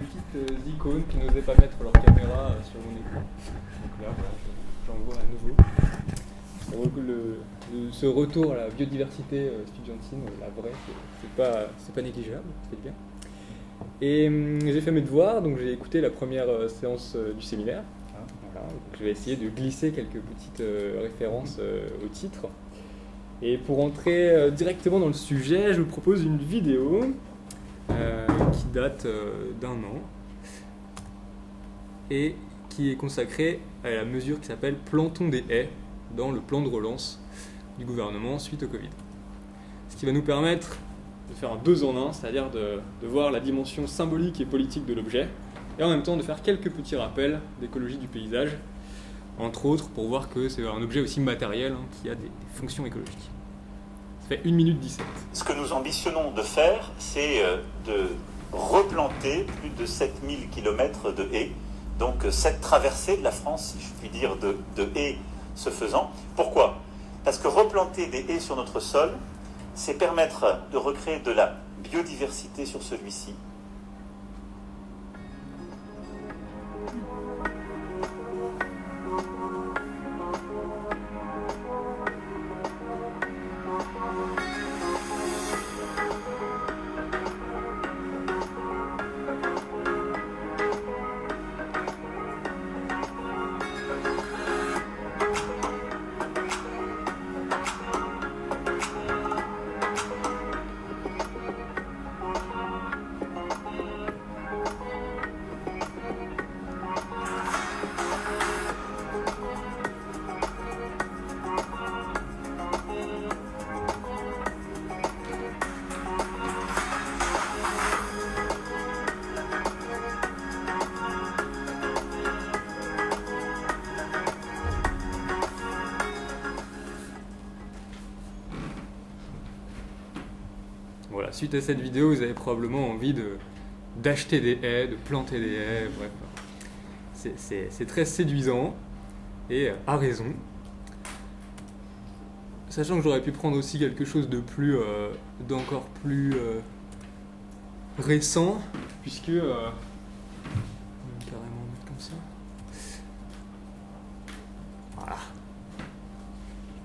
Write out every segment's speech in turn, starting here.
petites icônes qui n'osaient pas mettre leur caméra sur mon écran. Donc là, voilà, j'en vois à nouveau. Ce retour à la biodiversité estudiantine, la vraie, c'est pas négligeable, c'est bien. Et j'ai fait mes devoirs, donc j'ai écouté la première séance du séminaire. Voilà, donc je vais essayer de glisser quelques petites références au titre. Et pour entrer directement dans le sujet, je vous propose une vidéo qui date d'un an et qui est consacrée à la mesure qui s'appelle « Plantons des haies » dans le plan de relance du gouvernement suite au Covid. Ce qui va nous permettre de faire un 2 en 1, c'est-à-dire de voir la dimension symbolique et politique de l'objet, et en même temps de faire quelques petits rappels d'écologie du paysage, entre autres pour voir que c'est un objet aussi matériel qui a des fonctions écologiques. Ça fait 1 minute 17. Ce que nous ambitionnons de faire, c'est de replanter plus de 7000 km de haies, donc cette traversée de la France, si je puis dire, de haies ce faisant. Pourquoi ? Parce que replanter des haies sur notre sol, c'est permettre de recréer de la biodiversité sur celui-ci. Voilà, suite à cette vidéo, vous avez probablement envie d'acheter des haies, de planter des haies, bref. C'est très séduisant, et à raison. Sachant que j'aurais pu prendre aussi quelque chose d'encore plus récent, puisque... carrément mettre comme ça. Voilà.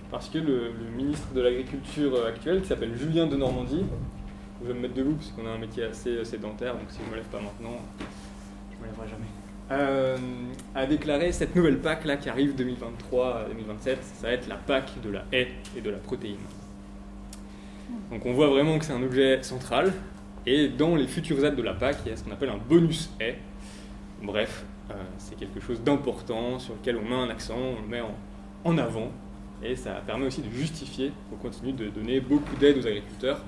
Parce que le ministre de l'Agriculture actuel, qui s'appelle Julien Denormandie, je vais me mettre debout parce qu'on a un métier assez sédentaire, donc si je ne me lève pas maintenant, je ne me lèverai jamais, a déclaré cette nouvelle PAC là, qui arrive 2023-2027, ça va être la PAC de la haie et de la protéine. Donc on voit vraiment que c'est un objet central, et dans les futures aides de la PAC, il y a ce qu'on appelle un bonus haie. Bref, c'est quelque chose d'important sur lequel on met un accent, on le met en avant. Et ça permet aussi de justifier qu'on continue de donner beaucoup d'aide aux agriculteurs.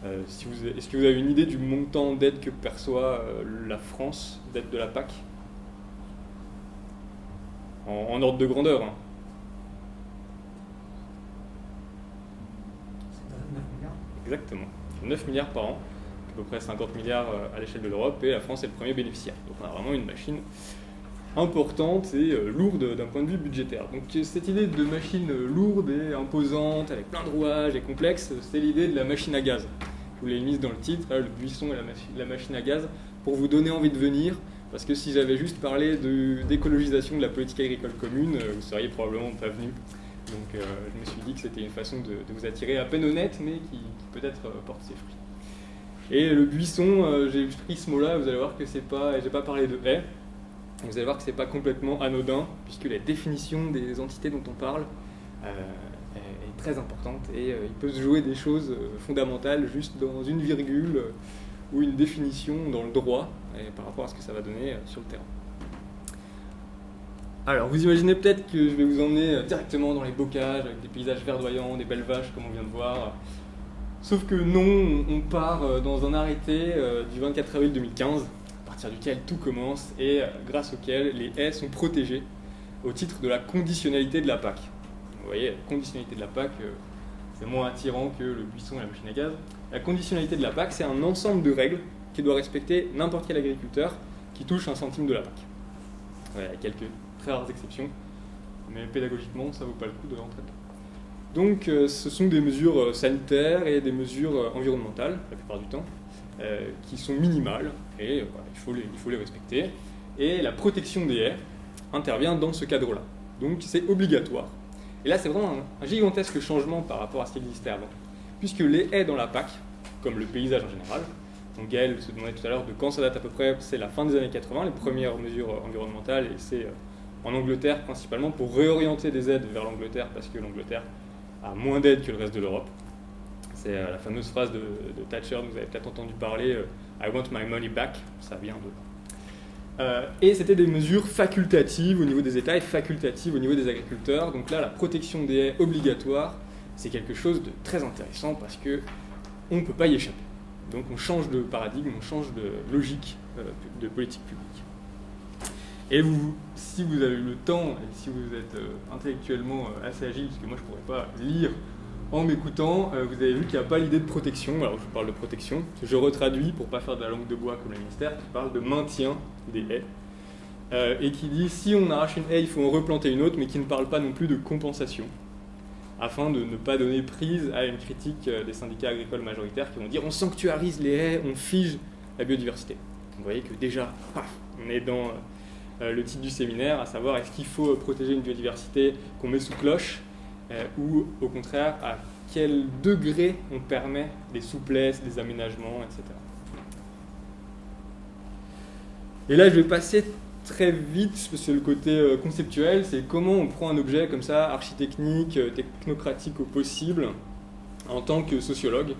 Est-ce que vous avez une idée du montant d'aide que perçoit la France, d'aide de la PAC ? En ordre de grandeur. C'est 9 milliards. Exactement. 9 milliards par an, à peu près 50 milliards à l'échelle de l'Europe, et la France est le premier bénéficiaire. Donc on a vraiment une machine importante et lourde d'un point de vue budgétaire. Donc cette idée de machine lourde et imposante, avec plein de rouages et complexe, c'est l'idée de la machine à gaz. Je vous l'ai mise dans le titre, là, le buisson et la machine à gaz, pour vous donner envie de venir, parce que si j'avais juste parlé d'écologisation de la politique agricole commune, vous seriez probablement pas venu. Donc je me suis dit que c'était une façon de vous attirer à peine honnête, mais qui peut-être porte ses fruits. Et le buisson, j'ai pris ce mot-là, vous allez voir que c'est pas, j'ai pas parlé de haie. Vous allez voir que ce n'est pas complètement anodin, puisque la définition des entités dont on parle est très importante, et il peut se jouer des choses fondamentales juste dans une virgule ou une définition dans le droit, et par rapport à ce que ça va donner sur le terrain. Alors, vous imaginez peut-être que je vais vous emmener directement dans les bocages, avec des paysages verdoyants, des belles vaches comme on vient de voir. Sauf que non, on part dans un arrêté du 24 avril 2015, à partir duquel tout commence et grâce auquel les haies sont protégées au titre de la conditionnalité de la PAC. Vous voyez, la conditionnalité de la PAC, c'est moins attirant que le buisson et la machine à gaz. La conditionnalité de la PAC, c'est un ensemble de règles qui doit respecter n'importe quel agriculteur qui touche 1 centime de la PAC. Voilà, il y a quelques très rares exceptions, mais pédagogiquement, ça ne vaut pas le coup de rentrer dedans. Donc, ce sont des mesures sanitaires et des mesures environnementales, la plupart du temps, qui sont minimales, et voilà, il faut les respecter. Et la protection des haies intervient dans ce cadre-là. Donc c'est obligatoire. Et là, c'est vraiment un gigantesque changement par rapport à ce qui existait avant. Puisque les haies dans la PAC, comme le paysage en général, donc Gaël se demandait tout à l'heure de quand ça date à peu près, c'est la fin des années 80, les premières mesures environnementales, et c'est en Angleterre principalement pour réorienter des aides vers l'Angleterre, parce que l'Angleterre a moins d'aides que le reste de l'Europe. C'est la fameuse phrase de Thatcher, vous avez peut-être entendu parler, I want my money back, ça vient de... et c'était des mesures facultatives au niveau des États et facultatives au niveau des agriculteurs. Donc là, la protection des haies obligatoire, c'est quelque chose de très intéressant parce qu'on ne peut pas y échapper. Donc on change de paradigme, on change de logique de politique publique. Et si vous avez eu le temps et si vous êtes intellectuellement assez agile, parce que moi je ne pourrais pas lire en m'écoutant, vous avez vu qu'il n'y a pas l'idée de protection. Alors je vous parle de protection, je retraduis pour ne pas faire de la langue de bois comme le ministère, qui parle de maintien des haies, et qui dit si on arrache une haie, il faut en replanter une autre, mais qui ne parle pas non plus de compensation, afin de ne pas donner prise à une critique des syndicats agricoles majoritaires qui vont dire on sanctuarise les haies, on fige la biodiversité. Donc vous voyez que déjà, paf, on est dans le titre du séminaire, à savoir est-ce qu'il faut protéger une biodiversité qu'on met sous cloche, ou au contraire à quel degré on permet des souplesses, des aménagements, etc. Et là je vais passer très vite, parce que c'est le côté conceptuel, c'est comment on prend un objet comme ça, architecnique, technocratique au possible, en tant que sociologue.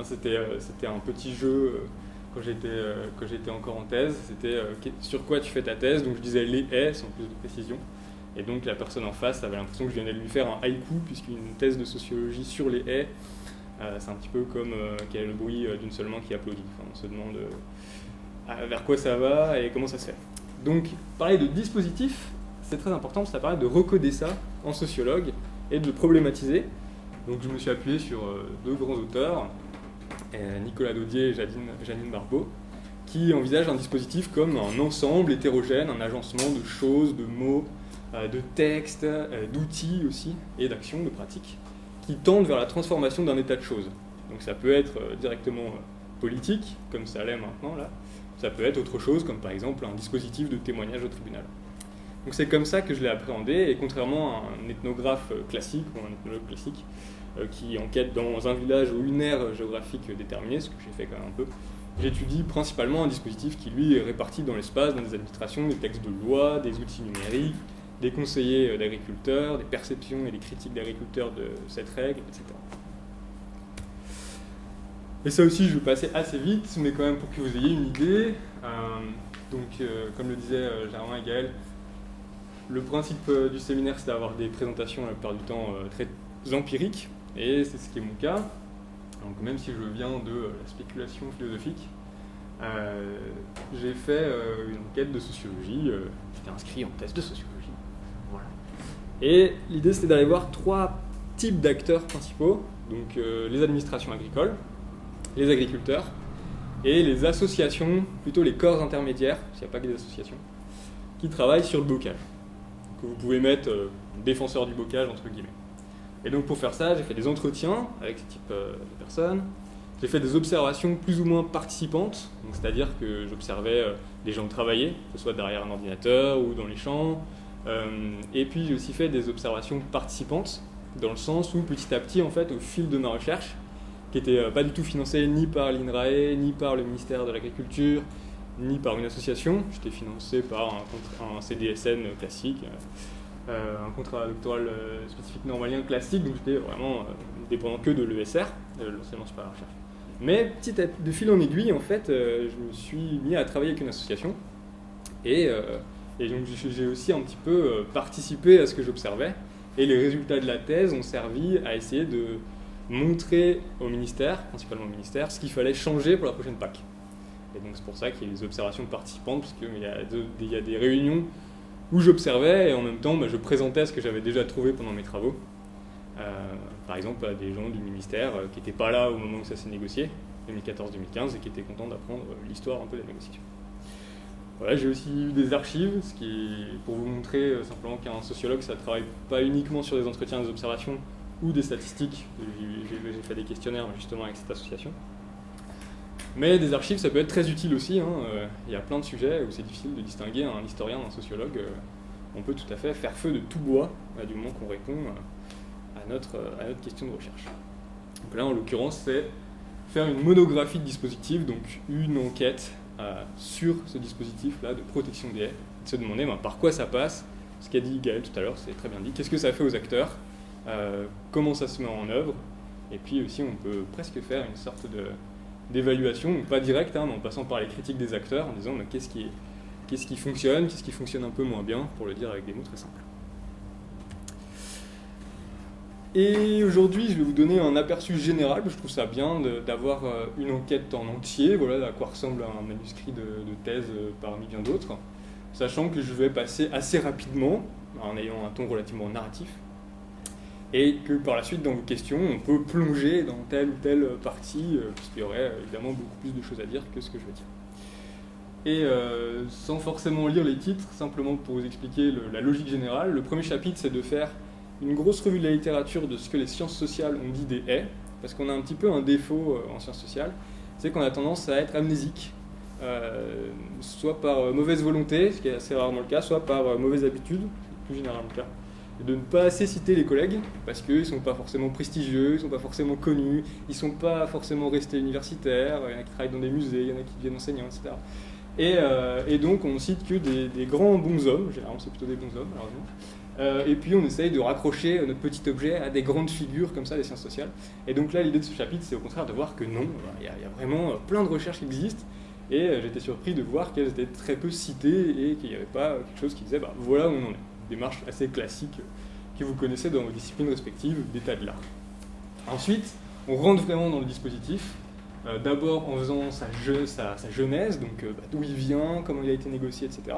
C'était un petit jeu quand j'étais encore en thèse, c'était sur quoi tu fais ta thèse, donc je disais les haies, sans plus de précision. Et donc la personne en face avait l'impression que je venais de lui faire un haïku, puisqu'une thèse de sociologie sur les haies, c'est un petit peu comme quel est le bruit d'une seule main qui applaudit. Enfin, on se demande vers quoi ça va et comment ça se fait. Donc parler de dispositif, c'est très important, parce que ça permet de recoder ça en sociologue et de le problématiser. Donc je me suis appuyé sur deux grands auteurs, Nicolas Daudier et Janine Barbeau, qui envisagent un dispositif comme un ensemble hétérogène, un agencement de choses, de mots, de textes, d'outils aussi, et d'actions, de pratiques, qui tendent vers la transformation d'un état de choses. Donc ça peut être directement politique, comme ça l'est maintenant là, ça peut être autre chose, comme par exemple un dispositif de témoignage au tribunal. Donc c'est comme ça que je l'ai appréhendé, et contrairement à un ethnographe classique, ou un ethnologue classique, qui enquête dans un village ou une aire géographique déterminée, ce que j'ai fait quand même un peu, j'étudie principalement un dispositif qui lui est réparti dans l'espace, dans des administrations, des textes de loi, des outils numériques, des conseillers d'agriculteurs, des perceptions et des critiques d'agriculteurs de cette règle, etc. Et ça aussi, je vais passer assez vite, mais quand même pour que vous ayez une idée. Comme le disaient Germain et Gaël, le principe du séminaire, c'est d'avoir des présentations la plupart du temps très empiriques, et c'est ce qui est mon cas. Donc même si je viens de la spéculation philosophique, j'ai fait une enquête de sociologie, j'étais inscrit en thèse de sociologie. Voilà. Et l'idée, c'était d'aller voir trois types d'acteurs principaux, donc les administrations agricoles, les agriculteurs et les associations, plutôt les corps intermédiaires, s'il n'y a pas que des associations, qui travaillent sur le bocage, que vous pouvez mettre défenseur du bocage entre guillemets. Et donc pour faire ça, j'ai fait des entretiens avec ce type de personnes, j'ai fait des observations plus ou moins participantes, c'est-à-dire que j'observais les gens travailler, que ce soit derrière un ordinateur ou dans les champs, et puis j'ai aussi fait des observations participantes, dans le sens où petit à petit, en fait, au fil de ma recherche, qui n'était pas du tout financée ni par l'INRAE, ni par le ministère de l'Agriculture, ni par une association, j'étais financé par un CDSN classique, un contrat doctoral spécifique normalien classique, donc j'étais vraiment dépendant que de l'ESR, l'enseignement supérieur de recherche. Mais de fil en aiguille, en fait, je me suis mis à travailler avec une association, et donc j'ai aussi un petit peu participé à ce que j'observais, et les résultats de la thèse ont servi à essayer de montrer au ministère, principalement au ministère, ce qu'il fallait changer pour la prochaine PAC. Et donc c'est pour ça qu'il y a des observations participantes, parce qu'il y a des réunions où j'observais et en même temps je présentais ce que j'avais déjà trouvé pendant mes travaux. Par exemple à des gens du ministère qui n'étaient pas là au moment où ça s'est négocié, 2014-2015, et qui étaient contents d'apprendre l'histoire un peu des négociations. Voilà, j'ai aussi eu des archives, ce qui est pour vous montrer simplement qu'un sociologue, ça ne travaille pas uniquement sur des entretiens, des observations ou des statistiques. J'ai fait des questionnaires justement avec cette association. Mais des archives, ça peut être très utile aussi. Il y a plein de sujets où c'est difficile de distinguer un historien d'un sociologue. On peut tout à fait faire feu de tout bois, du moment qu'on répond à notre question de recherche. Donc là, en l'occurrence, c'est faire une monographie de dispositif, donc une enquête sur ce dispositif-là de protection des haies, de se demander par quoi ça passe. Ce qu'a dit Gaël tout à l'heure, c'est très bien dit. Qu'est-ce que ça fait aux acteurs, comment ça se met en œuvre, et puis aussi on peut presque faire une sorte d'évaluation, donc pas directe, mais en passant par les critiques des acteurs, en disant qu'est-ce qui fonctionne, qu'est-ce qui fonctionne un peu moins bien, pour le dire avec des mots très simples. Et aujourd'hui, je vais vous donner un aperçu général, parce que je trouve ça bien d'avoir une enquête en entier, voilà à quoi ressemble un manuscrit de thèse parmi bien d'autres, sachant que je vais passer assez rapidement, en ayant un ton relativement narratif, et que par la suite, dans vos questions, on peut plonger dans telle ou telle partie, puisqu'il y aurait évidemment beaucoup plus de choses à dire que ce que je vais dire. Et sans forcément lire les titres, simplement pour vous expliquer la logique générale, le premier chapitre, c'est de faire une grosse revue de la littérature de ce que les sciences sociales ont dit des haies, parce qu'on a un petit peu un défaut en sciences sociales, c'est qu'on a tendance à être amnésique, soit par mauvaise volonté, ce qui est assez rarement le cas, soit par mauvaise habitude, c'est plus généralement le cas, et de ne pas assez citer les collègues, parce qu'ils ne sont pas forcément prestigieux, ils ne sont pas forcément connus, ils ne sont pas forcément restés universitaires, il y en a qui travaillent dans des musées, il y en a qui deviennent enseignants, etc. Et donc on cite que des grands bons hommes, généralement c'est plutôt des bons hommes, malheureusement. Et puis on essaye de raccrocher notre petit objet à des grandes figures comme ça des sciences sociales. Et donc là l'idée de ce chapitre c'est au contraire de voir que non, il y a vraiment plein de recherches qui existent, et j'étais surpris de voir qu'elles étaient très peu citées et qu'il n'y avait pas quelque chose qui disait voilà où on en est. Une démarche assez classique que vous connaissez dans vos disciplines respectives d'état de l'art. Ensuite, on rentre vraiment dans le dispositif, d'abord en faisant sa genèse, donc d'où il vient, comment il a été négocié, etc.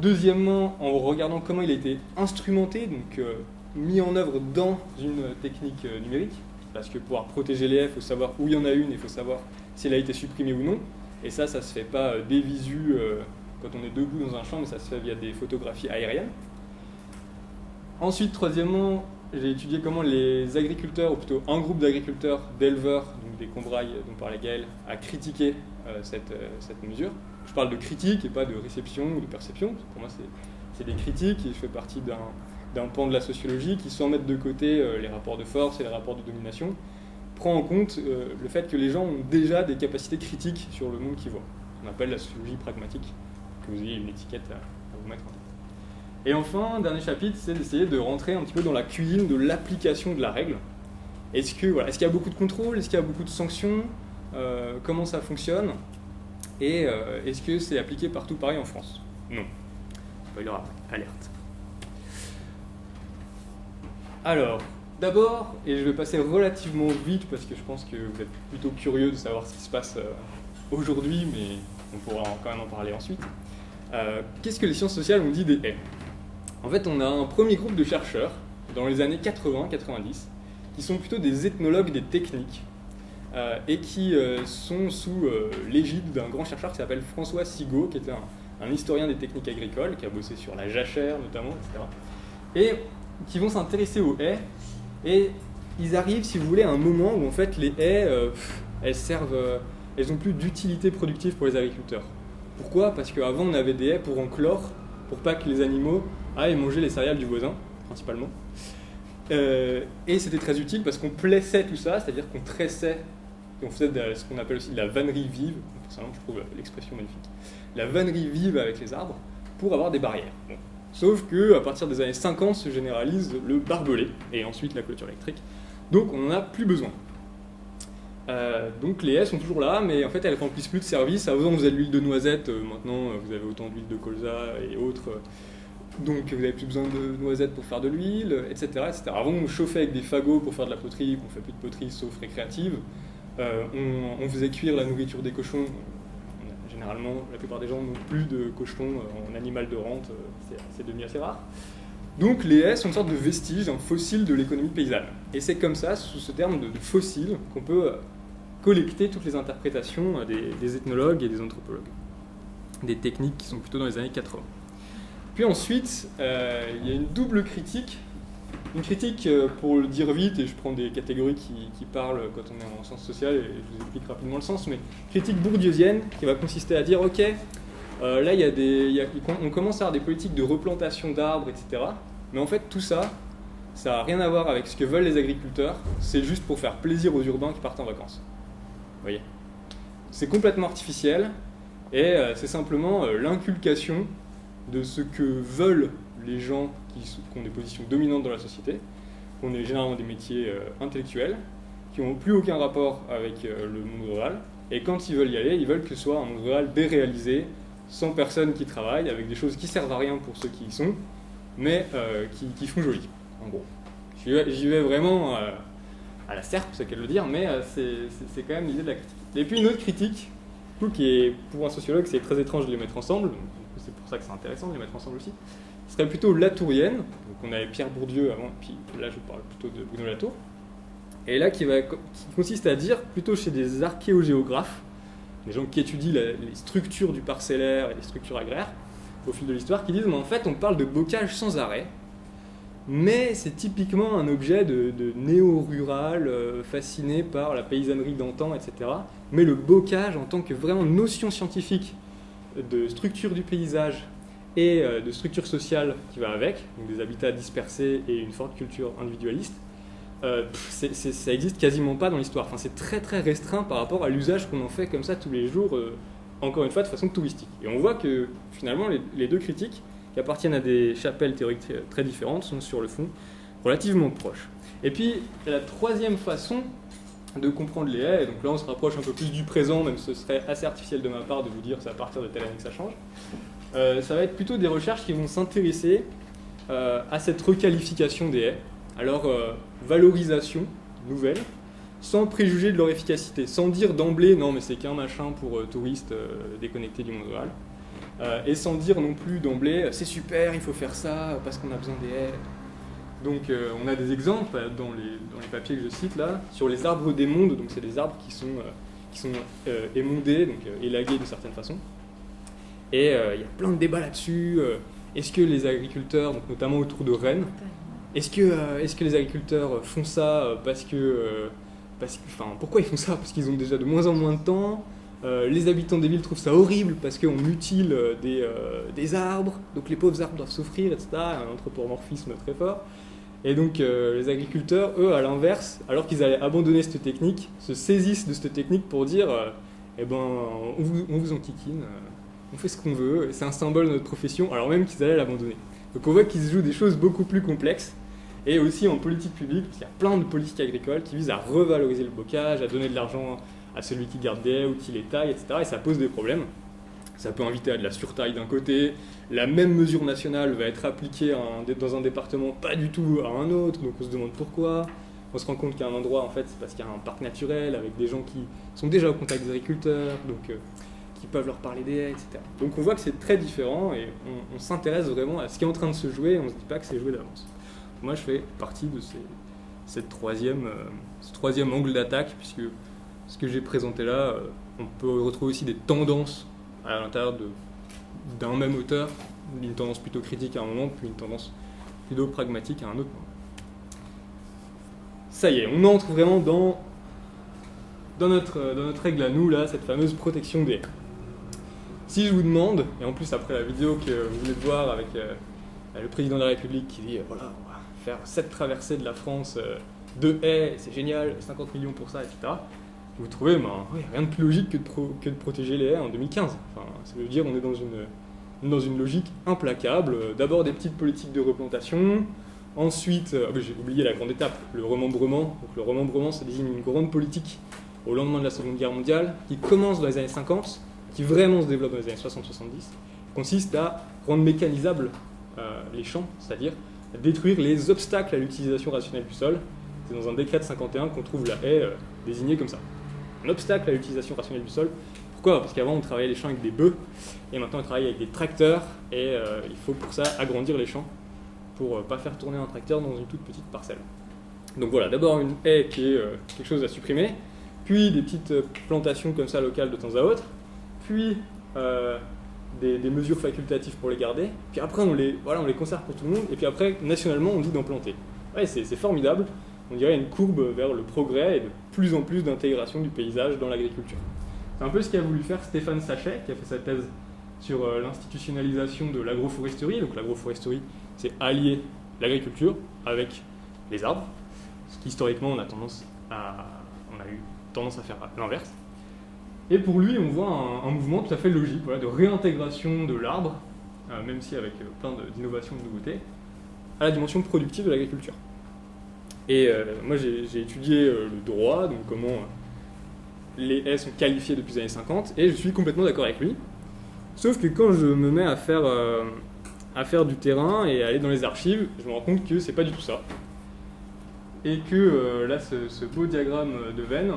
Deuxièmement, en regardant comment il a été instrumenté, donc mis en œuvre dans une technique numérique, parce que pour pouvoir protéger les haies, il faut savoir où il y en a une, et il faut savoir si elle a été supprimée ou non, et ça se fait pas des visus quand on est debout dans un champ, mais ça se fait via des photographies aériennes. Ensuite, troisièmement, j'ai étudié comment les agriculteurs, ou plutôt un groupe d'agriculteurs, d'éleveurs, donc des Combrailles dont parlait Gaël, a critiqué cette mesure. Je parle de critique et pas de réception ou de perception. Pour moi, c'est des critiques et je fais partie d'un pan de la sociologie qui, sans mettre de côté les rapports de force et les rapports de domination, prend en compte le fait que les gens ont déjà des capacités critiques sur le monde qu'ils voient. On appelle la sociologie pragmatique, que vous ayez une étiquette à vous mettre en tête. Et enfin, dernier chapitre, c'est d'essayer de rentrer un petit peu dans la cuisine de l'application de la règle. Est-ce qu'il y a beaucoup de contrôle? Est-ce qu'il y a beaucoup de sanctions? Comment ça fonctionne? Et est-ce que c'est appliqué partout pareil en France? Non. Spoiler alerte. Alors, d'abord, et je vais passer relativement vite parce que je pense que vous êtes plutôt curieux de savoir ce qui se passe aujourd'hui, mais on pourra quand même en parler ensuite. Qu'est-ce que les sciences sociales ont dit des haies? En fait, on a un premier groupe de chercheurs, dans les années 80-90, qui sont plutôt des ethnologues des techniques, et qui sont sous l'égide d'un grand chercheur qui s'appelle François Sigaud, qui était un historien des techniques agricoles, qui a bossé sur la jachère notamment, etc. Et qui vont s'intéresser aux haies, et ils arrivent, si vous voulez, à un moment où en fait les haies, elles n'ont plus d'utilité productive pour les agriculteurs. Pourquoi? Parce qu'avant on avait des haies pour enclore, pour pas que les animaux aillent manger les céréales du voisin, principalement. Et c'était très utile parce qu'on plessait tout ça, c'est-à-dire qu'on tressait, et on faisait ce qu'on appelle aussi de la vannerie vive, personnellement je trouve l'expression magnifique, la vannerie vive avec les arbres, pour avoir des barrières. Bon. Sauf qu'à partir des années 50 se généralise le barbelé, et ensuite la clôture électrique, donc on n'en a plus besoin. Donc les haies sont toujours là, mais en fait elles remplissent plus de services. Avant on faisait de l'huile de noisette, maintenant vous avez autant d'huile de colza et autres, donc vous n'avez plus besoin de noisettes pour faire de l'huile, etc., etc. Avant on chauffait avec des fagots pour faire de la poterie, on ne fait plus de poterie sauf récréative. On faisait cuire la nourriture des cochons. Généralement la plupart des gens n'ont plus de cochons en animal de rente, c'est devenu assez rare. Donc les haies sont une sorte de vestige, un fossile de l'économie paysanne. Et c'est comme ça, sous ce terme de fossile, qu'on peut collecter toutes les interprétations des ethnologues et des anthropologues. Des techniques qui sont plutôt dans les années 80. Puis ensuite, il y a une double critique Une critique, pour le dire vite, et je prends des catégories qui parlent quand on est en sciences sociales, et je vous explique rapidement le sens, mais critique bourdieusienne qui va consister à dire, ok, là on commence à avoir des politiques de replantation d'arbres, etc. Mais en fait tout ça n'a rien à voir avec ce que veulent les agriculteurs, c'est juste pour faire plaisir aux urbains qui partent en vacances. Vous voyez ? C'est complètement artificiel, et c'est simplement l'inculcation de ce que veulent les gens qui ont des positions dominantes dans la société, qui ont généralement des métiers intellectuels, qui n'ont plus aucun rapport avec le monde rural, et quand ils veulent y aller, ils veulent que ce soit un monde rural déréalisé, sans personne qui travaille, avec des choses qui servent à rien pour ceux qui y sont, mais qui font joli, en gros. J'y vais vraiment à la serpe, c'est qu'elle veut dire, mais c'est quand même l'idée de la critique. Et puis une autre critique, qui est, pour un sociologue, c'est très étrange de les mettre ensemble, donc c'est pour ça que c'est intéressant de les mettre ensemble aussi, serait plutôt latourienne. Donc on avait Pierre Bourdieu avant, puis là je vous parle plutôt de Bruno Latour. Et là qui consiste à dire, plutôt chez des archéogéographes, des gens qui étudient les structures du parcellaire et les structures agraires au fil de l'histoire, qui disent mais en fait on parle de bocage sans arrêt, mais c'est typiquement un objet de néo-rural fasciné par la paysannerie d'antan, etc. Mais le bocage en tant que vraiment notion scientifique de structure du paysage et de structure sociale qui va avec, donc des habitats dispersés et une forte culture individualiste, ça existe quasiment pas dans l'histoire. Enfin, c'est très très restreint par rapport à l'usage qu'on en fait comme ça tous les jours, encore une fois de façon touristique. Et on voit que finalement les deux critiques, qui appartiennent à des chapelles théoriques très différentes, sont sur le fond relativement proches. Et puis la troisième façon de comprendre les haies, et donc là on se rapproche un peu plus du présent, même ce serait assez artificiel de ma part de vous dire c'est à partir de telle année que ça change, ça va être plutôt des recherches qui vont s'intéresser à cette requalification des haies, à leur valorisation nouvelle, sans préjuger de leur efficacité, sans dire d'emblée non mais c'est qu'un machin pour touristes déconnectés du monde rural, et sans dire non plus d'emblée c'est super, il faut faire ça parce qu'on a besoin des haies. Donc on a des exemples dans les papiers que je cite là, sur les arbres des mondes, donc c'est des arbres qui sont émondés, donc élagués de certaines façons. Et il y a plein de débats là-dessus. Est-ce que les agriculteurs, donc notamment autour de Rennes, est-ce que les agriculteurs font ça pourquoi ils font ça ? Parce qu'ils ont déjà de moins en moins de temps. Les habitants des villes trouvent ça horrible parce qu'on mutile des arbres, donc les pauvres arbres doivent souffrir, etc. Un anthropomorphisme très fort. Et donc les agriculteurs, eux, à l'inverse, alors qu'ils allaient abandonner cette technique, se saisissent de cette technique pour dire on vous enquiquine, on fait ce qu'on veut, c'est un symbole de notre profession, alors même qu'ils allaient l'abandonner. Donc on voit qu'ils se jouent des choses beaucoup plus complexes, et aussi en politique publique, parce qu'il y a plein de politiques agricoles qui visent à revaloriser le bocage, à donner de l'argent à celui qui garde des haies ou qui les taille, etc. Et ça pose des problèmes. Ça peut inviter à de la surtaille d'un côté, la même mesure nationale va être appliquée dans un département, pas du tout à un autre, donc on se demande pourquoi. On se rend compte qu'à un endroit, en fait, c'est parce qu'il y a un parc naturel avec des gens qui sont déjà au contact des agriculteurs, donc qui peuvent leur parler des haies, etc. Donc on voit que c'est très différent et on s'intéresse vraiment à ce qui est en train de se jouer et on ne se dit pas que c'est joué d'avance. Moi, je fais partie de ce troisième angle d'attaque, puisque ce que j'ai présenté là, on peut retrouver aussi des tendances à l'intérieur d'un même auteur, une tendance plutôt critique à un moment, puis une tendance plutôt pragmatique à un autre moment. Ça y est, on entre vraiment dans notre règle à nous, là, cette fameuse protection des haies. Si je vous demande, et en plus après la vidéo que vous venez de voir avec le président de la République qui dit voilà, on va faire 7 traversées de la France de haies, c'est génial, 50 millions pour ça, etc. Vous trouvez, rien de plus logique que de protéger les haies en 2015. Enfin, ça veut dire qu'on est dans une logique implacable. D'abord des petites politiques de replantation, ensuite, j'ai oublié la grande étape, le remembrement. Donc le remembrement, ça désigne une grande politique au lendemain de la Seconde Guerre mondiale, qui commence dans les années 50, qui vraiment se développe dans les années 60-70, consiste à rendre mécanisables les champs, c'est-à-dire à détruire les obstacles à l'utilisation rationnelle du sol. C'est dans un décret de 51 qu'on trouve la haie désignée comme ça. Un obstacle à l'utilisation rationnelle du sol. Pourquoi ? Parce qu'avant on travaillait les champs avec des bœufs, et maintenant on travaille avec des tracteurs, et il faut pour ça agrandir les champs, pour pas faire tourner un tracteur dans une toute petite parcelle. Donc voilà, d'abord une haie qui est quelque chose à supprimer, puis des petites plantations comme ça locales de temps à autre, puis des mesures facultatives pour les garder, puis après on les conserve pour tout le monde, et puis après nationalement on dit d'en planter. Ouais, c'est formidable. On dirait une courbe vers le progrès et de plus en plus d'intégration du paysage dans l'agriculture. C'est un peu ce qu'a voulu faire Stéphane Sachet, qui a fait sa thèse sur l'institutionnalisation de l'agroforesterie. Donc l'agroforesterie, c'est allier l'agriculture avec les arbres, ce qu'historiquement on a eu tendance à faire l'inverse. Et pour lui, on voit un mouvement tout à fait logique, voilà, de réintégration de l'arbre, même si avec plein d'innovations, de nouveautés, à la dimension productive de l'agriculture. Et moi j'ai étudié le droit, donc comment les haies sont qualifiées depuis les années 50, et je suis complètement d'accord avec lui. Sauf que quand je me mets à faire du terrain et à aller dans les archives, je me rends compte que c'est pas du tout ça. Et que là, ce beau diagramme de Venn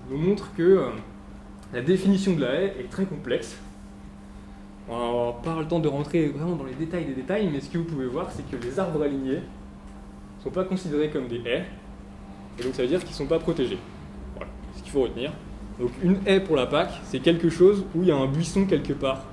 nous montre que la définition de la haie est très complexe. On va pas le temps de rentrer vraiment dans les détails des détails, mais ce que vous pouvez voir, c'est que les arbres alignés ne sont pas considérés comme des haies, et donc ça veut dire qu'ils ne sont pas protégés. Voilà, c'est ce qu'il faut retenir. Donc une haie pour la PAC, c'est quelque chose où il y a un buisson quelque part,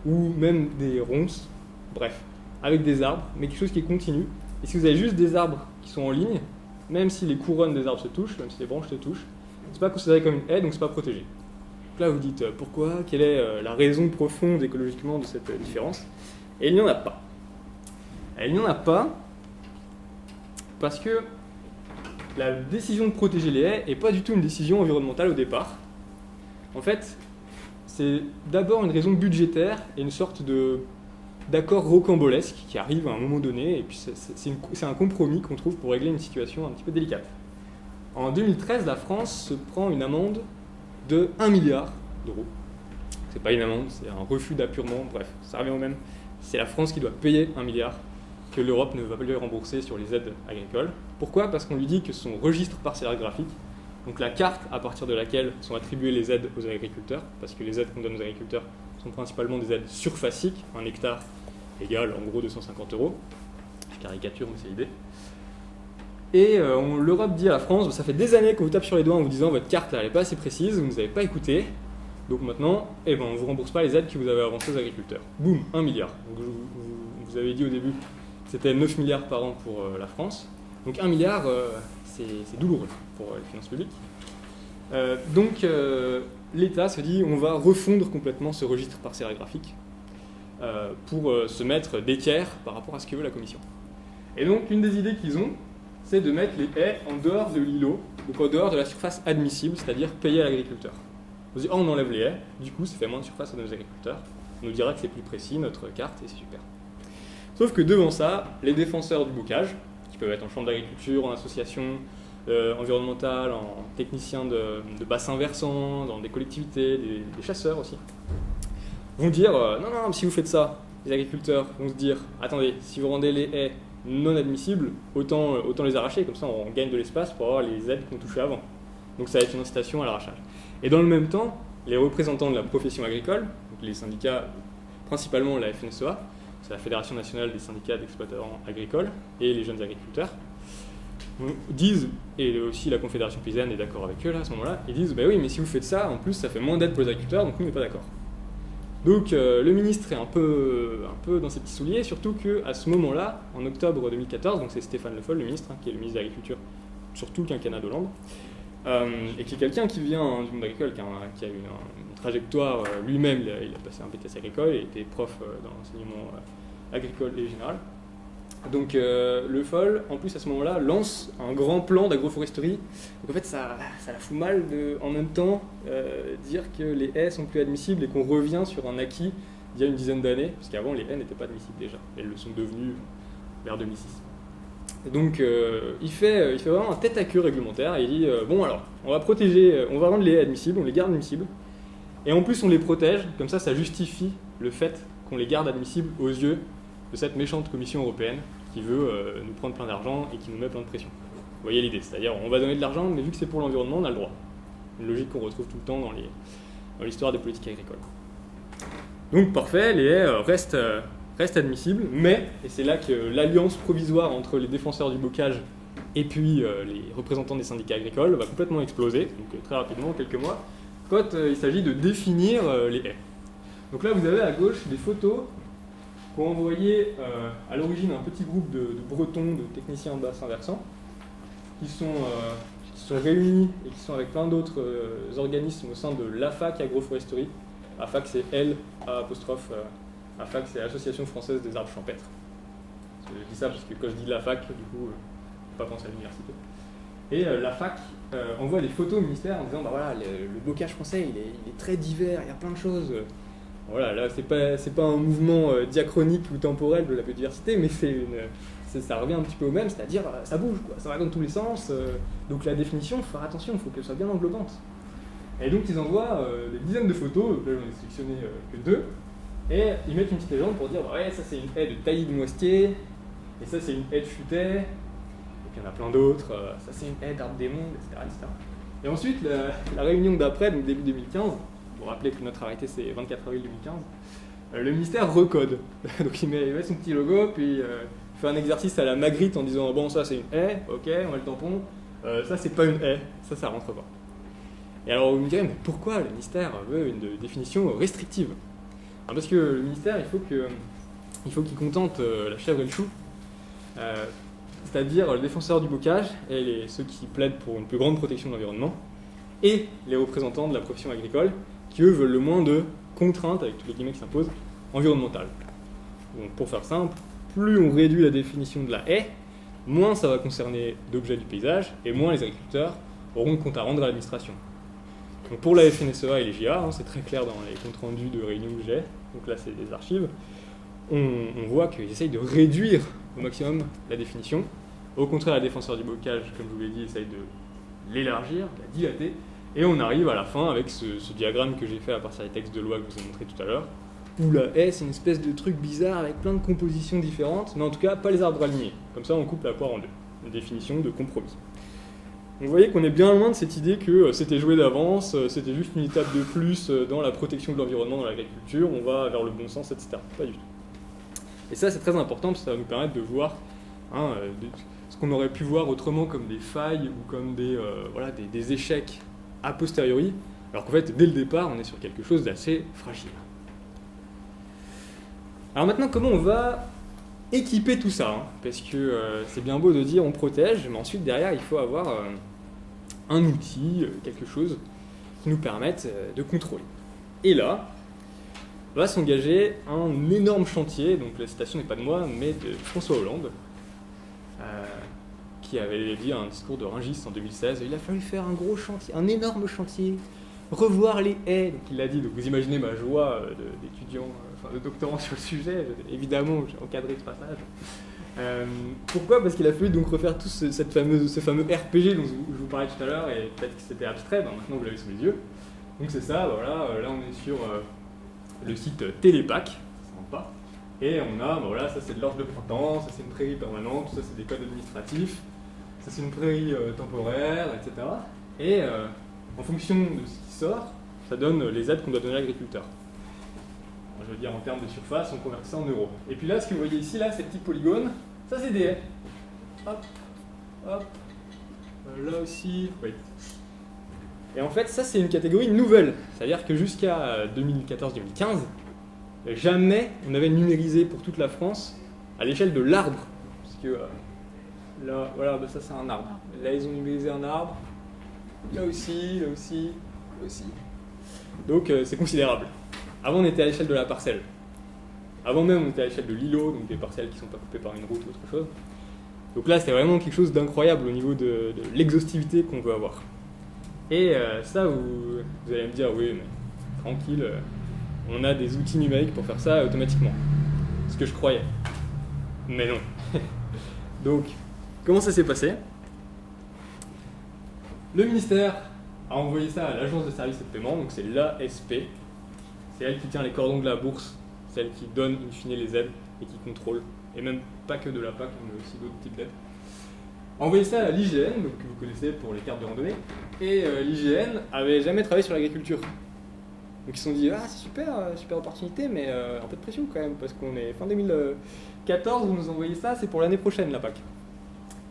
ou même des ronces, bref, avec des arbres, mais quelque chose qui est continu. Et si vous avez juste des arbres qui sont en ligne, même si les couronnes des arbres se touchent, même si les branches se touchent, c'est pas considéré comme une haie, donc c'est pas protégé. Donc là vous dites pourquoi, quelle est la raison profonde écologiquement de cette différence? Et il n'y en a pas. Il n'y en a pas parce que la décision de protéger les haies n'est pas du tout une décision environnementale au départ. En fait, c'est d'abord une raison budgétaire et une sorte d'accord rocambolesque qui arrive à un moment donné, et puis c'est un compromis qu'on trouve pour régler une situation un petit peu délicate. En 2013, la France se prend une amende de 1 milliard d'euros. C'est pas une amende, c'est un refus d'appurement, bref, ça revient au même. C'est la France qui doit payer 1 milliard que l'Europe ne va pas lui rembourser sur les aides agricoles. Pourquoi? Parce qu'on lui dit que son registre parcellaire graphique, donc la carte à partir de laquelle sont attribuées les aides aux agriculteurs, parce que les aides qu'on donne aux agriculteurs sont principalement des aides surfaciques, 1 hectare égale en gros 250 €. Je caricature, mais c'est l'idée. Et l'Europe dit à la France, ça fait des années qu'on vous tape sur les doigts en vous disant votre carte elle n'est pas assez précise, vous ne nous avez pas écouté, donc maintenant on ne vous rembourse pas les aides que vous avez avancées aux agriculteurs. Boum, 1 milliard. Donc, vous avez dit au début c'était 9 milliards par an pour la France, donc 1 milliard c'est douloureux pour les finances publiques. Donc l'État se dit on va refondre complètement ce registre parcellaire graphique pour se mettre d'équerre par rapport à ce que veut la Commission. Et donc une des idées qu'ils ont, c'est de mettre les haies en dehors de l'îlot, donc en dehors de la surface admissible, c'est-à-dire payée à l'agriculteur. On se dit, on enlève les haies, du coup ça fait moins de surface à nos agriculteurs, on nous dira que c'est plus précis, notre carte, et c'est super. Sauf que devant ça, les défenseurs du bocage, qui peuvent être en chambre d'agriculture, en association environnementale, en techniciens de bassins versants, dans des collectivités, des chasseurs aussi, vont dire, non, si vous faites ça, les agriculteurs vont se dire, attendez, si vous rendez les haies non admissibles, autant les arracher, comme ça on gagne de l'espace pour avoir les aides qu'on touchait avant. Donc ça va être une incitation à l'arrachage. Et dans le même temps, les représentants de la profession agricole, donc les syndicats, principalement la FNSEA, c'est la Fédération nationale des syndicats d'exploitants agricoles, et les jeunes agriculteurs, disent, et aussi la Confédération paysanne est d'accord avec eux là, à ce moment-là, ils disent, bah oui, mais si vous faites ça, en plus ça fait moins d'aides pour les agriculteurs, donc nous on n'est pas d'accord. Donc le ministre est un peu dans ses petits souliers, surtout qu'à ce moment-là, en octobre 2014, donc c'est Stéphane Le Foll, le ministre, qui est le ministre de l'Agriculture, surtout le quinquennat d'Hollande, et qui est quelqu'un qui vient du monde agricole, qui a eu une trajectoire lui-même, il a passé un BTS agricole, il était prof dans l'enseignement agricole et général. Donc Le Foll, en plus à ce moment-là, lance un grand plan d'agroforesterie. Donc en fait ça la fout mal de, en même temps, dire que les haies sont plus admissibles et qu'on revient sur un acquis d'il y a une dizaine d'années, parce qu'avant les haies n'étaient pas admissibles déjà, elles le sont devenues vers 2006. Et donc il fait vraiment un tête-à-queue réglementaire, et il dit bon alors, on va rendre les haies admissibles, on les garde admissibles, et en plus on les protège, comme ça justifie le fait qu'on les garde admissibles aux yeux de cette méchante Commission européenne qui veut nous prendre plein d'argent et qui nous met plein de pression. Vous voyez l'idée, c'est-à-dire on va donner de l'argent, mais vu que c'est pour l'environnement, on a le droit. Une logique qu'on retrouve tout le temps dans l'histoire des politiques agricoles. Donc parfait, les haies restent admissibles, mais, et c'est là que l'alliance provisoire entre les défenseurs du bocage et puis les représentants des syndicats agricoles va complètement exploser, donc très rapidement, quelques mois, quand il s'agit de définir les haies. Donc là vous avez à gauche des photos pour envoyer à l'origine un petit groupe de Bretons, de techniciens bassin versant, qui sont réunis et qui sont avec plein d'autres organismes au sein de l'AFAC Agroforesterie. AFAC c'est L, A apostrophe, AFAC c'est Association Française des Arbres Champêtres. Je dis ça parce que quand je dis l'AFAC, du coup, je ne pas penser à l'université. Et l'AFAC envoie des photos au ministère en disant bah voilà, le bocage français il est très divers, il y a plein de choses. Voilà, là c'est pas un mouvement diachronique ou temporel de la biodiversité, mais ça revient un petit peu au même, c'est-à-dire ça bouge, quoi, ça va dans tous les sens. Donc la définition, il faut faire attention, il faut qu'elle soit bien englobante. Et donc ils envoient des dizaines de photos, donc là j'en ai sélectionné que 2, et ils mettent une petite légende pour dire bah ouais, ça c'est une haie de taillis de moistier, et ça c'est une haie de futet, et puis il y en a plein d'autres, ça c'est une haie d'arbre des mondes, etc., etc. Et ensuite, la réunion d'après, donc début 2015, pour rappeler que notre arrêté c'est 24 avril 2015, le ministère recode. Donc il met son petit logo, puis il fait un exercice à la Magritte en disant bon ça c'est une haie, ok, on met le tampon, ça c'est pas une haie, ça rentre pas. Et alors vous me direz mais pourquoi le ministère veut une définition restrictive? Parce que le ministère il faut qu'il contente la chèvre et le chou, c'est-à-dire le défenseur du bocage et ceux qui plaident pour une plus grande protection de l'environnement, et les représentants de la profession agricole qui eux veulent le moins de contraintes, avec tous les guillemets qui s'imposent, environnementales. Donc pour faire simple, plus on réduit la définition de la haie, moins ça va concerner d'objets du paysage, et moins les agriculteurs auront de compte à rendre à l'administration. Donc pour la FNSEA et les JA, c'est très clair dans les comptes rendus de réunions que j'ai, donc là c'est des archives, on voit qu'ils essayent de réduire au maximum la définition. Au contraire, la défenseur du bocage, comme je vous l'ai dit, essaye de l'élargir, de la dilater, et on arrive à la fin avec ce diagramme que j'ai fait à partir des textes de loi que je vous ai montré tout à l'heure, où la haie c'est une espèce de truc bizarre avec plein de compositions différentes, mais en tout cas pas les arbres alignés. Comme ça on coupe la poire en deux. Une définition de compromis. Donc vous voyez qu'on est bien loin de cette idée que c'était joué d'avance, c'était juste une étape de plus dans la protection de l'environnement dans l'agriculture, on va vers le bon sens, etc. Pas du tout. Et ça c'est très important parce que ça va nous permettre de voir ce qu'on aurait pu voir autrement comme des failles ou comme des échecs a posteriori, alors qu'en fait, dès le départ, on est sur quelque chose d'assez fragile. Alors maintenant, comment on va équiper tout ça, parce que c'est bien beau de dire on protège, mais ensuite, derrière, il faut avoir un outil, quelque chose qui nous permette de contrôler. Et là, va s'engager un énorme chantier, donc la citation n'est pas de moi, mais de François Hollande, qui avait dit un discours de Rungis en 2016, il a fallu faire un gros chantier, un énorme chantier, revoir les haies, donc il l'a dit, donc vous imaginez ma joie d'étudiant, de doctorant sur le sujet, évidemment j'ai encadré ce passage. Pourquoi? Parce qu'il a fallu donc refaire tout ce fameux RPG dont je vous parlais tout à l'heure, et peut-être que c'était abstrait, maintenant vous l'avez sous les yeux. Donc c'est ça, voilà, là on est sur le site Télépac, ça se rend pas, et on a, ça c'est de l'orge de printemps, ça c'est une prairie permanente, ça c'est des codes administratifs, ça c'est une prairie temporaire, etc. Et en fonction de ce qui sort, ça donne les aides qu'on doit donner à l'agriculteur. Je veux dire en termes de surface, on convertit ça en euros. Et puis là, ce que vous voyez ici, là, ces petits polygones, ça c'est des haies. Hop, hop, là aussi, oui. Et en fait, ça c'est une catégorie nouvelle. C'est-à-dire que jusqu'à 2014-2015, jamais on avait numérisé pour toute la France à l'échelle de l'arbre. Parce que là, voilà, ça c'est un arbre. Là, ils ont numérisé un arbre. Là aussi, là aussi, là aussi. Donc c'est considérable. Avant, on était à l'échelle de la parcelle. Avant même, on était à l'échelle de l'îlot, donc des parcelles qui ne sont pas coupées par une route ou autre chose. Donc là, c'était vraiment quelque chose d'incroyable au niveau de l'exhaustivité qu'on veut avoir. Et ça, vous allez me dire, oui, mais tranquille, on a des outils numériques pour faire ça automatiquement. Ce que je croyais. Mais non. Donc, comment ça s'est passé? Le ministère a envoyé ça à l'agence de services et de paiement, donc c'est l'ASP. C'est elle qui tient les cordons de la bourse, c'est elle qui donne in fine les aides et qui contrôle, et même pas que de la PAC, mais aussi d'autres types d'aides. A envoyé ça à l'IGN, donc que vous connaissez pour les cartes de randonnée, et l'IGN avait jamais travaillé sur l'agriculture. Donc ils se sont dit, ah c'est super, super opportunité, mais un peu de pression quand même, parce qu'on est fin 2014, vous nous envoyez ça, c'est pour l'année prochaine la PAC.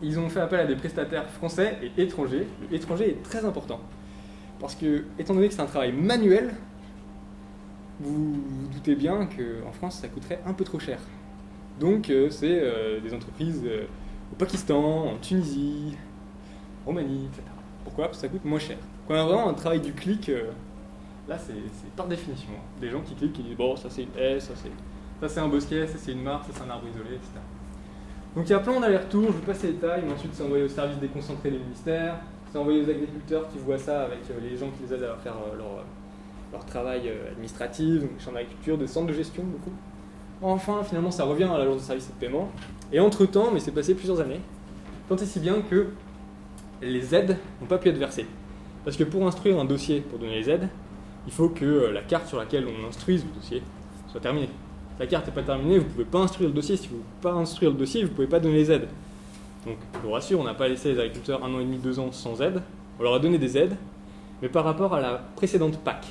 Ils ont fait appel à des prestataires français et étrangers. Le étranger est très important, parce que, étant donné que c'est un travail manuel, vous vous doutez bien qu'en France, ça coûterait un peu trop cher. Donc, c'est des entreprises au Pakistan, en Tunisie, en Roumanie, etc. Pourquoi ? Parce que ça coûte moins cher. Quand on a vraiment un travail du clic, là, c'est par définition. Des gens qui cliquent, qui disent bon, ça c'est une haie, ça c'est un bosquet, ça c'est une mare, ça c'est un arbre isolé, etc. Donc il y a plein d'allers-retours, je vais passer les détails, mais ensuite c'est envoyé au service déconcentré des ministères, c'est envoyé aux agriculteurs qui voient ça avec les gens qui les aident à faire leur travail administratif, donc les champs d'agriculture, des centres de gestion, beaucoup. Enfin, finalement, ça revient à l'agence de services et de paiement. Et entre-temps, mais c'est passé plusieurs années, tant et si bien que les aides n'ont pas pu être versées. Parce que pour instruire un dossier, pour donner les aides, il faut que la carte sur laquelle on instruise le dossier soit terminée. Si la carte n'est pas terminée, vous ne pouvez pas instruire le dossier. Si vous ne pouvez pas instruire le dossier, vous ne pouvez pas donner les aides. Donc, je vous rassure, on n'a pas laissé les agriculteurs 1 an et demi, 2 ans sans aide. On leur a donné des aides, mais par rapport à la précédente PAC.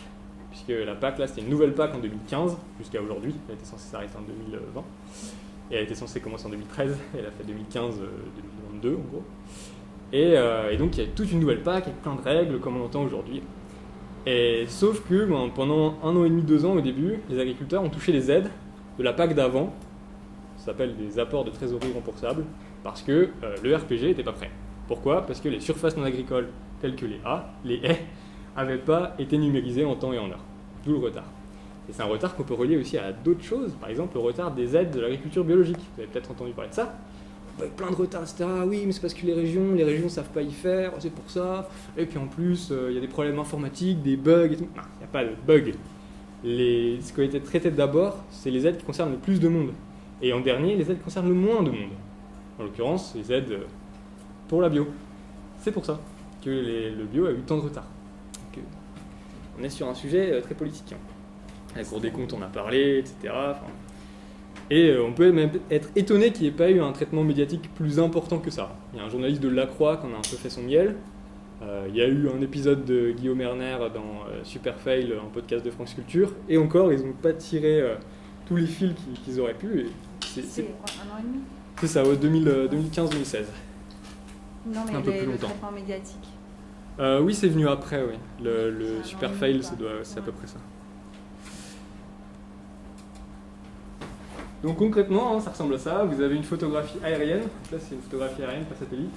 Puisque la PAC, là, c'était une nouvelle PAC en 2015, jusqu'à aujourd'hui. Elle était censée s'arrêter en 2020. Et elle était censée commencer en 2013. Elle a fait 2015-2022, en gros. Et donc, il y a toute une nouvelle PAC avec plein de règles, comme on entend aujourd'hui. Et sauf que pendant 1 an et demi, 2 ans au début, les agriculteurs ont touché les aides de la PAC d'avant. Ça s'appelle des apports de trésorerie remboursables, parce que le RPG n'était pas prêt. Pourquoi ? Parce que les surfaces non agricoles, telles que les haies, n'avaient pas été numérisées en temps et en heure. D'où le retard. Et c'est un retard qu'on peut relier aussi à d'autres choses, par exemple le retard des aides de l'agriculture biologique. Vous avez peut-être entendu parler de ça. Avec plein de retards, etc. Oui, mais c'est parce que les régions ne savent pas y faire, c'est pour ça. Et puis en plus, il y a des problèmes informatiques, des bugs et tout. Non, il n'y a pas de bugs. Ce qui a été traité d'abord, c'est les aides qui concernent le plus de monde. Et en dernier, les aides qui concernent le moins de monde. En l'occurrence, les aides pour la bio. C'est pour ça que le bio a eu tant de retard. Donc, on est sur un sujet très politique. La Cour des comptes en a parlé, etc. Et on peut même être étonné qu'il n'y ait pas eu un traitement médiatique plus important que ça. Il y a un journaliste de La Croix qui en a un peu fait son miel. Il y a eu un épisode de Guillaume Erner dans Super Fail, un podcast de France Culture. Et encore, ils n'ont pas tiré tous les fils qu'ils auraient pu. C'est quoi, 1 an et demi ? C'est ça, 2015-2016. Non, mais un peu plus le longtemps. traitement médiatique. Oui, c'est venu après, oui. Le C'est Super 1 an et Fail, demi, c'est à quoi. peu près ça. Donc concrètement, ça ressemble à ça. Vous avez une photographie aérienne. Donc là, c'est une photographie aérienne par satellite.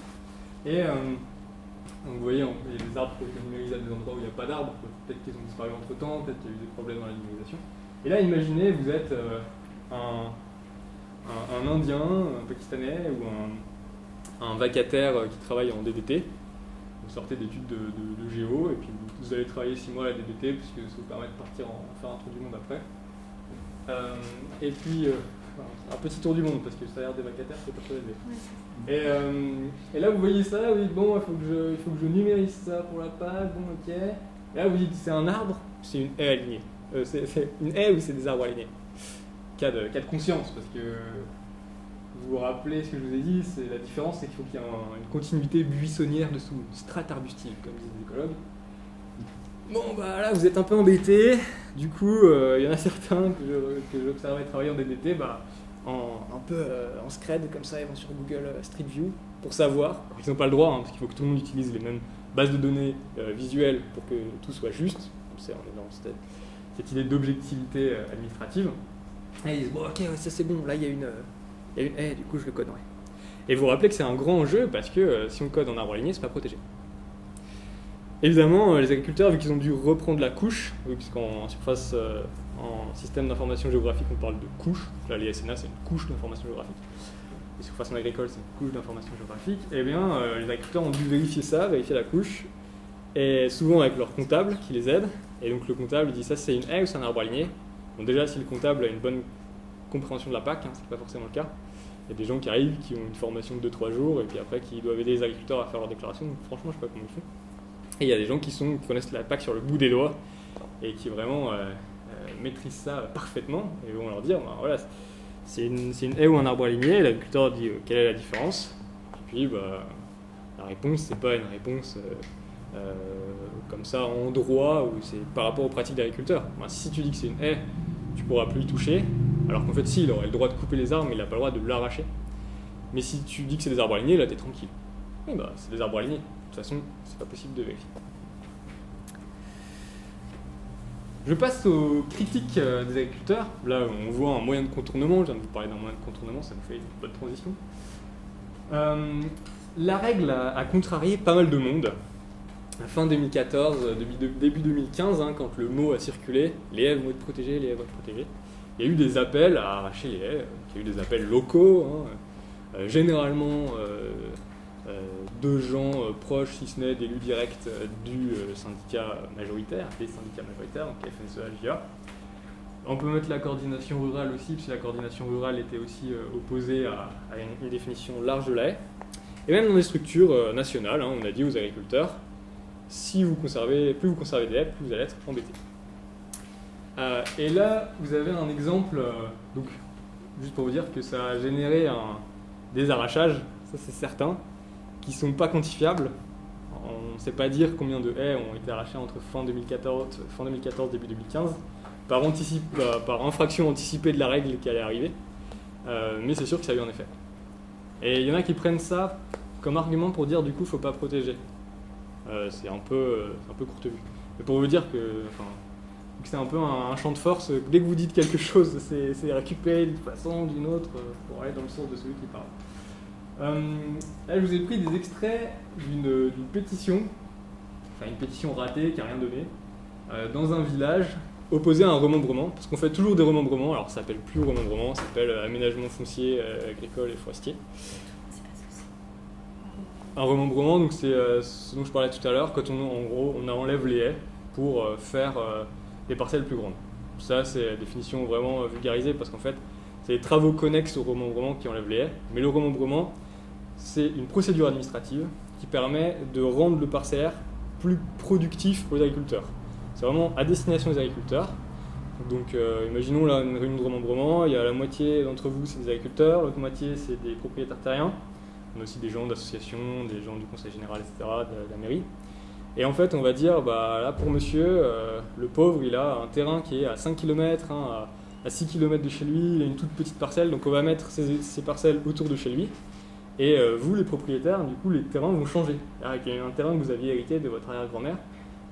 Et donc vous voyez, il y a des arbres qui ont été numérisés à des endroits où il n'y a pas d'arbres. Peut-être qu'ils ont disparu entre-temps, peut-être qu'il y a eu des problèmes dans la numérisation. Et là, imaginez, vous êtes un Indien, un Pakistanais ou un vacataire qui travaille en DDT. Vous sortez d'études de géo et puis vous allez travailler 6 mois à la DDT puisque ça vous permet de partir faire un tour du monde après. Et puis, un petit tour du monde parce que le salaire des vacataires c'est pas très élevé. Et là vous voyez ça, vous dites bon, il faut que je numérise ça pour la PAC, bon ok. Et là vous dites c'est un arbre, c'est une haie alignée. C'est une haie ou c'est des arbres alignés. Cas de conscience parce que vous vous rappelez ce que je vous ai dit, c'est la différence c'est qu'il faut qu'il y ait une continuité buissonnière dessous, une strate arbustive comme disent les écologues. Bon bah là vous êtes un peu embêtés, du coup il y en a certains que j'observais travailler en DDT, un peu en scred comme ça, ils vont sur Google Street View pour savoir, ils n'ont pas le droit parce qu'il faut que tout le monde utilise les mêmes bases de données visuelles pour que tout soit juste, on est dans cette idée d'objectivité administrative, et ils disent bon ok ouais, ça c'est bon, là il y a une haie, du coup je le coderai. Et vous vous rappelez que c'est un grand enjeu parce que si on code en arbre aligné, c'est pas protégé. Évidemment, les agriculteurs, vu qu'ils ont dû reprendre la couche, puisqu'en surface, en système d'information géographique, on parle de couche. Là, les SNA, c'est une couche d'information géographique. Les surfaces en agricole, c'est une couche d'information géographique. Eh bien, les agriculteurs ont dû vérifier la couche, et souvent avec leur comptable qui les aide. Et donc, le comptable dit ça, c'est une haie ou c'est un arbre aligné. Donc, déjà, si le comptable a une bonne compréhension de la PAC, ce qui n'est pas forcément le cas, il y a des gens qui arrivent, qui ont une formation de 2-3 jours, et puis après, qui doivent aider les agriculteurs à faire leur déclaration. Donc, franchement, je ne sais pas comment ils font. Et il y a des gens qui connaissent la PAC sur le bout des doigts et qui vraiment maîtrisent ça parfaitement et vont leur dire voilà, c'est une haie ou un arbre aligné. L'agriculteur dit quelle est la différence. Et puis la réponse, c'est pas une réponse comme ça en droit ou c'est par rapport aux pratiques d'agriculteur. Si tu dis que c'est une haie, tu pourras plus y toucher. Alors qu'en fait, si, il aurait le droit de couper les arbres, mais il n'a pas le droit de l'arracher. Mais si tu dis que c'est des arbres alignés, là, t'es tranquille. Oui, c'est des arbres alignés. De toute façon, c'est pas possible de vérifier. Je passe aux critiques des agriculteurs. Là, on voit un moyen de contournement. Je viens de vous parler d'un moyen de contournement, ça nous fait une bonne transition. La règle a contrarié pas mal de monde. Fin 2014, début 2015, quand le mot a circulé, les haies vont être protégées, les haies vont être protégées. Il y a eu des appels à arracher les haies, il y a eu des appels locaux, généralement de gens proches, si ce n'est d'élus directs du syndicat majoritaire, des syndicats majoritaires, donc FNSEA, JA. On peut mettre la coordination rurale aussi, parce que la coordination rurale était aussi opposée à une définition large de la haie. Et même dans des structures nationales, on a dit aux agriculteurs, plus vous conservez des haies, plus vous allez être embêtés. Et là, vous avez un exemple, donc, juste pour vous dire que ça a généré des arrachages, ça c'est certain, qui ne sont pas quantifiables. On ne sait pas dire combien de haies ont été arrachées entre fin 2014 début 2015, par infraction anticipée de la règle qui allait arriver, mais c'est sûr que ça a eu un effet. Et il y en a qui prennent ça comme argument pour dire du coup il ne faut pas protéger. C'est un peu courte vue. Mais pour vous dire que c'est un peu un champ de force, dès que vous dites quelque chose, c'est récupéré d'une façon ou d'une autre pour aller dans le sens de celui qui parle. Là, je vous ai pris des extraits d'une pétition, une pétition ratée qui n'a rien donné, dans un village opposé à un remembrement, parce qu'on fait toujours des remembrements, alors ça s'appelle plus remembrement, ça s'appelle aménagement foncier, agricole et forestier. Un remembrement, donc c'est ce dont je parlais tout à l'heure, quand on enlève les haies pour faire des parcelles plus grandes. Ça, c'est la définition vraiment vulgarisée, parce qu'en fait, c'est les travaux connexes au remembrement qui enlèvent les haies, mais le remembrement, c'est une procédure administrative qui permet de rendre le parcellaire plus productif pour les agriculteurs. C'est vraiment à destination des agriculteurs. Donc imaginons là une réunion de remembrement, il y a la moitié d'entre vous c'est des agriculteurs, l'autre moitié c'est des propriétaires terriens. On a aussi des gens d'associations, des gens du conseil général, etc., de la mairie. Et en fait on va dire, là pour monsieur, le pauvre il a un terrain qui est à 5 km, à 6 km de chez lui, il a une toute petite parcelle, donc on va mettre ces parcelles autour de chez lui. Et vous les propriétaires, du coup les terrains vont changer. Avec un terrain que vous aviez hérité de votre arrière-grand-mère,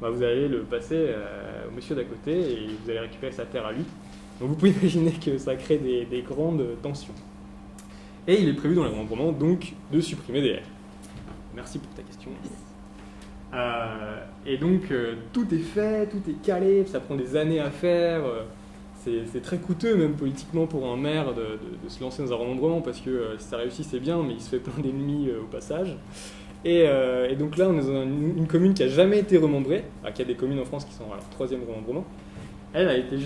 vous allez le passer au monsieur d'à côté et vous allez récupérer sa terre à lui. Donc vous pouvez imaginer que ça crée des grandes tensions. Et il est prévu dans le remembrement donc de supprimer des haies. Merci pour ta question. Et donc tout est fait, tout est calé, ça prend des années à faire. C'est très coûteux même politiquement pour un maire de se lancer dans un remembrement parce que si ça réussit c'est bien mais il se fait plein d'ennemis au passage. Et donc là on est dans une commune qui n'a jamais été remembrée, il y a des communes en France qui sont à leur 3e remembrement. Elle n'a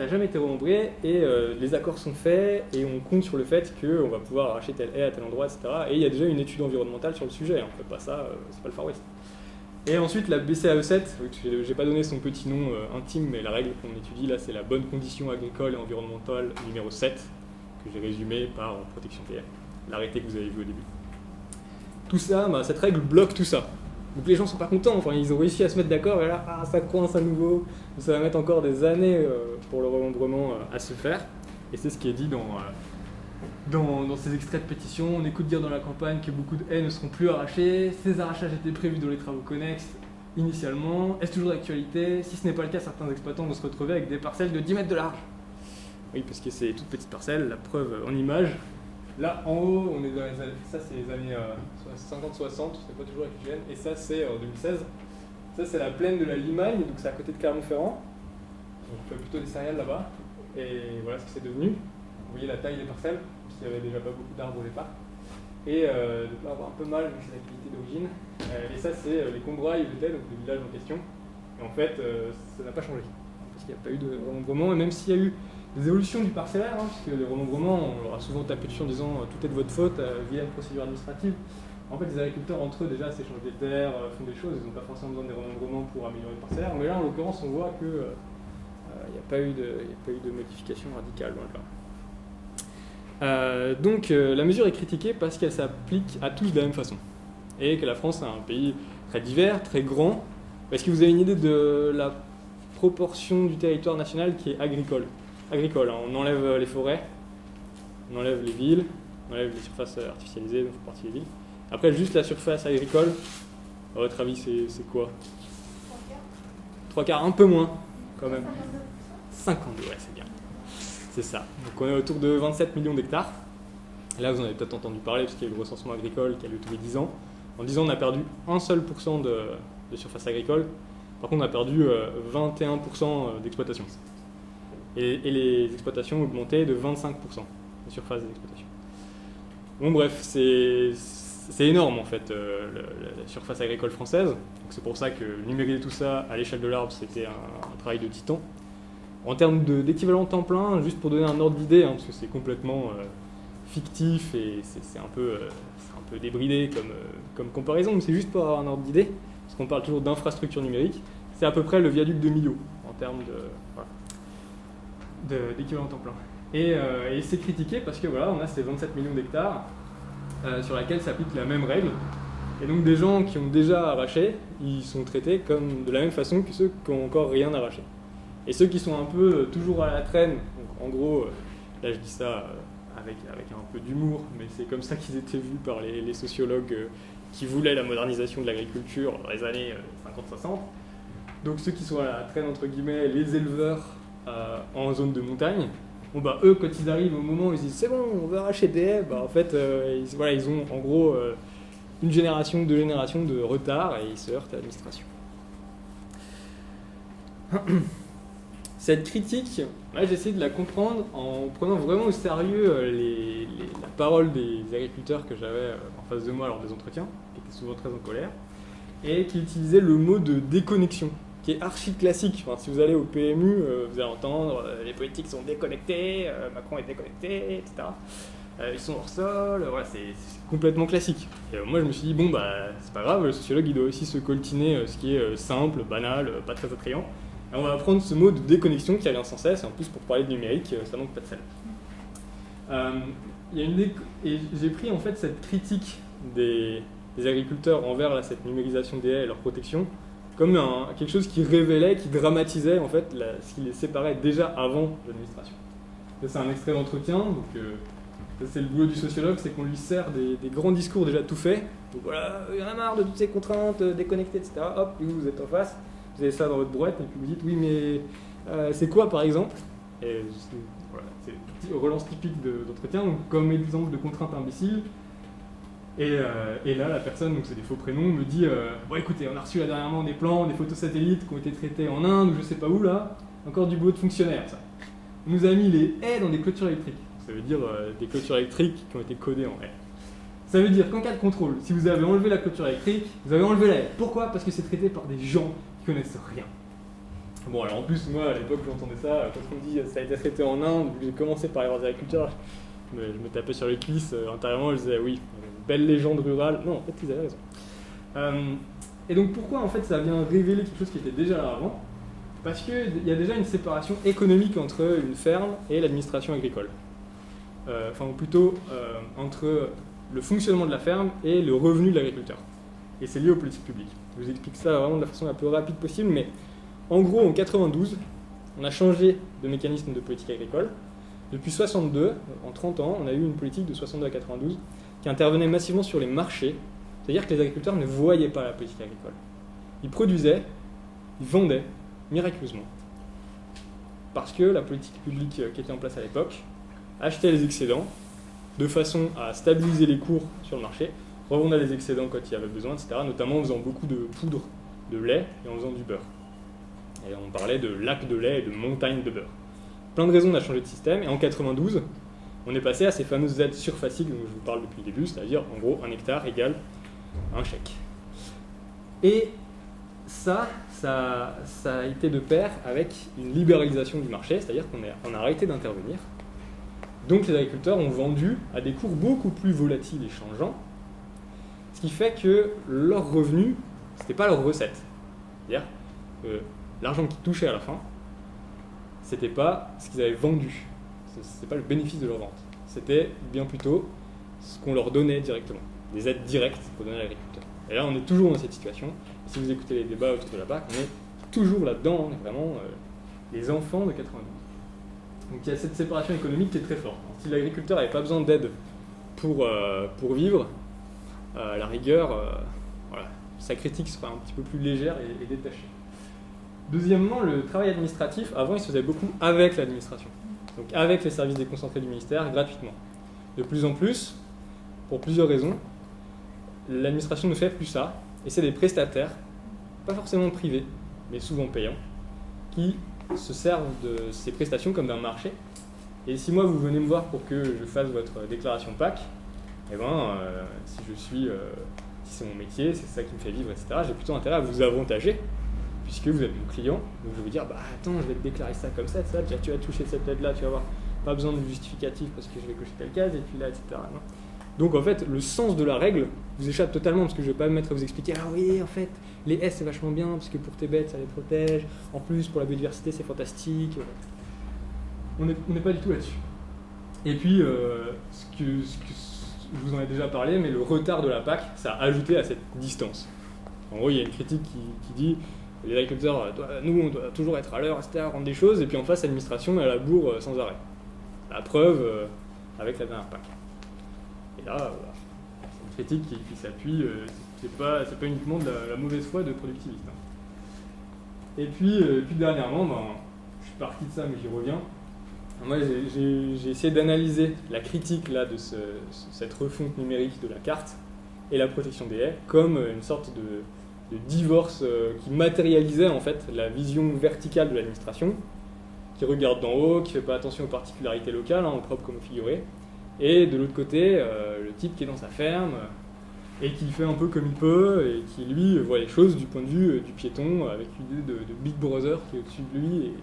jamais été remembrée et les accords sont faits et on compte sur le fait qu'on va pouvoir arracher telle haie à tel endroit, etc. Et il y a déjà une étude environnementale sur le sujet, on ne fait pas ça, c'est pas le Far West. Et ensuite la BCAE7, j'ai pas donné son petit nom intime, mais la règle qu'on étudie là c'est la bonne condition agricole et environnementale numéro 7, que j'ai résumé par protection des haies, l'arrêté que vous avez vu au début. Tout ça, cette règle bloque tout ça. Donc les gens sont pas contents, ils ont réussi à se mettre d'accord et là ça coince à nouveau, ça va mettre encore des années pour le remembrement à se faire. Et c'est ce qui est dit dans ces extraits de pétition. On écoute dire dans la campagne que beaucoup de haies ne seront plus arrachées, ces arrachages étaient prévus dans les travaux connexes initialement, est-ce toujours d'actualité? Si ce n'est pas le cas, certains exploitants vont se retrouver avec des parcelles de 10 mètres de large. Oui, parce que c'est toutes petites parcelles, la preuve en image. Là, en haut, on est dans ça c'est les années 50-60, c'est pas toujours actuel, et ça c'est en 2016. Ça c'est la plaine de la Limagne, donc c'est à côté de Clermont-Ferrand. On fait plutôt des céréales là-bas, et voilà ce que c'est devenu. Vous voyez la taille des parcelles, parce qu'il n'y avait déjà pas beaucoup d'arbres au départ. Et donc là on voit un peu mal, mais c'est l'activité d'origine. Et ça c'est les Combrailles où j'étais, donc le village en question. Et en fait, ça n'a pas changé, parce qu'il n'y a pas eu de remembrement, et même s'il y a eu des évolutions du parcellaire, puisque les remembrements, on leur a souvent tapé dessus en disant tout est de votre faute via une procédure administrative. En fait, les agriculteurs entre eux déjà s'échangent des terres, font des choses, ils n'ont pas forcément besoin des remembrements pour améliorer le parcellaire. Mais là, en l'occurrence, on voit qu'il n'y a pas eu de modification radicale. Donc la mesure est critiquée parce qu'elle s'applique à tous de la même façon. Et que la France est un pays très divers, très grand. Est-ce que vous avez une idée de la proportion du territoire national qui est agricole? On enlève les forêts, on enlève les villes, on enlève les surfaces artificialisées, donc font partie des villes. Après, juste la surface agricole, à votre avis, c'est quoi? 3/4, un peu moins. quand même. 52, ouais, c'est bien. C'est ça. Donc on est autour de 27 millions d'hectares. Là, vous en avez peut-être entendu parler, parce qu'il y a le recensement agricole qui a lieu tous les 10 ans. En 10 ans, on a perdu 1 seul % de surface agricole. Par contre, on a perdu 21% d'exploitation. Et les exploitations ont augmenté de 25%, les surfaces d'exploitation. Bon, bref, c'est énorme, en fait, la surface agricole française. Donc, c'est pour ça que numériser tout ça à l'échelle de l'arbre, c'était un travail de titan. En termes d'équivalent temps plein, juste pour donner un ordre d'idée, parce que c'est complètement fictif et c'est un peu débridé comme comparaison, mais c'est juste pour avoir un ordre d'idée, parce qu'on parle toujours d'infrastructure numérique, c'est à peu près le viaduc de Millau en termes d'équivalent temps plein. Et c'est critiqué parce que voilà, on a ces 27 millions d'hectares sur laquelle s'applique la même règle, et donc des gens qui ont déjà arraché, ils sont traités comme de la même façon que ceux qui n'ont encore rien arraché. Et ceux qui sont un peu toujours à la traîne, donc en gros, là je dis ça avec un peu d'humour, mais c'est comme ça qu'ils étaient vus par les sociologues qui voulaient la modernisation de l'agriculture dans les années 50-60. Donc ceux qui sont à la traîne, entre guillemets, les éleveurs en zone de montagne, bon, bah, eux, quand ils arrivent au moment où ils disent c'est bon, on veut arracher des haies, bah, en fait, ils ont en gros une génération, 2 générations de retard, et ils se heurtent à l'administration. Cette critique, là, j'ai essayé de la comprendre en prenant vraiment au sérieux la parole des agriculteurs que j'avais en face de moi lors des entretiens, qui étaient souvent très en colère, et qui utilisaient le mot de déconnexion, qui est archi classique. Enfin, si vous allez au PMU, vous allez entendre les politiques sont déconnectés, Macron est déconnecté, etc. Ils sont hors sol, voilà, c'est complètement classique. Et moi, je me suis dit, bon, bah, c'est pas grave, le sociologue, il doit aussi se coltiner ce qui est simple, banal, pas très attrayant. Et on va apprendre ce mot de déconnexion qui revient sans cesse, et en plus, pour parler de numérique, ça manque pas de sel. Et j'ai pris en fait cette critique des agriculteurs envers cette numérisation des haies et leur protection comme quelque chose qui révélait, qui dramatisait en fait ce qui les séparait déjà avant l'administration. Ça, c'est un extrait d'entretien, donc ça, c'est le boulot du sociologue, c'est qu'on lui sert des grands discours déjà tout faits. Donc voilà, il y en a marre de toutes ces contraintes, déconnectées, etc. Hop, vous êtes en face, vous avez ça dans votre brouette, et puis vous dites oui, mais c'est quoi par exemple? Et voilà, c'est une relance typique d'entretien, donc comme exemple de contrainte imbécile. Et là, la personne, donc c'est des faux prénoms, me dit bon, écoutez, on a reçu là dernièrement des plans, des photos satellites qui ont été traités en Inde, ou je sais pas où là, encore du boulot de fonctionnaire, ça. On nous a mis les haies dans des clôtures électriques. Ça veut dire des clôtures électriques qui ont été codées en haies. Ça veut dire qu'en cas de contrôle, si vous avez enlevé la clôture électrique, vous avez enlevé la haie. Pourquoi? Parce que c'est traité par des gens qui connaissent rien. Bon, alors en plus, moi, à l'époque, j'entendais ça, quand on me dit ça a été traité en Inde, j'ai commencé par les agriculteurs, je me tapais sur les cuisses, intérieurement, je disais oui, belle légende rurale. Non, en fait, ils avaient raison. Et donc, pourquoi en fait ça vient révéler quelque chose qui était déjà là avant? Parce qu'il y a déjà une séparation économique entre une ferme et l'administration agricole. Ou plutôt entre le fonctionnement de la ferme et le revenu de l'agriculteur. Et c'est lié aux politiques publiques. Je vous explique ça vraiment de la façon la plus rapide possible, mais en gros, en 92, on a changé de mécanisme de politique agricole. Depuis 62, en 30 ans, on a eu une politique de 62 à 92 qui intervenait massivement sur les marchés, c'est-à-dire que les agriculteurs ne voyaient pas la politique agricole. Ils produisaient, ils vendaient, miraculeusement. Parce que la politique publique qui était en place à l'époque achetait les excédents de façon à stabiliser les cours sur le marché, revendait les excédents quand il y avait besoin, etc., notamment en faisant beaucoup de poudre de lait et en faisant du beurre. Et on parlait de lacs de lait et de montagnes de beurre. Plein de raisons à changer de système, et en 92, on est passé à ces fameuses aides surfaciques dont je vous parle depuis le début, c'est-à-dire en gros 1 hectare égale un chèque. Et ça a été de pair avec une libéralisation du marché, c'est-à-dire qu'on a arrêté d'intervenir. Donc les agriculteurs ont vendu à des cours beaucoup plus volatiles et changeants, ce qui fait que leur revenu, ce n'était pas leur recette. C'est-à-dire que l'argent qu'ils touchaient à la fin, ce n'était pas ce qu'ils avaient vendu, ce n'était pas le bénéfice de leur vente, c'était bien plutôt ce qu'on leur donnait directement, des aides directes qu'on donnait à l'agriculteur. Et là, on est toujours dans cette situation. Et si vous écoutez les débats autour de la BAC, on est toujours là-dedans, on est vraiment les enfants de 92. Donc il y a cette séparation économique qui est très forte. Si l'agriculteur n'avait pas besoin d'aide pour vivre, à la rigueur, voilà, sa critique sera un petit peu plus légère et détachée. Deuxièmement, le travail administratif, avant, il se faisait beaucoup avec l'administration. Donc avec les services déconcentrés du ministère, gratuitement. De plus en plus, pour plusieurs raisons, l'administration ne fait plus ça, et c'est des prestataires, pas forcément privés, mais souvent payants, qui se servent de ces prestations comme d'un marché. Et si moi vous venez me voir pour que je fasse votre déclaration PAC, eh ben, si c'est mon métier, c'est ça qui me fait vivre, etc., j'ai plutôt intérêt à vous avantager, puisque vous êtes mon client. Donc je vais vous dire, bah attends, je vais te déclarer ça comme ça, déjà tu vas toucher cette aide-là, tu vas voir, pas besoin de justificatif parce que je vais cocher telle case, et puis là, etc. Non. Donc en fait, le sens de la règle vous échappe totalement, parce que je ne vais pas me mettre à vous expliquer, ah oui, en fait, les S c'est vachement bien, parce que pour tes bêtes ça les protège, en plus pour la biodiversité c'est fantastique. On n'est pas du tout là-dessus. Et puis, je vous en ai déjà parlé, mais le retard de la PAC, ça a ajouté à cette distance. En gros, il y a une critique qui dit les agriculteurs, nous, on doit toujours être à l'heure, etc., rendre des choses, et puis en face, l'administration, elle la bourre sans arrêt. La preuve, avec la dernière PAC. Et là, voilà. C'est une critique qui s'appuie, c'est pas uniquement de la mauvaise foi de productivistes. Hein. Et puis dernièrement, je suis parti de ça, mais j'y reviens. Moi, j'ai essayé d'analyser la critique là, de cette refonte numérique de la carte et la protection des haies comme une sorte de divorce qui matérialisait en fait la vision verticale de l'administration, qui regarde d'en haut, qui ne fait pas attention aux particularités locales, au propre comme au figuré, et de l'autre côté, le type qui est dans sa ferme et qui fait un peu comme il peut et qui lui voit les choses du point de vue du piéton avec l'idée de Big Brother qui est au-dessus de lui. Et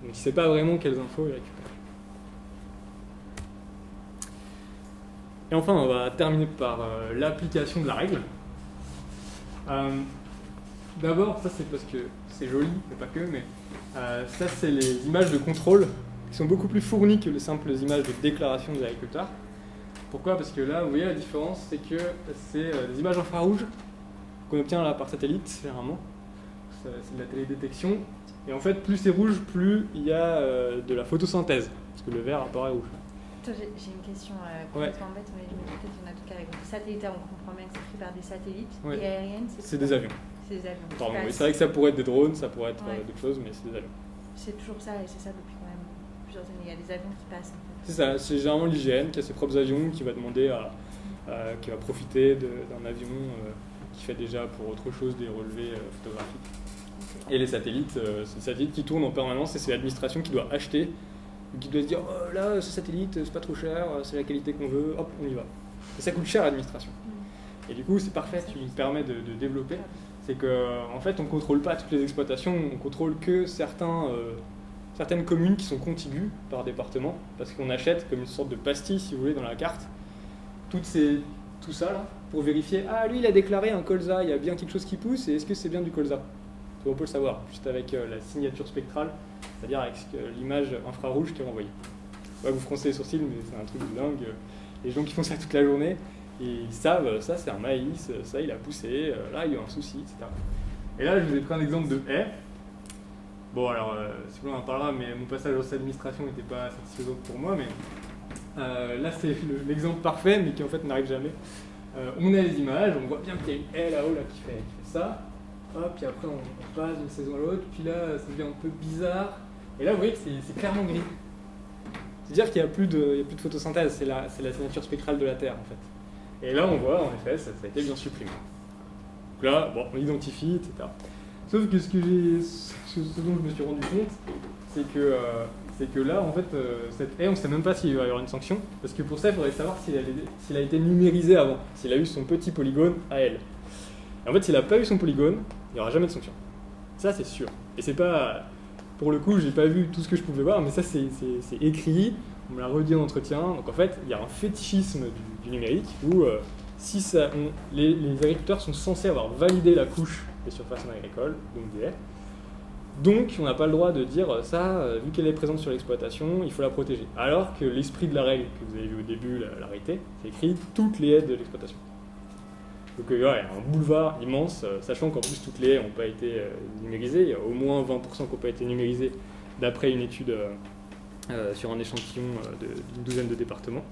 donc il ne sait pas vraiment quelles infos il récupère. Et enfin, on va terminer par l'application de la règle. D'abord, ça c'est parce que c'est joli, mais pas que, mais ça c'est les images de contrôle qui sont beaucoup plus fournies que les simples images de déclaration des agriculteurs. Pourquoi ? Parce que là, vous voyez la différence, c'est que c'est des images infrarouges qu'on obtient là par satellite, généralement. C'est de la télédétection. Et en fait, plus c'est rouge, plus il y a de la photosynthèse, parce que le vert apparaît rouge. Attends, j'ai une question complètement bête, mais je me dis peut-être qu'il y en a tout cas avec les satellites, on comprend bien que c'est pris par des satellites, et aériennes, c'est des avions. C'est des avions. Pardon, oui, c'est vrai que ça pourrait être des drones, ça pourrait être d'autres choses, mais c'est des avions. C'est toujours ça, et c'est ça depuis quand même plusieurs années. Il y a des avions qui passent. En fait. C'est ça, c'est généralement l'IGN qui a ses propres avions, qui va demander qui va profiter d'un avion qui fait déjà pour autre chose des relevés photographiques. Okay. Et les satellites, c'est des satellites qui tournent en permanence et c'est l'administration qui doit acheter, qui doit se dire oh, là, ce satellite, c'est pas trop cher, c'est la qualité qu'on veut, hop, on y va. Et ça coûte cher à l'administration. Et du coup, c'est parfait, tu me permets de développer. C'est qu'en fait, on ne contrôle pas toutes les exploitations, on contrôle que certaines communes qui sont contiguës par département, parce qu'on achète comme une sorte de pastille, si vous voulez, dans la carte, tout ça là, pour vérifier, ah lui il a déclaré un colza, il y a bien quelque chose qui pousse, et est-ce que c'est bien du colza ? On peut le savoir, juste avec la signature spectrale, c'est-à-dire avec l'image infrarouge qui est renvoyée. Ouais, vous froncez les sourcils, mais c'est un truc de dingue. Les gens qui font ça toute la journée, et ils savent, ça c'est un maïs, ça il a poussé, là il y a un souci, etc. Et là je vous ai pris un exemple de haie. Bon alors, si vous voulez on en parlera, mais mon passage dans cette administration n'était pas satisfaisant pour moi, mais là c'est l'exemple parfait, mais qui en fait n'arrive jamais. On a les images, on voit bien qu'il y a une haie là-haut là, qui fait ça, hop, puis après on passe d'une saison à l'autre, puis là ça devient un peu bizarre, et là vous voyez que c'est clairement gris. C'est-à-dire qu'il n'y a plus de photosynthèse, c'est la signature spectrale de la Terre en fait. Et là on voit en effet, ça a été bien supprimé. Donc là, bon, on l'identifie, etc. Sauf que ce dont je me suis rendu compte, c'est que là, en fait, cette haie, on ne sait même pas s'il va y avoir une sanction, parce que pour ça, il faudrait savoir s'il a été numérisé avant, s'il a eu son petit polygone à elle. Et en fait, s'il n'a pas eu son polygone, il n'y aura jamais de sanction. Ça, c'est sûr. Et c'est pas... Pour le coup, j'ai pas vu tout ce que je pouvais voir, mais ça, c'est écrit, on me l'a redit en entretien. Donc en fait, il y a un fétichisme du numérique, où les agriculteurs sont censés avoir validé la couche des surfaces non agricoles, donc des haies. Donc, on n'a pas le droit de dire ça, vu qu'elle est présente sur l'exploitation, il faut la protéger. Alors que l'esprit de la règle que vous avez vu au début, l'arrêté, c'est écrit toutes les haies de l'exploitation. Donc, il y a un boulevard immense, sachant qu'en plus toutes les haies n'ont pas été numérisées. Il y a au moins 20% qui n'ont pas été numérisées d'après une étude sur un échantillon d'une douzaine de départements.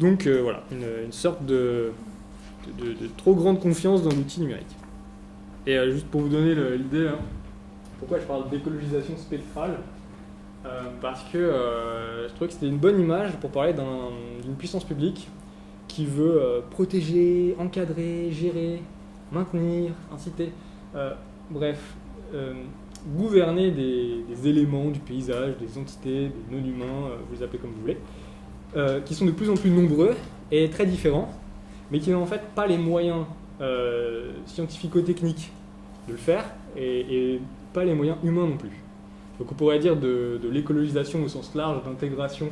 Donc, voilà, une sorte de trop grande confiance dans l'outil numérique. Et juste pour vous donner l'idée, hein, Pourquoi je parle d'écologisation spectrale? Parce que je trouvais que c'était une bonne image pour parler d'une puissance publique qui veut protéger, encadrer, gérer, maintenir, inciter, gouverner des éléments du paysage, des entités, des non-humains, vous les appelez comme vous voulez, qui sont de plus en plus nombreux et très différents, mais qui n'ont en fait pas les moyens scientifico-techniques de le faire et pas les moyens humains non plus. Donc on pourrait dire de l'écologisation au sens large, d'intégration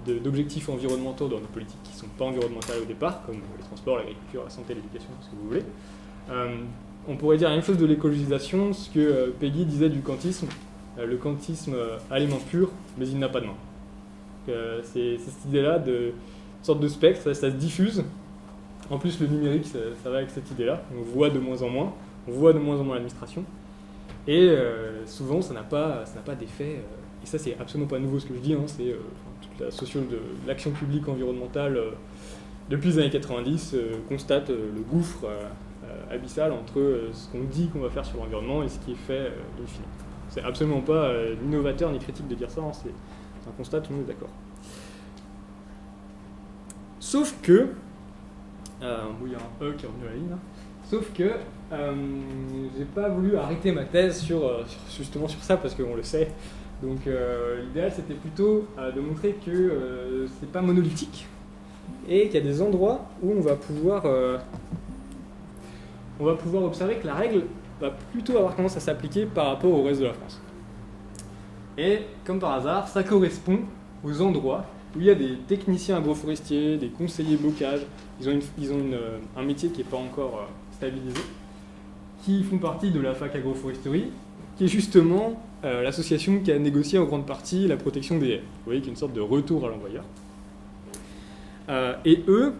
d'objectifs environnementaux dans nos politiques qui ne sont pas environnementales au départ, comme les transports, l'agriculture, la santé, l'éducation, ce que vous voulez. On pourrait dire la même chose de l'écologisation, ce que Peggy disait du kantisme. Le kantisme a les mains pures, mais il n'a pas de mains. C'est cette idée-là de sorte de spectre, ça se diffuse. En plus, le numérique, ça va avec cette idée-là. On voit de moins en moins, l'administration. Et souvent, ça n'a pas d'effet. Et ça, c'est absolument pas nouveau ce que je dis. C'est toute la de l'action publique environnementale depuis les années 90 constate le gouffre abyssal entre ce qu'on dit qu'on va faire sur l'environnement et ce qui est fait in fine. C'est absolument pas innovateur ni critique de dire ça. C'est un constat, tout le monde est d'accord. Sauf que il y a un E qui est revenu à la ligne. Là. Sauf que j'ai pas voulu arrêter ma thèse justement sur ça parce qu'on le sait. Donc l'idéal c'était plutôt de montrer que c'est pas monolithique et qu'il y a des endroits où on va pouvoir observer que la règle va plutôt avoir tendance à s'appliquer par rapport au reste de la France. Et comme par hasard, ça correspond aux endroits où il y a des techniciens agroforestiers, des conseillers bocage, ils ont un métier qui n'est pas encore stabilisé, qui font partie de la fac agroforesterie, qui est justement l'association qui a négocié en grande partie la protection des haies. Vous voyez qu'il y a une sorte de retour à l'envoyeur. Et eux,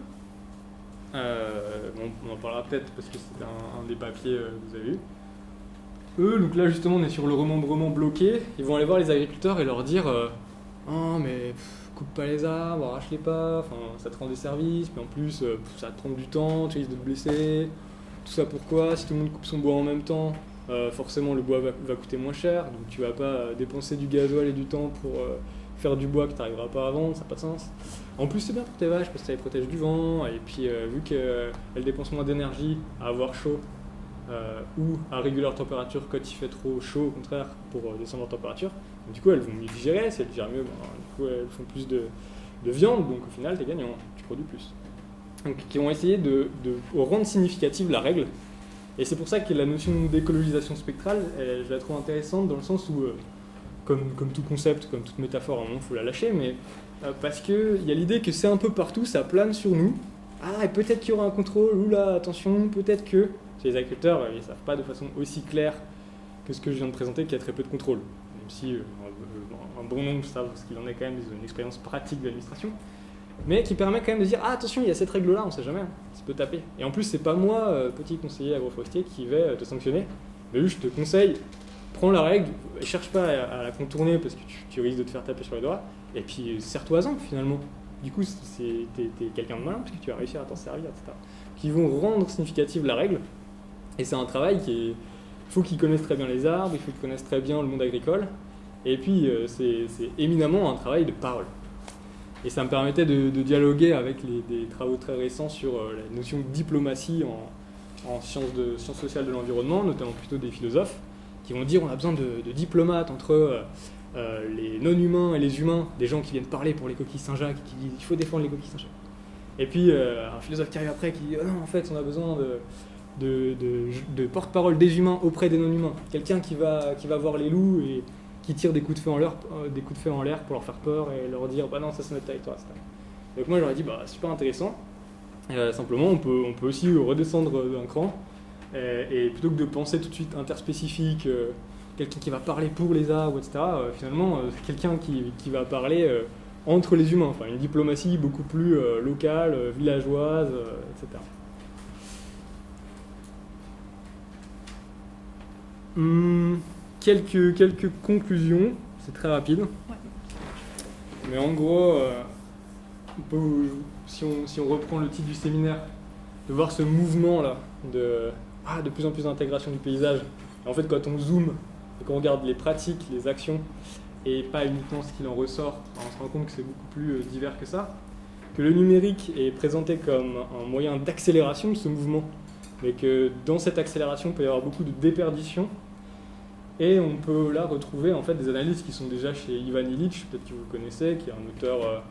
on en parlera peut-être parce que c'est un des papiers que vous avez vu. Eux, donc là justement on est sur le remembrement bloqué, ils vont aller voir les agriculteurs et leur dire oh mais coupe pas les arbres, arrache-les pas, enfin ça te rend des services, mais en plus ça te prend du temps, tu risques de te blesser, tout ça pourquoi? Si tout le monde coupe son bois en même temps, forcément le bois va coûter moins cher, donc tu vas pas dépenser du gasoil et du temps pour faire du bois que tu n'arriveras pas à vendre, ça n'a pas de sens. En plus c'est bien pour tes vaches parce que ça les protège du vent, et puis vu qu'elles dépensent moins d'énergie à avoir chaud, ou à réguler leur température quand il fait trop chaud, au contraire, pour descendre leur température. Donc, du coup, elles vont mieux digérer, si elles digèrent mieux, du coup, elles font plus de viande, donc au final, t'es gagnant, tu produis plus. Donc, qui vont essayer de rendre significative la règle. Et c'est pour ça que la notion d'écologisation spectrale, je la trouve intéressante dans le sens où, comme tout concept, comme toute métaphore, à un moment, il faut la lâcher, mais parce qu'il y a l'idée que c'est un peu partout, ça plane sur nous. Ah, et peut-être qu'il y aura un contrôle, oula, attention, peut-être que... Les agriculteurs, ils ne savent pas de façon aussi claire que ce que je viens de présenter, qu'il y a très peu de contrôle. Même si un bon nombre savent ce qu'il en est quand même, ils ont une expérience pratique de l'administration. Mais qui permet quand même de dire « Ah, attention, il y a cette règle-là, on ne sait jamais, ça peut taper. » Et en plus, c'est pas moi, petit conseiller agroforestier, qui vais te sanctionner. Mais juste, je te conseille, prends la règle, et cherche pas à la contourner parce que tu risques de te faire taper sur les doigts. Et puis, serre-toi-en, finalement. Du coup, t'es quelqu'un de malin parce que tu vas réussir à t'en servir, etc. Qui vont rendre significative la règle. Et c'est un travail il faut qu'ils connaissent très bien les arbres, il faut qu'ils connaissent très bien le monde agricole. Et puis, c'est éminemment un travail de parole. Et ça me permettait de dialoguer avec des travaux très récents sur la notion de diplomatie en sciences sociales de l'environnement, notamment plutôt des philosophes, qui vont dire on a besoin de diplomates entre les non-humains et les humains, des gens qui viennent parler pour les coquilles Saint-Jacques, qui disent il faut défendre les coquilles Saint-Jacques. Et puis, un philosophe qui arrive après qui dit oh non, en fait, on a besoin de porte-parole des humains auprès des non-humains. Quelqu'un qui va voir les loups et qui tire des coups de feu en l'air pour leur faire peur et leur dire bah non, ça c'est notre territoire, etc. Donc moi j'aurais dit bah super intéressant. Simplement on peut aussi redescendre d'un cran et plutôt que de penser tout de suite interspécifique, quelqu'un qui va parler pour les arbres, etc. Finalement quelqu'un qui va parler entre les humains, enfin une diplomatie beaucoup plus locale, villageoise, etc. Quelques conclusions, c'est très rapide. Ouais. Mais en gros, si on reprend le titre du séminaire, de voir ce mouvement-là de plus en plus d'intégration du paysage. Et en fait, quand on zoome Et quand on regarde les pratiques, les actions, et pas uniquement ce qu'il en ressort, on se rend compte que c'est beaucoup plus divers que ça, que le numérique est présenté comme un moyen d'accélération de ce mouvement, mais que dans cette accélération, il peut y avoir beaucoup de déperdition. Et on peut là retrouver en fait des analyses qui sont déjà chez Ivan Illich, peut-être que vous le connaissez, qui est un auteur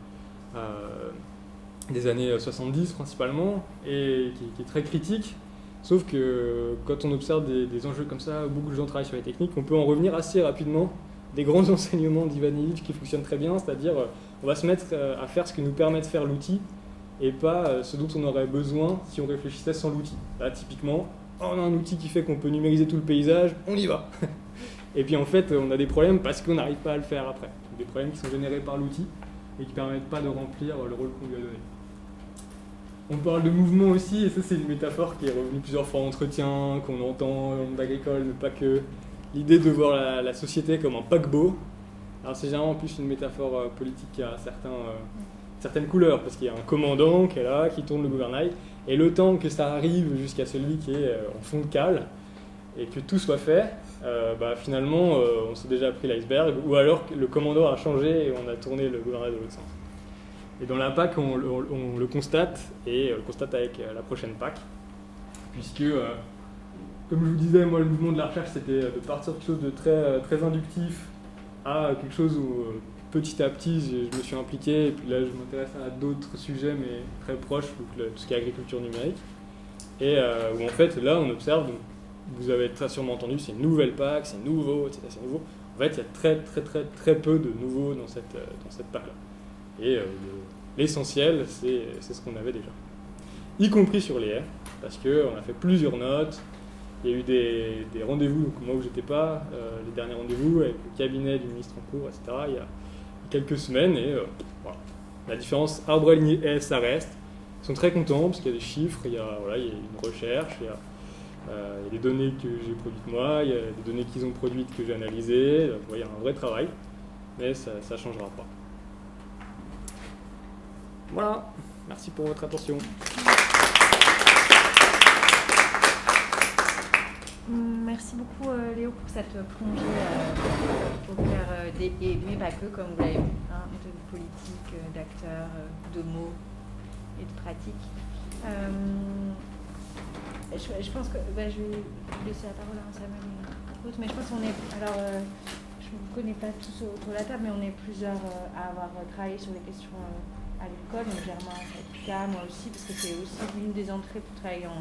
des années 70 principalement, et qui est très critique. Sauf que quand on observe des enjeux comme ça, beaucoup de gens travaillent sur les techniques, on peut en revenir assez rapidement des grands enseignements d'Ivan Illich qui fonctionnent très bien, c'est-à-dire on va se mettre à faire ce que nous permet de faire l'outil, et pas ce dont on aurait besoin si on réfléchissait sans l'outil. Là, typiquement, on a un outil qui fait qu'on peut numériser tout le paysage, on y va. Et puis en fait, on a des problèmes parce qu'on n'arrive pas à le faire après. Des problèmes qui sont générés par l'outil et qui ne permettent pas de remplir le rôle qu'on lui a donné. On parle de mouvement aussi, et ça c'est une métaphore qui est revenue plusieurs fois en entretien, qu'on entend dans le monde agricole, mais pas que. L'idée de voir la société comme un paquebot. Alors c'est généralement plus une métaphore politique qui a certaines couleurs, parce qu'il y a un commandant qui est là, qui tourne le gouvernail, et le temps que ça arrive jusqu'à celui qui est en fond de cale, et que tout soit fait, finalement on s'est déjà pris l'iceberg, ou alors que le commandant a changé et on a tourné le gouvernail de l'autre sens. Et dans la PAC, on le constate, et on le constate avec la prochaine PAC, puisque, comme je vous disais, moi le mouvement de la recherche c'était de partir de quelque chose de très, très inductif à quelque chose où petit à petit je me suis impliqué, et puis là je m'intéresse à d'autres sujets mais très proches, donc tout ce qui est agriculture numérique, et où en fait là on observe, donc, vous avez très sûrement entendu, c'est une nouvelle PAC, c'est nouveau, etc. C'est nouveau. En fait il y a très très très très peu de nouveaux dans cette PAC là. Et l'essentiel, c'est ce qu'on avait déjà. Y compris sur les haies, parce qu'on a fait plusieurs notes, il y a eu des rendez-vous, donc moi où j'étais pas, les derniers rendez-vous avec le cabinet du ministre en cours, etc., il y a quelques semaines, et voilà. La différence arbre aligné haie, ça reste. Ils sont très contents, parce qu'il y a des chiffres, il y a une recherche, il y a des données que j'ai produites moi, il y a des données qu'ils ont produites que j'ai analysées, il y a un vrai travail, mais ça ne changera pas. Voilà, merci pour votre attention. Merci beaucoup Léo pour cette plongée au cœur mais pas que, comme vous l'avez vu, de politique, d'acteurs, de mots et de pratiques. Je pense que je vais laisser la parole à Samuel et autres, mais je pense qu'on est... Alors, je ne vous connais pas tous autour de la table, mais on est plusieurs à avoir travaillé sur les questions à l'école, donc Germain, Pika, moi aussi, parce que c'est aussi l'une des entrées pour travailler en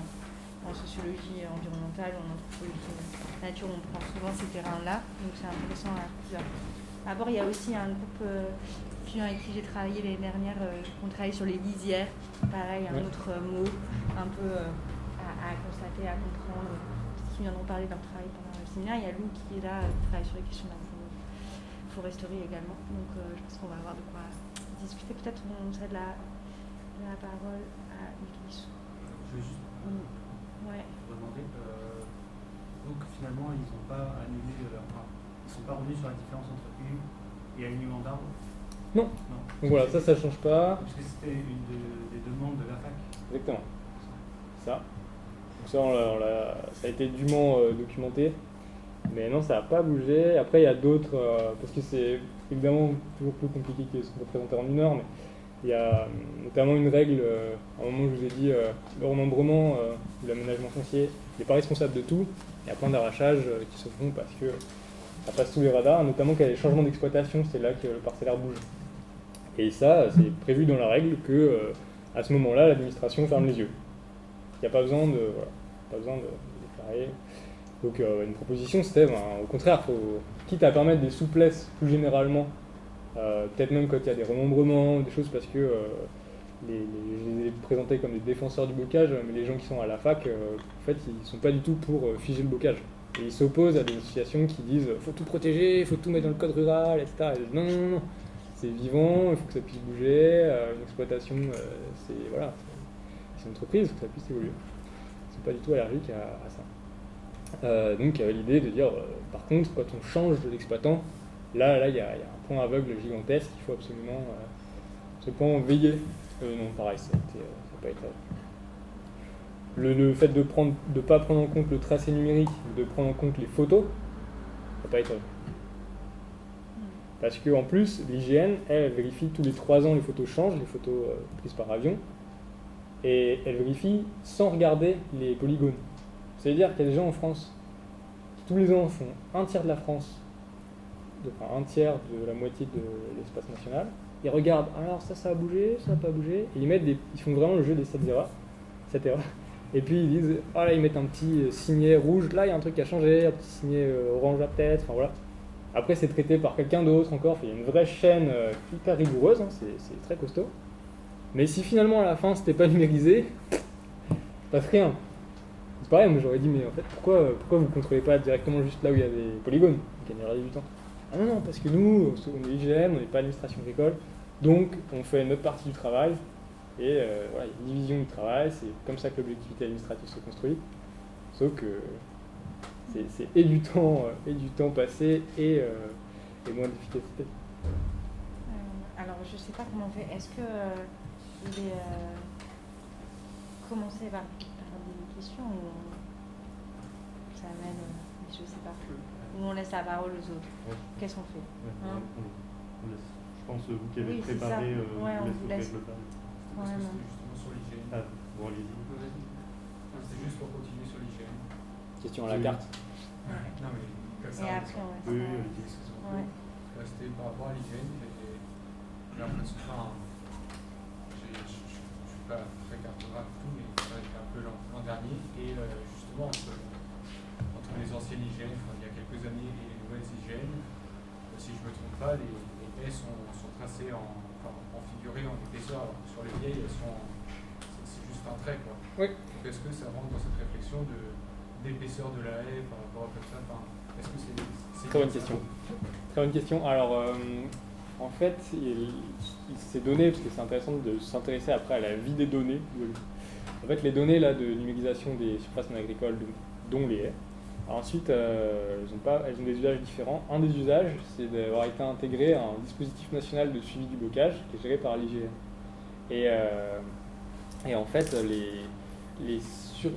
sociologie environnementale ou en anthropologie nature, on prend souvent ces terrains-là, donc c'est intéressant à plusieurs. D'abord, il y a aussi un groupe étudiant avec qui j'ai travaillé l'année dernière, on travaille sur les lisières, pareil, un autre mot un peu à constater, à comprendre, qui viendront parler de leur travail pendant le séminaire. Il y a Lou qui est là, qui travaille sur les questions de la foresterie également, donc je pense qu'on va avoir de quoi discuter. Peut-être on cède la parole à Nicolas. Je vais juste demander, donc finalement ils n'ont pas annulé, ils ne sont pas revenus sur la différence entre et alignement d'arbres. Non. Donc voilà, ça ne change pas. Parce que c'était une des demandes de la fac. Exactement. Ça. Donc ça a été dûment documenté. Mais non, ça n'a pas bougé. Après, il y a d'autres, parce que c'est évidemment toujours plus compliqué que ce qu'on peut présenter en une heure, mais il y a notamment une règle, à un moment je vous ai dit, le remembrement ou l'aménagement foncier n'est pas responsable de tout. Il y a plein d'arrachages qui se font parce que ça passe sous les radars, notamment qu'il y a des changements d'exploitation, c'est là que le parcellaire bouge. Et ça, c'est prévu dans la règle que à ce moment-là, l'administration ferme les yeux. Il n'y a pas besoin de déclarer. Donc une proposition, c'était au contraire, quitte à permettre des souplesses plus généralement, peut-être même quand il y a des remembrements, des choses, parce que je les ai présentés comme des défenseurs du bocage, mais les gens qui sont à la fac, en fait, ils ne sont pas du tout pour figer le bocage. Et ils s'opposent à des associations qui disent « faut tout protéger, il faut tout mettre dans le code rural, etc. » Et non, c'est vivant, il faut que ça puisse bouger, une exploitation, c'est une entreprise, il faut que ça puisse évoluer. Ils ne sont pas du tout allergiques à ça. Donc il y avait l'idée de dire, par contre, quand on change de l'exploitant, là il y a un point aveugle gigantesque, il faut absolument veiller. Non, pareil, ça n'a pas été... Le fait de ne pas prendre en compte le tracé numérique, de prendre en compte les photos, va pas être heureux. Parce qu'en plus, l'IGN, elle vérifie tous les 3 ans, les photos changent, les photos prises par avion, et elle vérifie sans regarder les polygones. C'est-à-dire qu'il y a des gens en France qui tous les ans font un tiers de la France, enfin un tiers de la moitié de l'espace national. Ils regardent, alors ça a bougé, ça n'a pas bougé, et ils font vraiment le jeu des 7 erreurs. Et puis ils disent, ah là ils mettent un petit signet rouge, là il y a un truc qui a changé, un petit signet orange là peut-être, enfin voilà. Après c'est traité par quelqu'un d'autre encore, il y a une vraie chaîne hyper rigoureuse, hein, c'est très costaud. Mais si finalement à la fin c'était pas numérisé, ça passe rien. C'est pareil, moi j'aurais dit, mais en fait pourquoi vous contrôlez pas directement juste là où il y a des polygones, vous gagnerez du temps. Ah non, parce que nous, on est IGN, on n'est pas administration agricole, donc on fait notre partie du travail, et voilà, il y a une division du travail, c'est comme ça que l'objectivité administrative se construit, sauf que c'est et du temps passé et moins d'efficacité. Alors je sais pas comment on fait, est-ce que commencer par des questions ou ça amène, je sais pas, ou on laisse la parole aux autres, qu'est-ce qu'on fait hein on laisse. Je pense vous qui avez préparé, vous laisse. le faire. Parce que c'était justement sur l'IGN. Ah, bon, allez-y. C'est juste pour continuer sur l'IGN. Question à la carte. Non, mais comme ça. Et après, on Oui, va allez-y. ouais. C'était par rapport à l'IGN. J'ai l'impression, je ne suis pas très cartographe et tout, mais ça a été un peu l'an dernier. Et justement, entre les anciennes IGN, il y a quelques années, et les nouvelles IGN, si je ne me trompe pas, les haies sont tracées en figuré, en épaisseur, alors que sur les vieilles, c'est juste un trait, quoi. Oui. Donc est-ce que ça rentre dans cette réflexion d'épaisseur de la haie par rapport à comme ça, est-ce que c'est Très bonne question. Très bonne question. Alors, en fait, c'est donné, parce que c'est intéressant de s'intéresser après à la vie des données. En fait, les données là, de numérisation des surfaces non agricoles, dont les haies, alors ensuite, elles ont des usages différents. Un des usages, c'est d'avoir été intégré à un dispositif national de suivi du bocage qui est géré par l'IGN. Et en fait,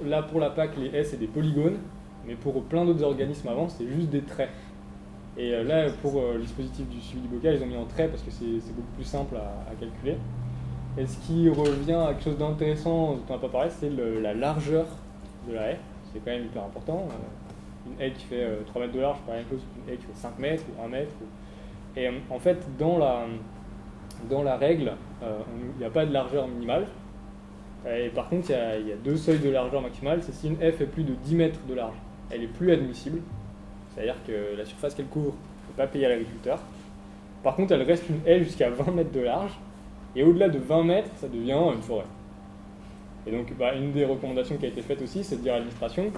là pour la PAC, les haies, c'est des polygones, mais pour plein d'autres organismes avant, c'est juste des traits. Et là, pour le dispositif du suivi du bocage, ils ont mis en trait parce que c'est beaucoup plus simple à calculer. Et ce qui revient à quelque chose d'intéressant dont on n'a pas parlé, c'est la largeur de la haie. C'est quand même hyper important. Une haie qui fait 3 mètres de large, c'est pas la même chose qu'une haie qui fait 5 mètres ou 1 mètre. Et en fait, dans la règle, il n'y a pas de largeur minimale. Et par contre, il y a 2 seuils de largeur maximale. C'est si une haie fait plus de 10 mètres de large, elle est plus admissible. C'est-à-dire que la surface qu'elle couvre, il ne faut pas payer à l'agriculteur. Par contre, elle reste une haie jusqu'à 20 mètres de large. Et au-delà de 20 mètres, ça devient une forêt. Et donc, une des recommandations qui a été faite aussi, c'est de dire à l'administration,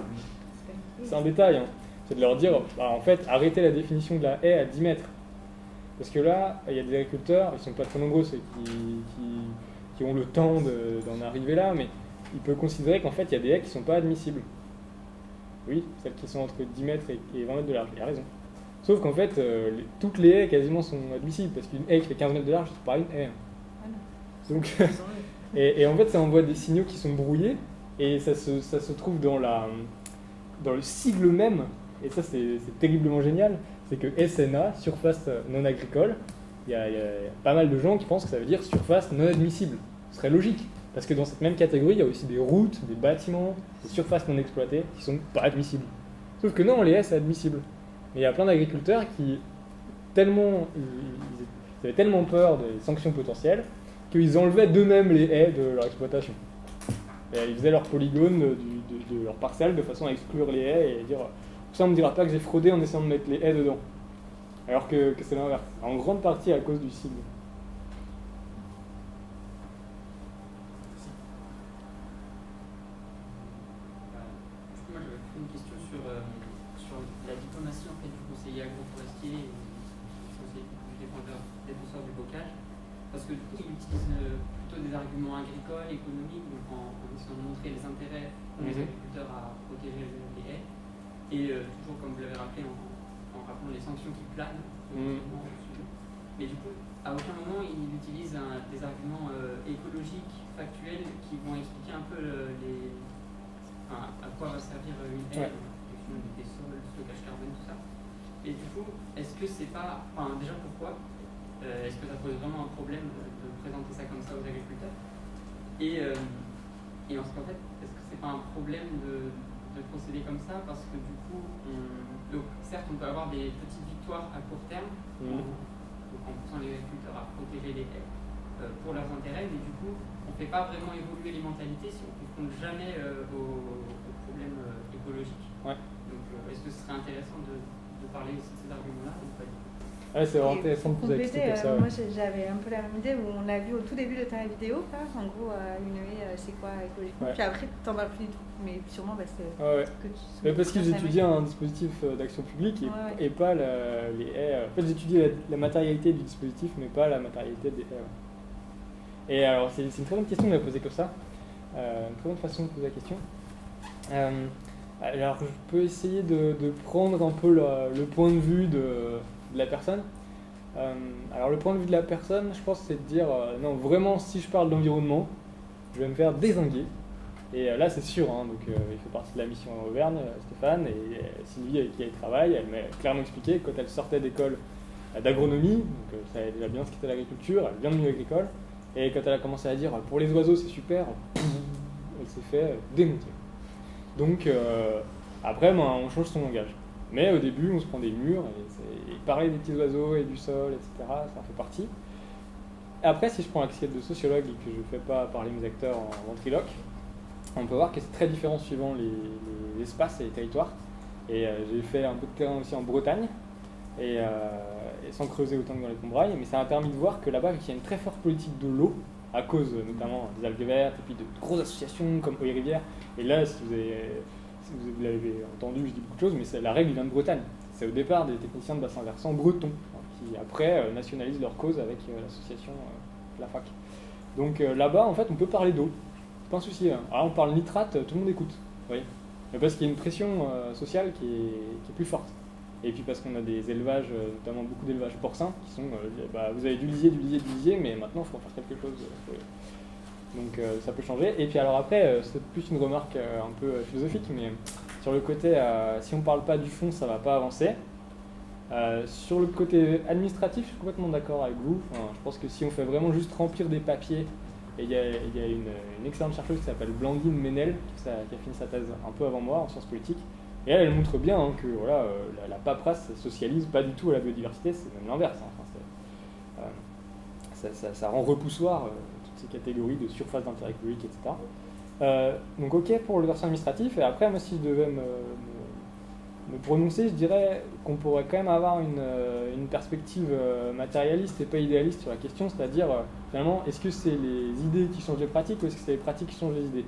c'est un détail, hein, c'est de leur dire, en fait, arrêtez la définition de la haie à 10 mètres. Parce que là, il y a des agriculteurs, ils ne sont pas très nombreux, ceux qui ont le temps d'en arriver là, mais ils peuvent considérer qu'en fait, il y a des haies qui ne sont pas admissibles. Oui, celles qui sont entre 10 mètres et 20 mètres de large, il a raison. Sauf qu'en fait, toutes les haies quasiment sont admissibles, parce qu'une haie qui fait 15 mètres de large, c'est pas une haie. Donc, et en fait, ça envoie des signaux qui sont brouillés, et ça se trouve dans le sigle même, et ça c'est terriblement génial, c'est que SNA, surface non agricole, il y a pas mal de gens qui pensent que ça veut dire surface non admissible. Ce serait logique, parce que dans cette même catégorie, il y a aussi des routes, des bâtiments, des surfaces non exploitées qui sont pas admissibles. Sauf que non, les haies, c'est admissible. Mais il y a plein d'agriculteurs qui ils avaient tellement peur des sanctions potentielles qu'ils enlevaient d'eux-mêmes les haies de leur exploitation. Et ils faisaient leur polygone de leur parcelle de façon à exclure les haies et dire ça on ne me dira pas que j'ai fraudé en essayant de mettre les haies dedans. Alors que c'est l'inverse. En grande partie à cause du sigle. Moi j'avais fait une question sur la diplomatie en fait, du conseiller agroforestier et du défenseur du bocage. Parce que du coup, ils utilisent plutôt des arguments agricoles, économiques, donc en essayant de montrer les intérêts des agriculteurs à protéger les haies. Et toujours, comme vous l'avez rappelé, en rappelant les sanctions qui planent. Mais du coup, à aucun moment, ils utilisent des arguments écologiques, factuels, qui vont expliquer un peu à quoi va servir une haie, des sols, stockage carbone, tout ça. Et du coup, est-ce que c'est pas. Enfin, déjà pourquoi est-ce que ça pose vraiment un problème de présenter ça comme ça aux agriculteurs et ensuite, en fait, est-ce que c'est pas un problème de procéder comme ça parce que du coup, donc, certes, on peut avoir des petites victoires à court terme donc en poussant les agriculteurs à protéger les haies pour leurs intérêts, mais du coup, on ne fait pas vraiment évoluer les mentalités si on ne confronte jamais aux problèmes écologiques. Ouais. Donc, est-ce que ce serait intéressant de parler aussi de ces arguments-là ou pas du tout? Ouais, c'est vraiment Et intéressant de pour vous compléter, expliquer ça. moi j'avais un peu la même idée où on l'a vu au tout début de ta vidéo, là, en gros, une haie, c'est quoi écologiquement. Ouais. Puis après, t'en parles plus du tout, mais sûrement parce que, Ouais. que tu. Mais parce que ça j'étudiais un dispositif d'action publique et pas les haies. En fait, j'étudiais la matérialité du dispositif, mais pas la matérialité des haies. Ouais. Et alors, c'est une très bonne question de la poser comme ça. Une très bonne façon de poser la question. Alors, je peux essayer de prendre un peu le point de vue de la personne. Alors, le point de vue de la personne, je pense, c'est de dire non, vraiment, si je parle d'environnement, je vais me faire dézinguer. Et là, c'est sûr, hein, donc il fait partie de la mission Auvergne, Stéphane, et Sylvie, avec qui elle travaille, elle m'a clairement expliqué que quand elle sortait d'école d'agronomie, donc ça savait déjà bien ce qu'était l'agriculture, elle vient de milieu agricole, et quand elle a commencé à dire pour les oiseaux c'est super, elle s'est fait démonter. Donc après, on change son langage. Mais au début, on se prend des murs, et parler des petits oiseaux et du sol, etc., ça en fait partie. Après, si je prends la casquette de sociologue et que je ne fais pas parler mes acteurs en ventriloque, on peut voir que c'est très différent suivant les espaces et les territoires. Et j'ai fait un peu de terrain aussi en Bretagne, et sans creuser autant que dans les Combrailles, mais ça m'a permis de voir que là-bas, il y a une très forte politique de l'eau, à cause notamment des algues vertes, et puis de grosses associations comme Eau et Rivière. Et là, si vous l'avez entendu, je dis beaucoup de choses, mais la règle vient de Bretagne. C'est au départ des techniciens de bassin versant bretons, qui après nationalisent leur cause avec l'association la fac. Donc là-bas, en fait, on peut parler d'eau. C'est pas un souci. Hein. Alors on parle nitrate, tout le monde écoute. Oui. Mais parce qu'il y a une pression sociale qui est plus forte. Et puis parce qu'on a des élevages, notamment beaucoup d'élevages porcins, qui sont, vous avez du lisier, mais maintenant il faut en faire quelque chose. Donc ça peut changer. Et puis alors après, c'est plus une remarque un peu philosophique, mais sur le côté, si on ne parle pas du fond, ça ne va pas avancer. Sur le côté administratif, je suis complètement d'accord avec vous. Enfin, je pense que si on fait vraiment juste remplir des papiers, et il y a une excellente chercheuse qui s'appelle Blandine Ménel, qui a fini sa thèse un peu avant moi en sciences politiques, et elle montre bien que voilà, la paperasse socialise pas du tout la biodiversité, c'est même l'inverse. Hein. Enfin, ça rend repoussoir toutes ces catégories de surface d'intérêt écologique, etc. Donc ok pour le versant administratif, et après moi si je devais me prononcer, je dirais qu'on pourrait quand même avoir une perspective matérialiste et pas idéaliste sur la question, c'est-à-dire finalement est-ce que c'est les idées qui changent les pratiques ou est-ce que c'est les pratiques qui changent les idées?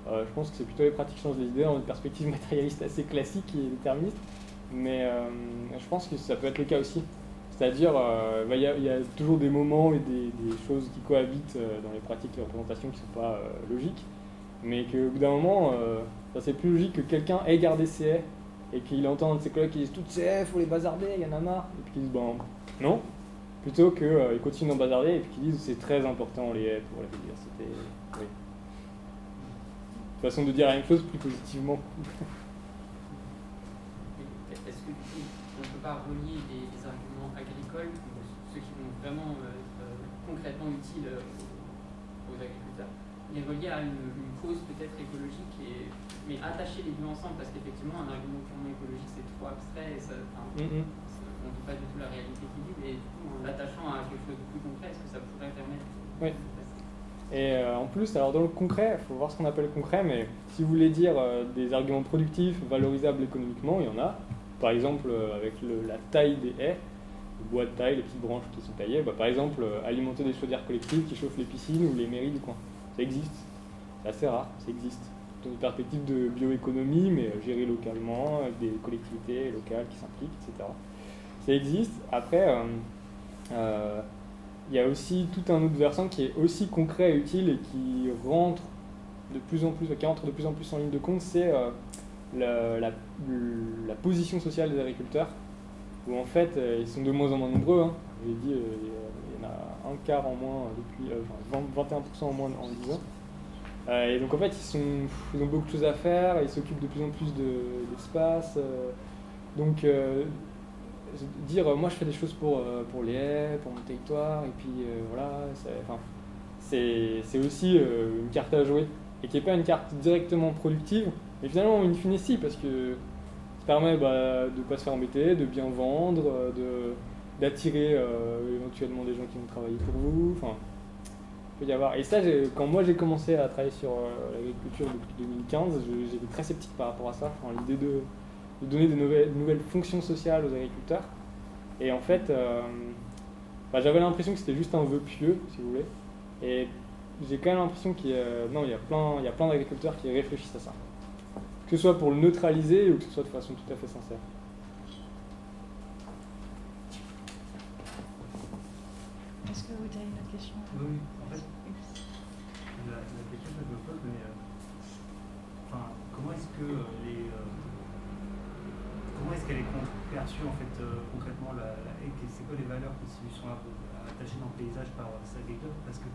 Je pense que c'est plutôt les pratiques qui changent les idées dans une perspective matérialiste assez classique et déterministe, mais je pense que ça peut être le cas aussi. C'est-à-dire il y a toujours des moments et des choses qui cohabitent dans les pratiques et les représentations qui ne sont pas logiques, mais qu'au bout d'un moment, c'est plus logique que quelqu'un ait gardé ses haies et qu'il entende ses collègues qui disent toutes ces haies, il faut les bazarder, il y en a marre, et puis qu'ils disent non, plutôt qu'ils continuent d'en bazarder et puis qu'ils disent c'est très important les haies pour la biodiversité. Oui. Façon de dire la même chose plus positivement. Est-ce que du coup, on ne peut pas relier des arguments agricoles, ceux qui vont vraiment concrètement utiles aux agriculteurs, les relier à une cause peut-être écologique, mais attacher les deux ensemble, parce qu'effectivement, un argument purement écologique, c'est trop abstrait, on ne dit pas du tout la réalité qu'il dit, et du coup, en l'attachant à quelque chose de plus concret, est-ce que ça pourrait permettre de passer? Et en plus, alors dans le concret, il faut voir ce qu'on appelle concret, mais si vous voulez dire des arguments productifs, valorisables économiquement, il y en a. Par exemple, avec la taille des haies, le bois de taille, les petites branches qui sont taillées, par exemple, alimenter des chaudières collectives qui chauffent les piscines ou les mairies du coin. Ça existe. C'est assez rare, ça existe. Dans une perspective de bioéconomie, mais gérée localement, avec des collectivités locales qui s'impliquent, etc. Ça existe. Après, il y a aussi tout un autre versant qui est aussi concret et utile et qui rentre de plus en plus en ligne de compte, c'est la position sociale des agriculteurs, où en fait ils sont de moins en moins nombreux. Hein. J'ai dit il y en a un quart en moins depuis 21% en moins en 10 ans. Et donc en fait ils ont beaucoup de choses à faire, ils s'occupent de plus en plus d'espace. Donc dire moi je fais des choses pour les haies, pour mon territoire, et puis voilà, c'est aussi une carte à jouer, et qui n'est pas une carte directement productive, mais finalement in fine si, parce que ça permet de ne pas se faire embêter, de bien vendre, d'attirer éventuellement des gens qui vont travailler pour vous, enfin, il peut y avoir. Et ça, quand moi j'ai commencé à travailler sur l'agriculture depuis 2015, j'étais très sceptique par rapport à ça, enfin, l'idée de donner de nouvelles fonctions sociales aux agriculteurs. Et en fait, j'avais l'impression que c'était juste un vœu pieux, si vous voulez. Et j'ai quand même l'impression qu'il y a plein d'agriculteurs qui réfléchissent à ça. Que ce soit pour le neutraliser ou que ce soit de façon tout à fait sincère. Est-ce que vous avez une autre question? Oui, en fait, la question que je me pose, mais comment est-ce qu'elle est perçue en fait concrètement la haie? C'est quoi les valeurs qui lui sont attachées dans le paysage par ces agriculteurs? Parce que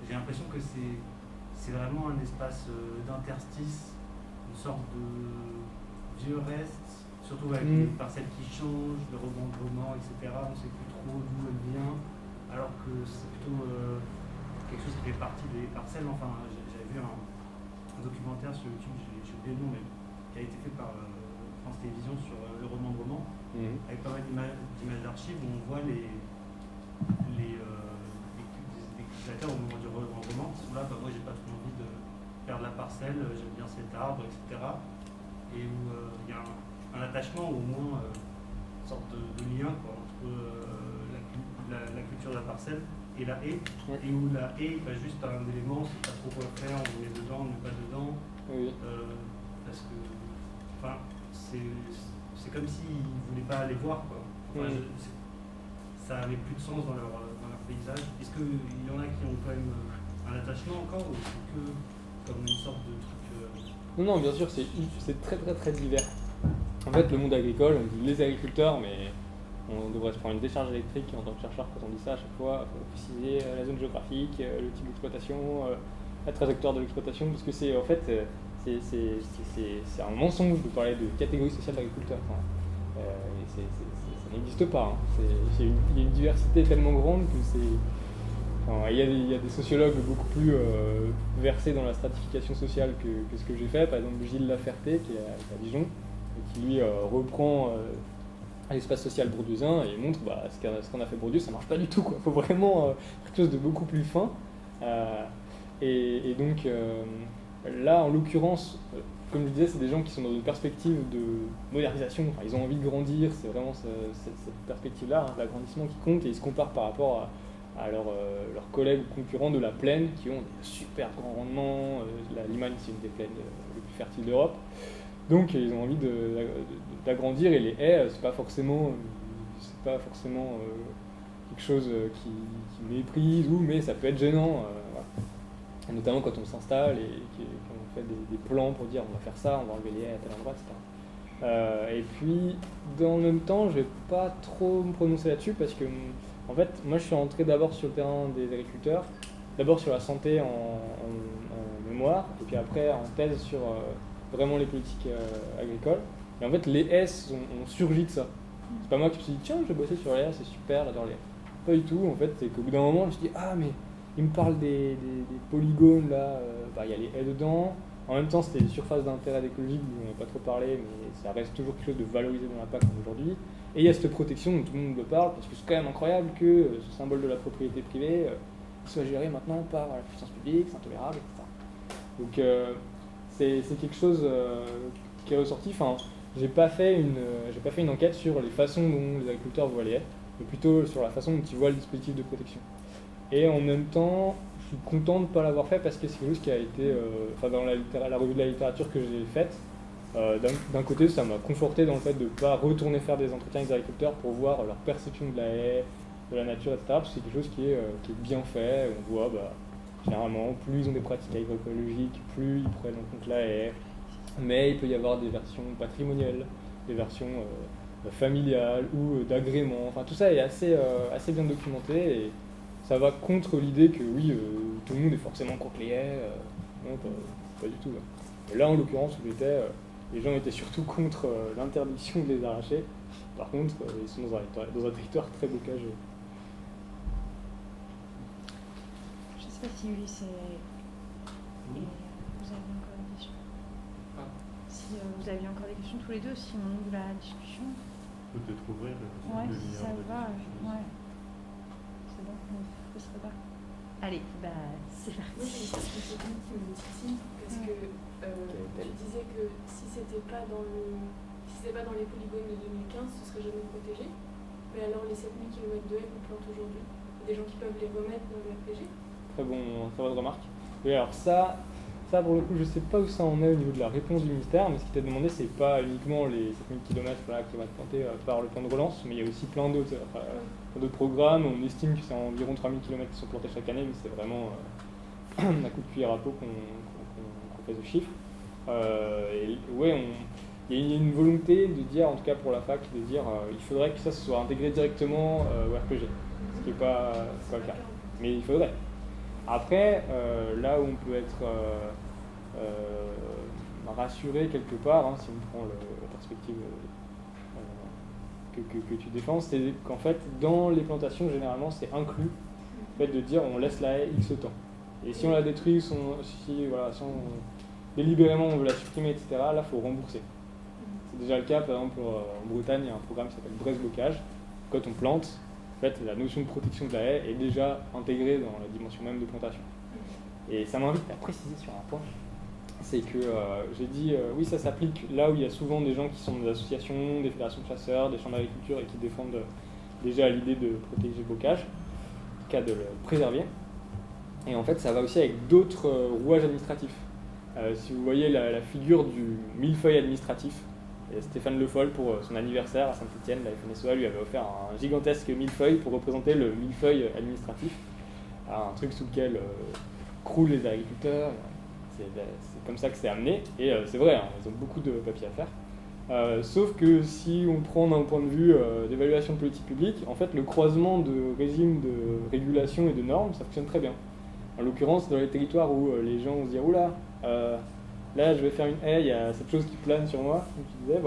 j'ai l'impression que c'est vraiment un espace d'interstice, une sorte de vieux reste, surtout avec les parcelles qui changent, le rebondement, etc. On ne sait plus trop d'où elle vient, alors que c'est plutôt quelque chose qui fait partie des parcelles. Enfin, j'avais vu un documentaire sur YouTube, j'ai oublié le nom, mais qui a été fait par France Télévisions sur le rebondement, avec pas mal d'images d'archives où on voit les cultivateurs au moment du rebondement qui sont là, moi j'ai pas trop envie de perdre la parcelle, j'aime bien cet arbre, etc. Et où il y a un attachement, ou au moins une sorte de lien entre la culture de la parcelle et la haie, et où la haie est pas juste un élément, c'est pas trop quoi faire, on met dedans, on met pas dedans, parce que c'est comme s'ils ne voulaient pas aller voir, quoi. Enfin, ça n'avait plus de sens dans leur paysage. Est-ce qu'il y en a qui ont quand même un attachement encore, ou c'est que comme une sorte de truc Non, bien sûr, c'est très très très divers. En fait, le monde agricole, on dit les agriculteurs, mais on devrait se prendre une décharge électrique en tant que chercheur quand on dit ça à chaque fois. Il faut préciser la zone géographique, le type d'exploitation, la trajectoire de l'exploitation, parce que c'est en fait c'est un mensonge de parler de catégorie sociale d'agriculteurs. Enfin, ça n'existe pas. Hein. Il y a une diversité tellement grande que c'est. Enfin, il y a des sociologues beaucoup plus versés dans la stratification sociale que ce que j'ai fait. Par exemple, Gilles Laferté, qui est à Dijon, et qui lui reprend l'espace social bourdieusien et montre ce qu'on a fait Bourdieu, ça marche pas du tout. Il faut vraiment quelque chose de beaucoup plus fin. Et donc là, en l'occurrence, comme je disais, c'est des gens qui sont dans une perspective de modernisation. Enfin, ils ont envie de grandir, c'est vraiment cette perspective-là, hein, l'agrandissement qui compte, et ils se comparent par rapport à leurs collègues concurrents de la plaine qui ont des super grands rendements. La Limagne, c'est une des plaines les plus fertiles d'Europe. Donc ils ont envie d'agrandir, et les haies, c'est pas forcément quelque chose qui méprise, mais ça peut être gênant. Voilà. Et notamment quand on s'installe et qu'on fait des plans pour dire on va faire ça, on va enlever les haies à tel endroit, etc. Et puis, dans le même temps, je vais pas trop me prononcer là-dessus parce que, en fait, moi je suis rentré d'abord sur le terrain des agriculteurs, d'abord sur la santé en mémoire, et puis après en thèse sur vraiment les politiques agricoles. Et en fait, les haies ont surgi de ça. C'est pas moi qui me suis dit tiens, je vais bosser sur les haies, c'est super, j'adore les haies. Pas du tout, en fait, c'est qu'au bout d'un moment, je me suis dit ah, mais il me parle des polygones là, il y a les haies dedans. En même temps, c'était des surfaces d'intérêt écologique dont on n'a pas trop parlé, mais ça reste toujours quelque chose de valorisé dans la PAC aujourd'hui. Et il y a cette protection dont tout le monde me parle, parce que c'est quand même incroyable que ce symbole de la propriété privée soit géré maintenant par la puissance publique, c'est intolérable, etc. Donc c'est quelque chose qui est ressorti. Enfin, j'ai pas fait une enquête sur les façons dont les agriculteurs voient les haies, mais plutôt sur la façon dont ils voient le dispositif de protection. Et en même temps, je suis content de ne pas l'avoir fait parce que c'est quelque chose qui a été, dans la revue de la littérature que j'ai faite, d'un côté ça m'a conforté dans le fait de ne pas retourner faire des entretiens avec les agriculteurs pour voir leur perception de la haie, de la nature, etc. Parce que c'est quelque chose qui est bien fait. On voit, généralement, plus ils ont des pratiques agroécologiques, plus ils prennent en compte la haie. Mais il peut y avoir des versions patrimoniales, des versions familiales ou d'agrément. Enfin, tout ça est assez bien documenté. Et ça va contre l'idée que oui, tout le monde est forcément contre les haies. Non, pas du tout. Et là, en l'occurrence, où j'étais, les gens étaient surtout contre l'interdiction de les arracher. Par contre, ils sont dans un territoire très bocageux. Je sais pas si Ulysse et vous avez encore des questions. Ah. Si vous aviez encore des questions tous les deux, si on ouvre la discussion. Peut-être ouvrir Ouais, si ça vous va. Ouais. C'est bon, on peut se préparer. Allez, c'est Moi, parti. j'ai une question technique qui me titille, parce que tu disais que si c'était pas dans les polygones de 2015, ce serait jamais protégé. Mais alors les 7000 km de haies qu'on plante aujourd'hui, il y a des gens qui peuvent les remettre dans le RPG. Très bonne remarque. Oui, alors ça pour le coup, je sais pas où ça en est au niveau de la réponse du ministère, mais ce qui t'a demandé, c'est pas uniquement les 7000 km qui vont être plantés par le plan de relance, mais il y a aussi plein d'autres programmes. On estime que c'est environ 3000 km qui sont plantés chaque année, mais c'est vraiment un coup de cuillère à peau qu'on fait ce chiffre. Il y a une volonté de dire, en tout cas pour la fac, de dire il faudrait que ça soit intégré directement au RPG, ce qui n'est pas le cas. Mais il faudrait. Après, là où on peut être rassuré quelque part, hein, si on prend la perspective que tu défends, c'est qu'en fait, dans les plantations, généralement, c'est inclus le fait de dire on laisse la haie X temps. Et si on la détruit, si délibérément on veut la supprimer, etc., là, il faut rembourser. C'est déjà le cas, par exemple, en Bretagne, il y a un programme qui s'appelle Bresse Bocage. Quand on plante, en fait, la notion de protection de la haie est déjà intégrée dans la dimension même de plantation. Et ça m'invite à préciser sur un point, c'est que j'ai dit, oui, ça s'applique là où il y a souvent des gens qui sont des associations, des fédérations de chasseurs, des champs d'agriculture et qui défendent déjà l'idée de protéger le bocage, en tout cas de le préserver. Et en fait, ça va aussi avec d'autres rouages administratifs. Si vous voyez la figure du millefeuille administratif, et Stéphane Le Foll, pour son anniversaire à Saint-Étienne, la FNSEA lui avait offert un gigantesque millefeuille pour représenter le millefeuille administratif, un truc sous lequel croulent les agriculteurs. C'est comme ça que c'est amené, et c'est vrai, hein, ils ont beaucoup de papier à faire. Sauf que si on prend d'un point de vue d'évaluation de politique publique, en fait, le croisement de régimes de régulation et de normes, ça fonctionne très bien. En l'occurrence, dans les territoires où les gens vont se dire « Oula, là je vais faire une haie, il y a cette chose qui plane sur moi », comme tu disais,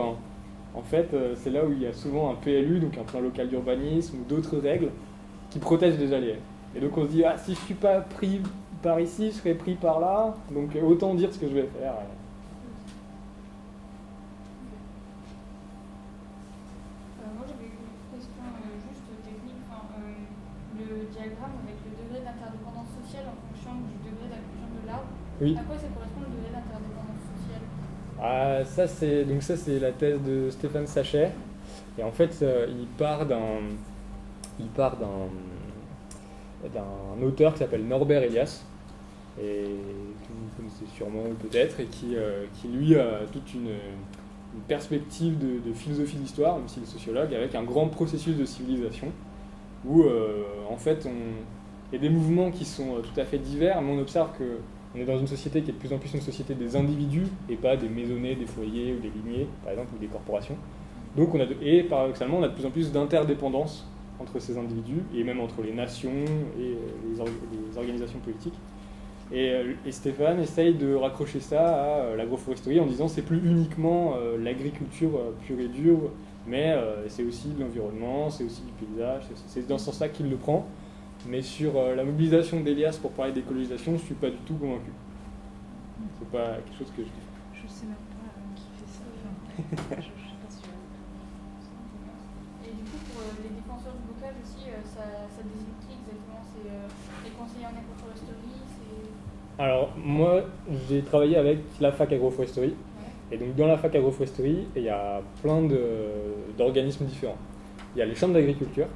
en fait, c'est là où il y a souvent un PLU, donc un plan local d'urbanisme, ou d'autres règles qui protègent déjà les haies. Et donc on se dit « Ah, si je ne suis pas pris par ici, je serai pris par là, donc autant dire ce que je vais faire ». Moi j'avais une question juste technique. Le diagramme avec le degré d'interdépendance sociale en fonction du degré d'inclusion de l'arbre, Oui. à quoi ça correspond le degré d'interdépendance sociale? Ça c'est la thèse de Stéphane Sachet, et en fait il part d'un auteur qui s'appelle Norbert Elias, et que vous connaissez sûrement ou peut-être, et qui lui a toute une perspective de philosophie de l'histoire, même s'il est sociologue, avec un grand processus de civilisation, où en fait il y a des mouvements qui sont tout à fait divers, mais on observe qu'on est dans une société qui est de plus en plus une société des individus, et pas des maisonnées, des foyers ou des lignées, par exemple, ou des corporations. Donc et paradoxalement, on a de plus en plus d'interdépendance entre ces individus, et même entre les nations et les organisations politiques. Et Stéphane essaye de raccrocher ça à l'agroforesterie en disant c'est plus uniquement l'agriculture pure et dure, mais c'est aussi de l'environnement, c'est aussi du paysage, c'est dans ce sens-là qu'il le prend. Mais sur la mobilisation d'Elias pour parler d'écologisation, je ne suis pas du tout convaincu. C'est pas quelque chose que je défends. Je sais même pas qui fait ça. Je sais pas si Et du coup, pour les défenseurs du bocage aussi, ça désigne qui exactement? C'est les conseillers en agroforesterie? Alors, moi, j'ai travaillé avec la fac agroforesterie. Et donc, dans la fac agroforesterie, il y a plein d'organismes différents. Il y a les chambres d'agriculture,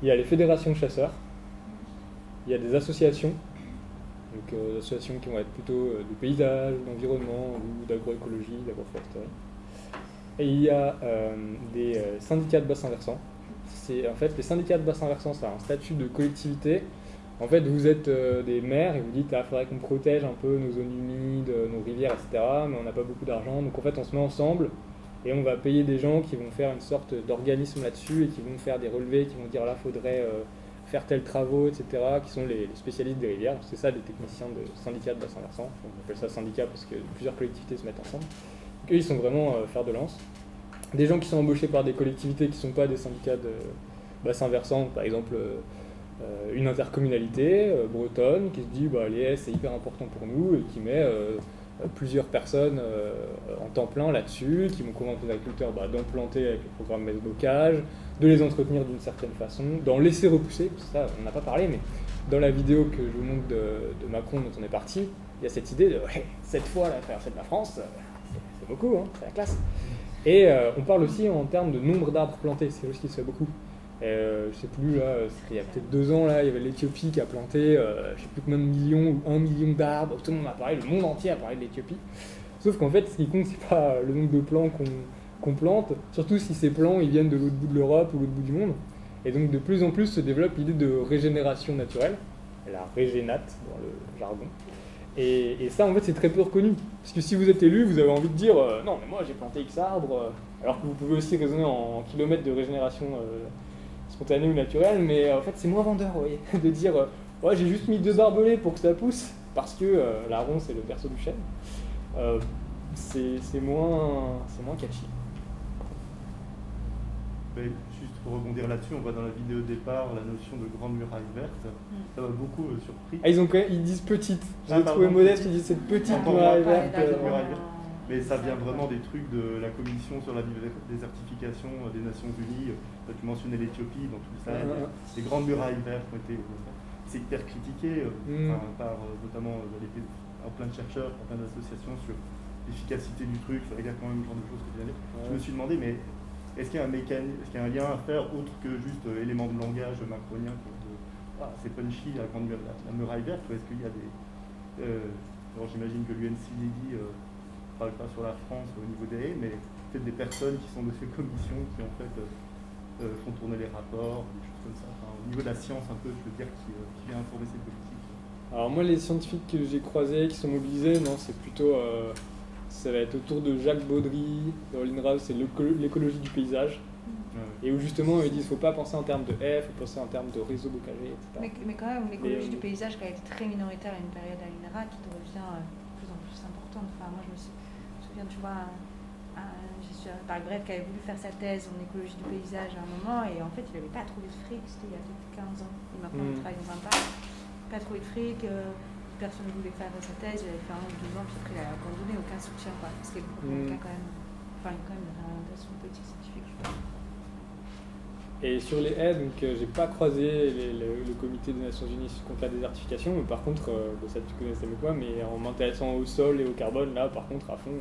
il y a les fédérations de chasseurs, il y a des associations, donc des associations qui vont être plutôt de paysage, d'environnement, ou d'agroécologie, d'agroforesterie. Et il y a des syndicats de bassins versants. En fait, les syndicats de bassins versants, ça a un statut de collectivité. En fait, vous êtes des maires et vous dites « Ah, il faudrait qu'on protège un peu nos zones humides, nos rivières, etc. » Mais on n'a pas beaucoup d'argent. Donc en fait, on se met ensemble et on va payer des gens qui vont faire une sorte d'organisme là-dessus et qui vont faire des relevés, qui vont dire « Là, il faudrait faire tels travaux, etc. » qui sont les spécialistes des rivières. C'est ça, les techniciens de syndicats de bassins versants. On appelle ça syndicat parce que plusieurs collectivités se mettent ensemble. Donc eux, ils sont vraiment fer de lance. des gens qui sont embauchés par des collectivités qui ne sont pas des syndicats de bassin versant, par exemple une intercommunalité bretonne qui se dit les haies c'est hyper important pour nous et qui met plusieurs personnes en temps plein là-dessus, qui vont convaincre les agriculteurs d'implanter avec le programme Metz-Bocage, de les entretenir d'une certaine façon, d'en laisser repousser, parce que ça on n'a pas parlé, mais dans la vidéo que je vous montre de Macron dont on est parti, il y a cette idée de cette fois la traversée de la France, c'est beaucoup, hein, c'est la classe. Et on parle aussi en termes de nombre d'arbres plantés, c'est quelque chose qui se fait beaucoup. Je sais plus, là, il y a peut-être 2 ans, là, il y avait l'Éthiopie qui a planté, je sais plus combien de millions ou 1 million d'arbres, tout le monde a parlé, le monde entier a parlé de l'Éthiopie. Sauf qu'en fait, ce qui compte, c'est pas le nombre de plants qu'on plante, surtout si ces plants ils viennent de l'autre bout de l'Europe ou l'autre bout du monde. Et donc de plus en plus se développe l'idée de régénération naturelle, la régénate dans le jargon. Et ça, en fait, c'est très peu reconnu. Parce que si vous êtes élu, vous avez envie de dire non, mais moi j'ai planté X arbres, alors que vous pouvez aussi raisonner en kilomètres de régénération spontanée ou naturelle, mais en fait, c'est moins vendeur, vous voyez, de dire ouais, j'ai juste mis 2 barbelés pour que ça pousse, parce que la ronce c'est le berceau du chêne. C'est moins catchy. Mais juste pour rebondir là-dessus, on voit dans la vidéo de départ la notion de grande muraille verte. Ça m'a beaucoup surpris. Ah, ils disent petite. J'ai trouvé modeste, ils disent cette petite muraille verte. Mais ça vient vraiment des trucs de la commission sur la désertification des Nations Unies. Tu mentionnais l'Éthiopie, dans tout ça. Les grandes murailles vertes ont été... C'est hyper critiqué par notamment plein de chercheurs, par plein d'associations sur l'efficacité du truc, sur exactement le genre de choses que tu viens de dire. Je me suis demandé, mais est-ce qu'il y a un lien à faire autre que juste éléments de langage macronien, c'est punchy, la muraille verte, ou est-ce qu'il y a des... alors j'imagine que l'UNCDD ne parle pas sur la France au niveau des haies, mais peut-être des personnes qui sont de ces commissions qui en fait font tourner les rapports, des choses comme ça. Enfin, au niveau de la science un peu, je veux dire, qui vient informer ces politiques. Alors moi, les scientifiques que j'ai croisés, qui sont mobilisés, non, c'est plutôt... ça va être autour de Jacques Baudry, dans l'INRA, c'est l'écologie du paysage. Et où justement ils disent qu'il ne faut pas penser en termes de haies, il faut penser en termes de réseaux bocagers, etc. Mais quand même, l'écologie du paysage qui a été très minoritaire à une période à l'INRA, qui devient de plus en plus importante. Enfin, moi je me souviens, tu vois, par Bref qui avait voulu faire sa thèse en écologie du paysage à un moment, et en fait il n'avait pas trouvé de fric, c'était il y a peut-être 15 ans. Et maintenant il travaille dans un parc, pas trouvé de fric, personne ne voulait faire sa thèse, il avait fait 1 ou 2 ans, puis après il a abandonné, aucun soutien, quoi. Parce qu'il y a quand même une orientation politique scientifique, je pense. Et sur les haies, donc j'ai pas croisé le comité des Nations Unies contre la désertification, mais par contre, ça tu connaissais mieux quoi, mais en m'intéressant au sol et au carbone, là par contre à fond,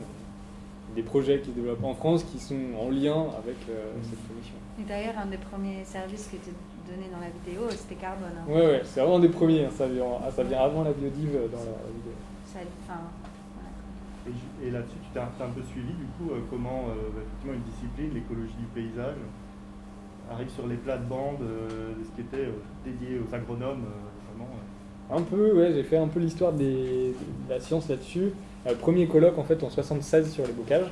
des projets qui se développent en France qui sont en lien avec cette commission. Et d'ailleurs, un des premiers services qui était donné dans la vidéo, c'était carbone. Hein. Ouais, c'est vraiment des premiers, hein, ça vient avant la biodive dans la vidéo. Voilà. Et là-dessus, tu t'as un peu suivi du coup comment effectivement une discipline, l'écologie du paysage, arrive sur les plates-bandes de ce qui était dédié aux agronomes, vraiment. Un peu, ouais, j'ai fait un peu l'histoire de la science là-dessus. Premier colloque en fait en 76 sur les bocages.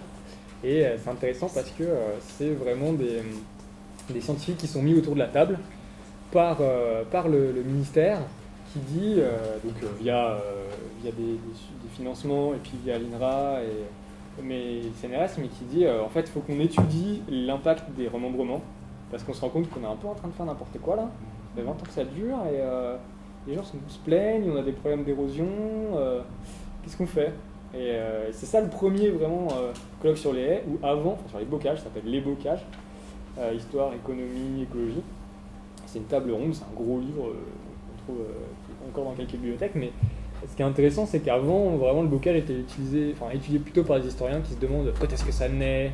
Et c'est intéressant parce que c'est vraiment des scientifiques qui sont mis autour de la table par le ministère qui dit, via des financements et puis via l'INRA mais CNRS, mais qui dit en fait il faut qu'on étudie l'impact des remembrements parce qu'on se rend compte qu'on est un peu en train de faire n'importe quoi là. Ça fait 20 ans que ça dure et les gens se plaignent, on a des problèmes d'érosion, qu'est-ce qu'on fait? Et c'est ça le premier vraiment colloque sur les haies, ou avant, sur les bocages, ça s'appelle les bocages, histoire, économie, écologie. C'est une table ronde, c'est un gros livre qu'on trouve encore dans quelques bibliothèques, mais ce qui est intéressant, c'est qu'avant, vraiment, le bocage était étudié plutôt par les historiens qui se demandent quand est-ce que ça naît.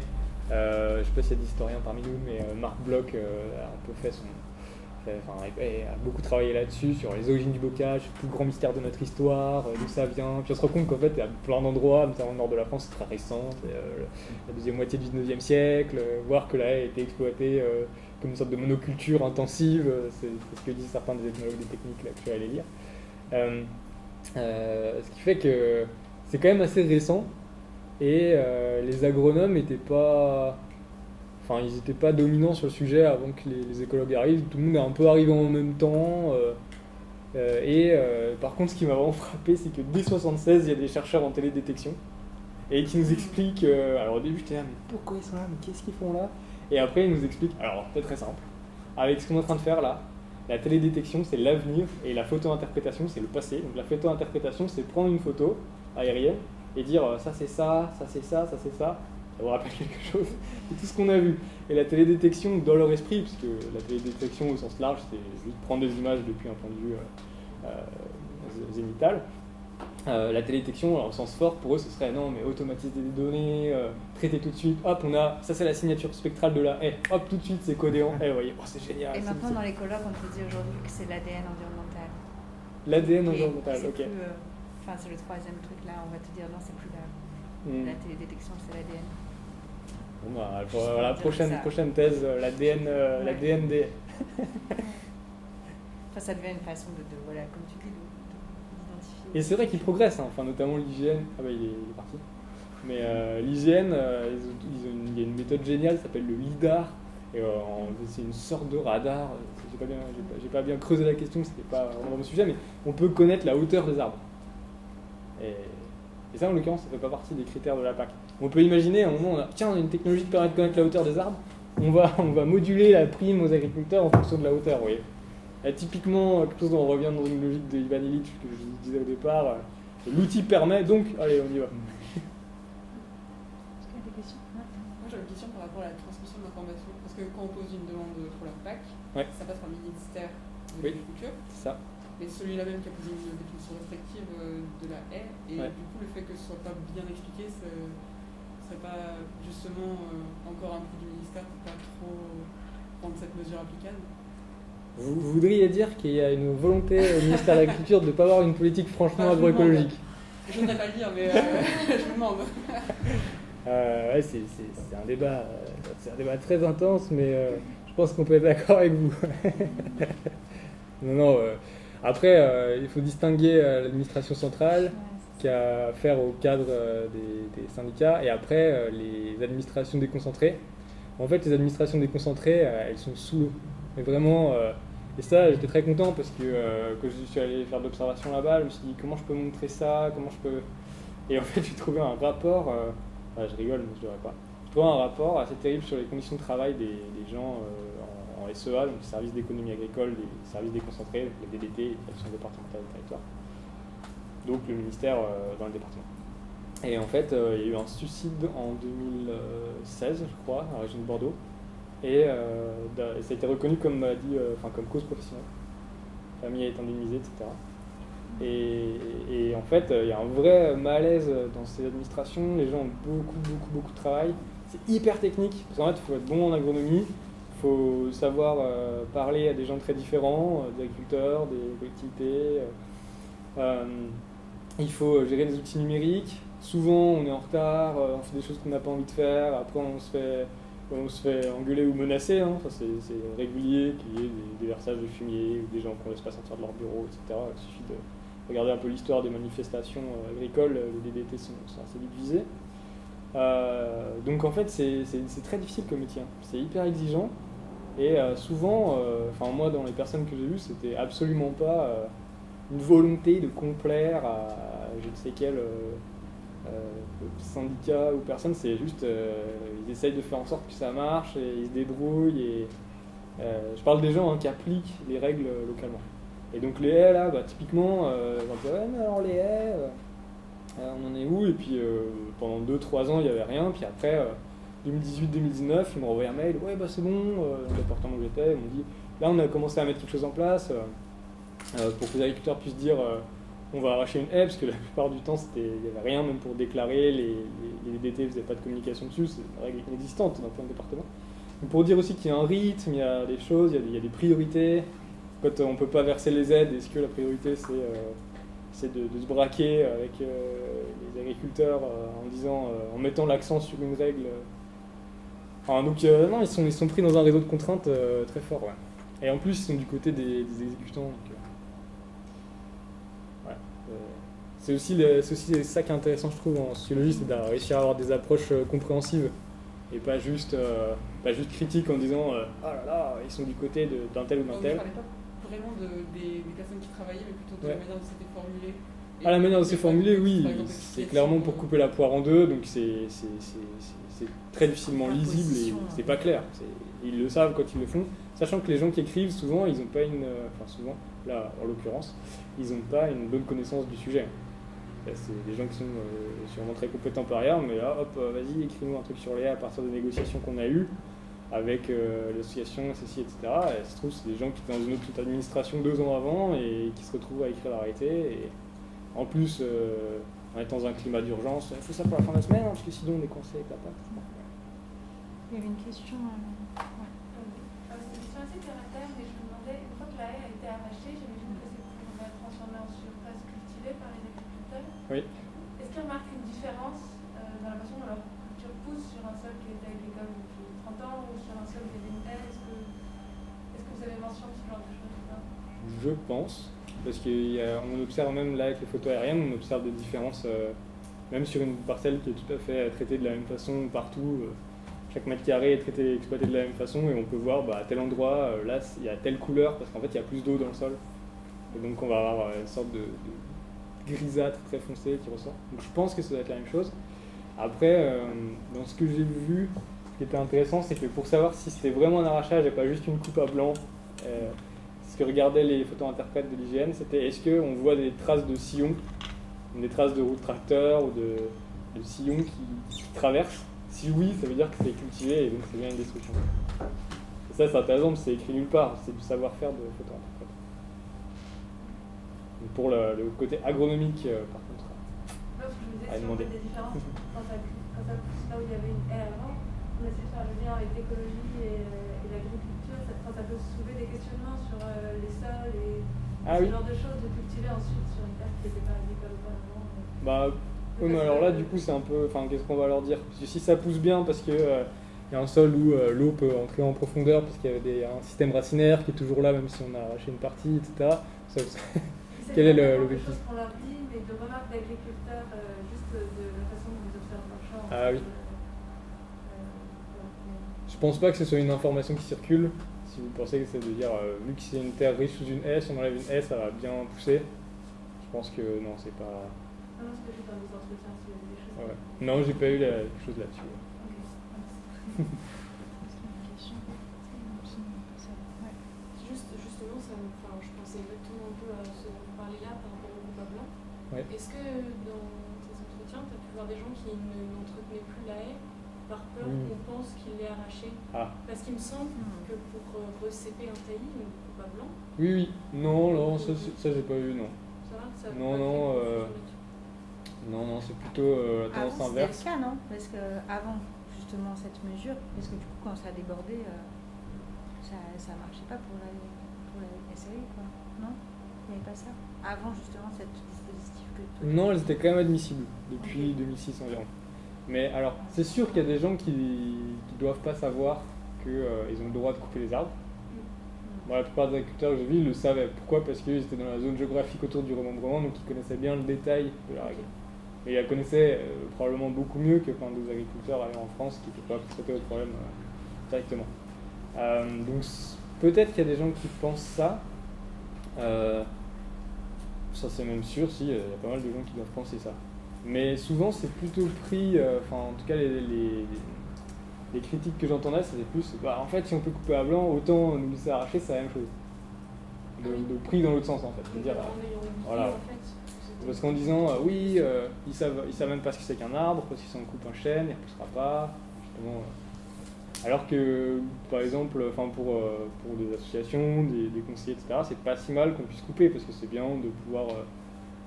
Je ne sais pas s'il y a des historiens parmi nous, mais Marc Bloch a un peu fait a beaucoup travaillé là-dessus, sur les origines du bocage, le plus grand mystère de notre histoire, d'où ça vient. Puis on se rend compte qu'en fait, il y a plein d'endroits, notamment au nord de la France, c'est très récent, la deuxième moitié du 19e siècle, voir que la haie a été exploitée comme une sorte de monoculture intensive, c'est ce que disent certains des ethnologues des techniques là, que je suis allé lire. Ce qui fait que c'est quand même assez récent, et les agronomes n'étaient pas... Enfin, ils n'étaient pas dominants sur le sujet avant que les écologues arrivent. Tout le monde est un peu arrivé en même temps. Par contre, ce qui m'a vraiment frappé, c'est que dès 1976, il y a des chercheurs en télédétection et qui nous explique, alors au début j'étais là, mais pourquoi ils sont là, mais qu'est-ce qu'ils font là? Et après il nous explique, alors c'est très simple, avec ce qu'on est en train de faire là, la télédétection c'est l'avenir et la photo-interprétation c'est le passé. Donc la photo-interprétation c'est prendre une photo aérienne et dire ça c'est ça, ça c'est ça, ça c'est ça, ça vous rappelle quelque chose, c'est tout ce qu'on a vu. Et la télédétection dans leur esprit, parce que la télédétection au sens large c'est juste prendre des images depuis un point de vue zénital. La télédétection, alors, au sens fort, pour eux, ce serait non, mais automatiser des données, traiter tout de suite, hop, on a, ça c'est la signature spectrale de la haie, hop, tout de suite c'est codé en haie, vous voyez, oh, c'est génial. Et maintenant, dans les colloques, on te dit aujourd'hui que c'est l'ADN environnemental. L'ADN Et environnemental, c'est ok. plus, enfin, c'est le troisième truc là, on va te dire non, c'est plus la télédétection, c'est l'ADN. Bon, bah, voilà, prochaine thèse, l'ADN des. Enfin, ça devient une façon de voilà, comme tu dis, d'identifier. Et c'est vrai qu'ils progressent, hein. Enfin, notamment l'hygiène. Ah bah il est parti. Mais l'hygiène, il y a une méthode géniale, ça s'appelle le LIDAR. Et c'est une sorte de radar. J'ai pas bien creusé la question, c'était pas vraiment mon sujet, mais on peut connaître la hauteur des arbres. Et ça, en l'occurrence, ça fait pas partie des critères de la PAC. On peut imaginer, à un moment, on a une technologie qui permet de connaître la hauteur des arbres. On va moduler la prime aux agriculteurs en fonction de la hauteur, vous voyez. Et typiquement, quelque chose dont on revient dans une logique de Ivan Illich que je disais au départ, l'outil permet, donc, allez, on y va. Est-ce qu'il y a des questions? Moi j'avais une question par rapport à la transmission d'informations, parce que quand on pose une demande pour la PAC, ça passe par le ministère de l'Agriculture. C'est ça. Mais celui-là même qui a posé une définition restrictive de la haie, et du coup le fait que ce soit pas bien expliqué, ce serait pas justement encore un coup du ministère pour pas trop rendre cette mesure applicable? Vous voudriez dire qu'il y a une volonté au ministère de l'Agriculture de ne pas avoir une politique franchement agroécologique? Je n'oserais pas le dire, mais je me demande. Ouais, c'est un débat très intense, mais je pense qu'on peut être d'accord avec vous. Non, après, il faut distinguer l'administration centrale qui a affaire au cadre des syndicats et après les administrations déconcentrées. En fait, les administrations déconcentrées, elles sont sous l'eau. Mais vraiment, et ça, j'étais très content parce que quand je suis allé faire de l'observation là-bas, je me suis dit comment je peux montrer ça, comment je peux... Et en fait, j'ai trouvé un rapport, je rigole, mais je ne devrais pas. J'ai trouvé un rapport assez terrible sur les conditions de travail des gens en SEA, donc les services d'économie agricole, les services déconcentrés, donc les DDT, les directions départementales du territoire. Donc le ministère dans le département. Et en fait, il y a eu un suicide en 2016, je crois, dans la région de Bordeaux. Et ça a été reconnu comme maladie, comme cause professionnelle. La famille a été indemnisée, etc. Et en fait, il y a un vrai malaise dans ces administrations. Les gens ont beaucoup de travail. C'est hyper technique. Parce qu'en fait, il faut être bon en agronomie. Il faut savoir parler à des gens très différents, des agriculteurs, des collectivités. Il faut gérer des outils numériques. Souvent, on est en retard, on fait des choses qu'on n'a pas envie de faire. Après, on se fait engueuler ou menacer. Enfin, c'est régulier qu'il y ait des versages de fumier ou des gens qu'on ne laisse pas sortir de leur bureau, etc. Il suffit de regarder un peu l'histoire des manifestations agricoles. Les DDT sont assez vite visés. Donc en fait, c'est très difficile comme métier. C'est hyper exigeant. Et souvent, moi, dans les personnes que j'ai vues, c'était absolument pas une volonté de complaire à je ne sais quel syndicat ou personne. C'est juste, ils essayent de faire en sorte que ça marche et ils se débrouillent. Et, je parle des gens qui appliquent les règles localement. Et donc les haies, là, typiquement, on dit, ouais, mais alors les haies, on en est où? Et puis pendant 2-3 ans, il n'y avait rien. Puis après, 2018-2019, ils m'ont envoyé un mail, ouais, c'est bon, dans le département où j'étais, ils m'ont dit, là, on a commencé à mettre quelque chose en place pour que les agriculteurs puissent dire, on va arracher une haie, parce que la plupart du temps, il n'y avait rien, même pour déclarer, les DDT ne faisaient pas de communication dessus, c'est une règle inexistante dans plein de départements. Donc pour dire aussi qu'il y a un rythme, il y a des choses, il y a des priorités. Quand on ne peut pas verser les aides, est-ce que la priorité c'est de se braquer avec les agriculteurs en mettant l'accent sur une règle donc non, ils sont pris dans un réseau de contraintes très fort. Ouais. Et en plus, ils sont du côté des exécutants. Donc, c'est aussi ça qui est intéressant, je trouve, en sociologie, c'est de réussir à avoir des approches compréhensives et pas juste critiques en disant oh là là, ils sont du côté d'un tel ou d'un tel. Je ne parlais pas vraiment des personnes qui travaillaient, mais plutôt de la manière dont c'était formulé. À la manière de c'est formulé, oui, par exemple, c'est clairement pour couper la poire en deux, donc c'est très difficilement lisible et c'est pas clair. Ils le savent quand ils le font, sachant que les gens qui écrivent, souvent, ils n'ont pas souvent, là en l'occurrence, ils n'ont pas une bonne connaissance du sujet. Là, c'est des gens qui sont sûrement très compétents par ailleurs, mais là, hop, vas-y, écris-nous un truc sur les haies à partir des négociations qu'on a eues avec l'association, ceci, etc. Et ça se trouve, c'est des gens qui étaient dans une autre administration 2 ans avant et qui se retrouvent à écrire l'arrêté. Et en plus, en étant dans un climat d'urgence, il faut ça pour la fin de la semaine, hein, parce que sinon on est coincé avec la patte. Il y avait une question. Ouais. C'est une question assez terre à terre, mais je me demandais, une fois que la haie a été arrachée, j'imagine que c'est pour la transformer en surface cultivée par les agriculteurs. Oui. Est-ce qu'ils remarquent une différence dans la façon dont leur culture pousse sur un sol qui était agricole depuis 30 ans ou sur un sol qui avait une haie? Est-ce que vous avez mention de ce genre de choses ou pas? Je pense, parce qu'on observe même là avec les photos aériennes, on observe des différences, même sur une parcelle qui est tout à fait traitée de la même façon partout. Chaque mètre carré est traité, exploité de la même façon et on peut voir à tel endroit, là il y a telle couleur parce qu'en fait il y a plus d'eau dans le sol. Et donc on va avoir une sorte de grisâtre très foncé qui ressort. Donc je pense que ça doit être la même chose. Après, dans ce que j'ai vu, ce qui était intéressant, c'est que pour savoir si c'était vraiment un arrachage et pas juste une coupe à blanc, ce que regardaient les photo-interprètes de l'IGN, c'était est-ce qu'on voit des traces de sillons, des traces de roues de tracteur ou de sillons qui traversent. Si oui, ça veut dire que c'est cultivé et donc c'est bien une destruction. Et ça, c'est intéressant, c'est écrit nulle part, c'est du savoir-faire de photo-interprète. Donc pour le côté agronomique, par contre, Parce que je me disais, à si on demander. fait des différences, quand ça pousse là où il y avait une haie avant, on essaie de faire le lien avec l'écologie et l'agriculture, ça peut soulever des questionnements sur les sols et ce genre de choses, de cultiver ensuite sur une terre qui n'était pas agricole auparavant. Bah, oui, mais alors là, du coup, c'est un peu. Enfin, qu'est-ce qu'on va leur dire? Parce que si ça pousse bien, parce que y a un sol où l'eau peut entrer en profondeur, parce qu'il y a un système racinaire qui est toujours là, même si on a arraché une partie, etc. Quel est l'objectif? C'est qu'on leur dit, mais de remarques d'agriculteurs, juste de la façon dont ils observent leur champ. Ah oui. Je pense pas que ce soit une information qui circule. Si vous pensez que c'est de dire, vu que c'est une terre riche sous une haie, si on enlève une haie, ça va bien pousser. Je pense que non, c'est pas. Non, c'était juste dans les entretiens, s'il y avait des choses. Ouais. Non, j'ai pas eu quelque chose là-dessus. Justement, je pensais exactement un peu à ce dont vous parlez là par rapport au coupe à blanc. Ouais. Est-ce que dans tes entretiens, tu as pu voir des gens qui n'entretenaient plus la haie par peur qu'on pense qu'il l'ait arraché? Parce qu'il me semble que pour recéper un taillis, une coupe à blanc. Oui. Non, ça j'ai pas eu, non. Ça va, Non, c'est plutôt la tendance inverse. C'était le cas, non? Parce qu'avant justement cette mesure, parce que du coup quand ça a débordé, ça marchait pas pour la SAE, quoi. Non? Il n'y avait pas ça? Avant justement cette dispositif que... Non, elles étaient quand même admissibles depuis 2006 environ. Mais alors, c'est sûr qu'il y a des gens qui doivent pas savoir qu'ils ont le droit de couper les arbres. Bon, la plupart des agriculteurs que j'ai vus, ils le savaient. Pourquoi? Parce qu'ils étaient dans la zone géographique autour du remembrement, donc ils connaissaient bien le détail de la règle. Et ils la connaissaient probablement beaucoup mieux que des agriculteurs ailleurs en France qui n'étaient pas traités au problème directement. Donc peut-être qu'il y a des gens qui pensent ça. Ça c'est même sûr, il y a pas mal de gens qui doivent penser ça. Mais souvent c'est plutôt pris, en tout cas les critiques que j'entendais, c'était plus, en fait si on peut couper à blanc, autant nous laisser arracher, c'est la même chose. De pris dans l'autre sens en fait. C'est-à-dire, voilà. Parce qu'en disant, ils savent même pas ce que c'est qu'un arbre, parce que si on coupe un chêne, il ne repoussera pas. Justement, alors que, par exemple, pour des associations, des conseillers, etc., c'est pas si mal qu'on puisse couper, parce que c'est bien de pouvoir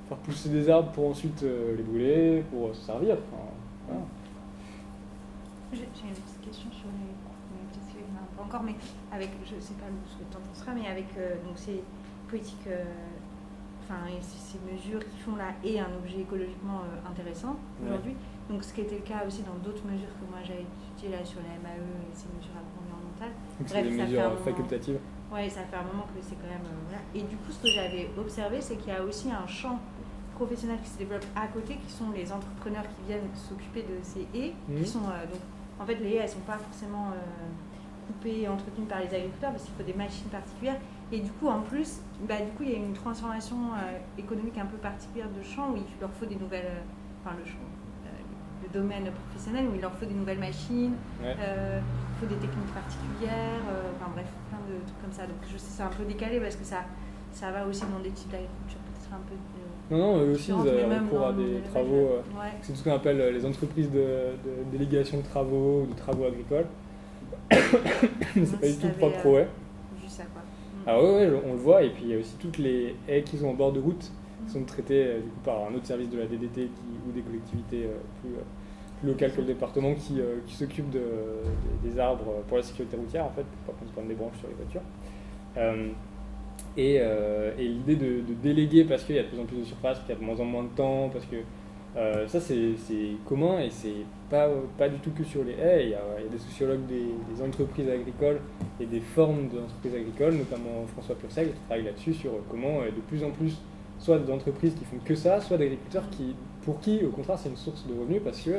faire pousser des arbres pour ensuite les brûler, pour se servir. Voilà. J'ai une petite question sur pas encore, mais avec, je sais pas ce que tu en penseras, mais avec donc ces politiques, ces mesures qui font la haie un objet écologiquement intéressant aujourd'hui. Donc ce qui était le cas aussi dans d'autres mesures que moi j'avais étudiées là sur la MAE et ces mesures agroenvironnementales. Donc c'est des mesures facultatives. Oui, ça fait un moment que c'est quand même voilà. Et du coup, ce que j'avais observé, c'est qu'il y a aussi un champ professionnel qui se développe à côté, qui sont les entrepreneurs qui viennent s'occuper de ces haies, qui sont donc en fait les haies, elles sont pas forcément coupées et entretenues par les agriculteurs parce qu'il faut des machines particulières, Et du coup, en plus, il y a une transformation économique un peu particulière de champ où il leur faut des nouvelles, le domaine professionnel où il leur faut des nouvelles machines, il faut des techniques particulières, bref, plein de trucs comme ça. Donc je sais, c'est un peu décalé parce que ça va aussi dans des types d'agriculture peut-être un peu. Non, eux aussi, ils ont recours à des travaux. C'est tout ce qu'on appelle les entreprises de délégation de travaux ou de travaux agricoles. C'est pas du tout propre pro haies. Juste ça, quoi. Ah ouais, on le voit. Et puis il y a aussi toutes les haies qui sont en bord de route, qui sont traitées du coup, par un autre service de la DDT ou des collectivités plus locales que le département qui s'occupent des arbres pour la sécurité routière, en fait, pour pas qu'on se prenne des branches sur les voitures. Et l'idée de déléguer parce qu'il y a de plus en plus de surface, qu'il y a de moins en moins de temps, parce que ça c'est commun et c'est pas du tout que sur les haies. Il y a des sociologues des entreprises agricoles et des formes d'entreprises agricoles, notamment François Pursel, qui travaille là-dessus sur comment de plus en plus soit d'entreprises qui font que ça, soit d'agriculteurs pour qui au contraire c'est une source de revenus parce que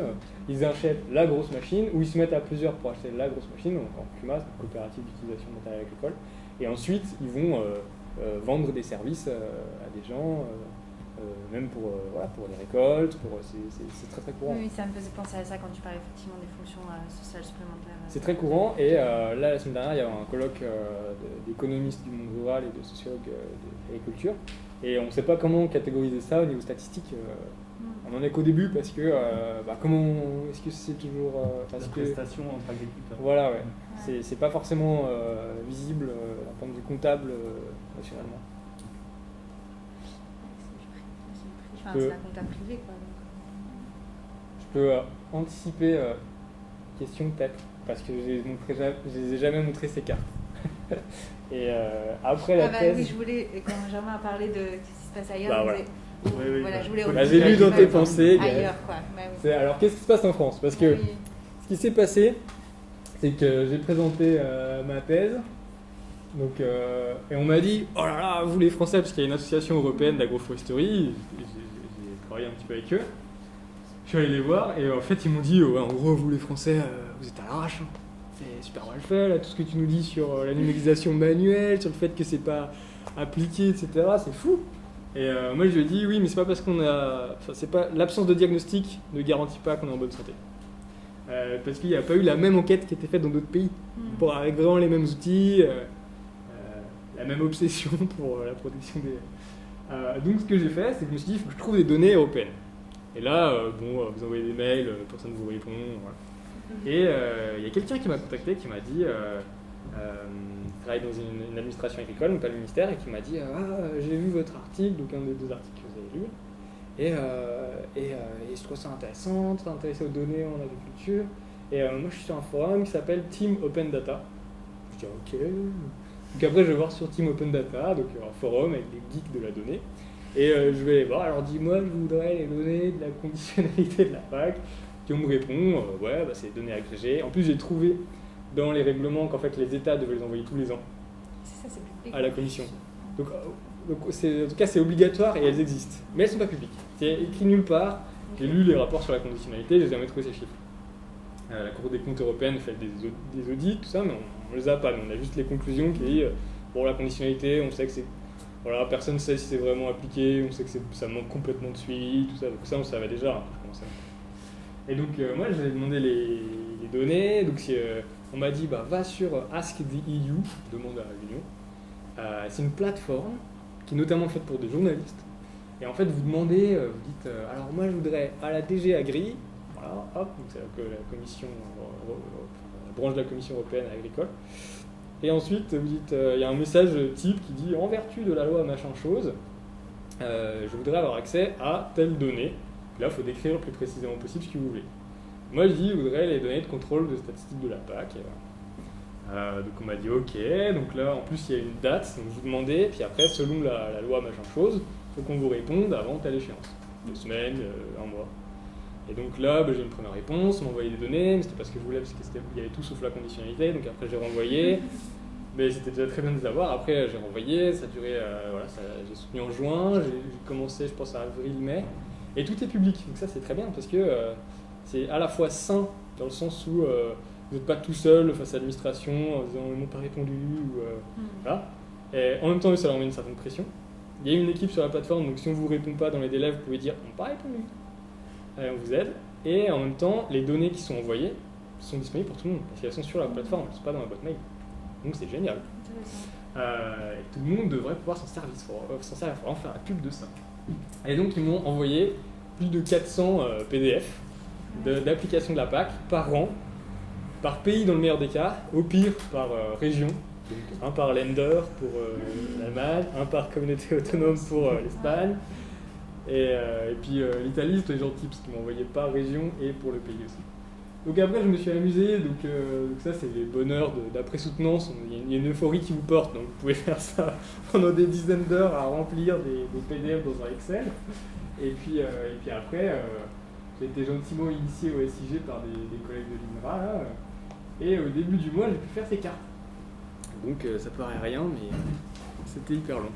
ils achètent la grosse machine ou ils se mettent à plusieurs pour acheter la grosse machine, donc en CUMA, coopérative d'utilisation de matériel agricole, et ensuite ils vont vendre des services à des gens, même pour les récoltes, c'est très très courant. Oui, ça me faisait penser à ça quand tu parlais effectivement des fonctions sociales supplémentaires. C'est très courant et là la semaine dernière il y avait un colloque d'économistes du monde rural et de sociologues de l'agriculture et on ne sait pas comment catégoriser ça au niveau statistique. On en est qu'au début parce que comment est-ce que c'est toujours la prestation entre agriculteurs. Voilà, ouais. C'est pas forcément visible d'un point de vue comptable nationalement. C'est la compta privée, quoi. Je peux anticiper question peut-être parce que je les ai jamais montré ces cartes. Et après la thèse. Oui, je voulais quand Germain a parlé de ce qui se passe ailleurs. Voilà, je voulais j'ai lu dans tes pensées. Ailleurs, quoi. Alors, qu'est-ce qui se passe en France? Parce que ce qui s'est passé, c'est que j'ai présenté ma thèse, donc, et on m'a dit « Oh là là, vous les Français », parce qu'il y a une association européenne d'agroforesterie, j'ai travaillé un petit peu avec eux, je suis allé les voir, et en fait, ils m'ont dit « Ouais, en gros, vous les Français, vous êtes à l'arrache, hein. C'est super mal fait, là, tout ce que tu nous dis sur la numérisation manuelle, sur le fait que c'est pas appliqué, etc., c'est fou ». Et moi je lui ai dit oui mais c'est pas parce qu'on a, c'est pas l'absence de diagnostic ne garantit pas qu'on est en bonne santé. Parce qu'il n'y a pas eu la même enquête qui a été faite dans d'autres pays avec vraiment les mêmes outils, la même obsession pour la protection des. Donc ce que j'ai fait c'est que je me suis dit il faut que je trouve des données européennes. Et là vous envoyez des mails, personne ne vous répond. Voilà. Et il y a quelqu'un qui m'a contacté qui m'a dit travaille dans une administration agricole, donc pas le ministère, et qui m'a dit j'ai vu votre article, donc un des deux articles que vous avez lu, et je trouve ça intéressant, très intéressé aux données en agriculture. Et moi je suis sur un forum qui s'appelle Team Open Data. Je dis ok. Donc après je vais voir sur Team Open Data, donc un forum avec des geeks de la donnée, et je vais les voir. Alors dis-moi, je voudrais les données de la conditionnalité de la PAC. Puis on me répond c'est des données agrégées. En plus j'ai trouvé dans les règlements qu'en fait les États devaient les envoyer tous les ans à la Commission. Donc en tout cas c'est obligatoire et elles existent. Mais elles ne sont pas publiques. C'est écrit nulle part. J'ai lu les rapports sur la conditionnalité, j'ai jamais trouvé ces chiffres. La Cour des comptes européenne fait des audits, tout ça, mais on ne les a pas. On a juste les conclusions qui disent la conditionnalité, on sait que c'est. Voilà, personne ne sait si c'est vraiment appliqué, on sait que ça manque complètement de suivi, tout ça. Donc ça on savait déjà. Et donc moi j'ai demandé les données, donc on m'a dit va sur Ask the EU, demande à l'Union. C'est une plateforme qui est notamment faite pour des journalistes. Et en fait vous demandez, vous dites alors moi je voudrais à la DG Agri, voilà, hop, donc c'est la commission, la branche de la Commission européenne agricole. Et ensuite vous dites, il y a un message type qui dit en vertu de la loi machin chose, je voudrais avoir accès à telle donnée. Là, il faut décrire le plus précisément possible ce que vous voulez. Moi, je dis, je voudrais les données de contrôle de statistiques de la PAC. Donc, on m'a dit, ok. Donc là, en plus, il y a une date. Donc, vous demandez. Puis après, selon la loi machin chose, il faut qu'on vous réponde avant telle échéance. 2 semaines, 1 mois. Et donc là, j'ai une première réponse. On m'a envoyé des données. Mais c'était pas ce que je voulais parce qu'il y avait tout sauf la conditionnalité. Donc après, j'ai renvoyé. Mais c'était déjà très bien de les avoir. Après, j'ai renvoyé. Ça a duré. J'ai soutenu en juin. J'ai commencé, je pense, à avril-mai. Et tout est public, donc ça c'est très bien parce que c'est à la fois sain dans le sens où vous n'êtes pas tout seul face à l'administration en disant ils m'ont pas répondu ou voilà. Et en même temps, ça leur met une certaine pression. Il y a une équipe sur la plateforme, donc si on ne vous répond pas dans les délais, vous pouvez dire « on n'a pas répondu ». On vous aide. Et en même temps, les données qui sont envoyées sont disponibles pour tout le monde, parce qu'elles sont sur la plateforme, elles ne sont pas dans la boîte mail. Donc c'est génial. Et tout le monde devrait pouvoir s'en servir. Il faut vraiment faire la pub de ça. Et donc ils m'ont envoyé plus de 400 PDF d'applications de la PAC par an, par pays dans le meilleur des cas, au pire par région. Donc, un par Länder pour l'Allemagne, un par communauté autonome pour l'Espagne. Et puis l'Italie, c'était gentil parce qu'ils m'ont envoyé par région et pour le pays aussi. Donc après, je me suis amusé, donc ça c'est les bonheurs d'après-soutenance, il y a une euphorie qui vous porte, donc vous pouvez faire ça pendant des dizaines d'heures à remplir des PDF dans un Excel. Et puis après, j'ai été gentiment initié au SIG par des collègues de l'INRA, là, et au début du mois, j'ai pu faire ces cartes. Donc ça paraît rien, mais c'était hyper long.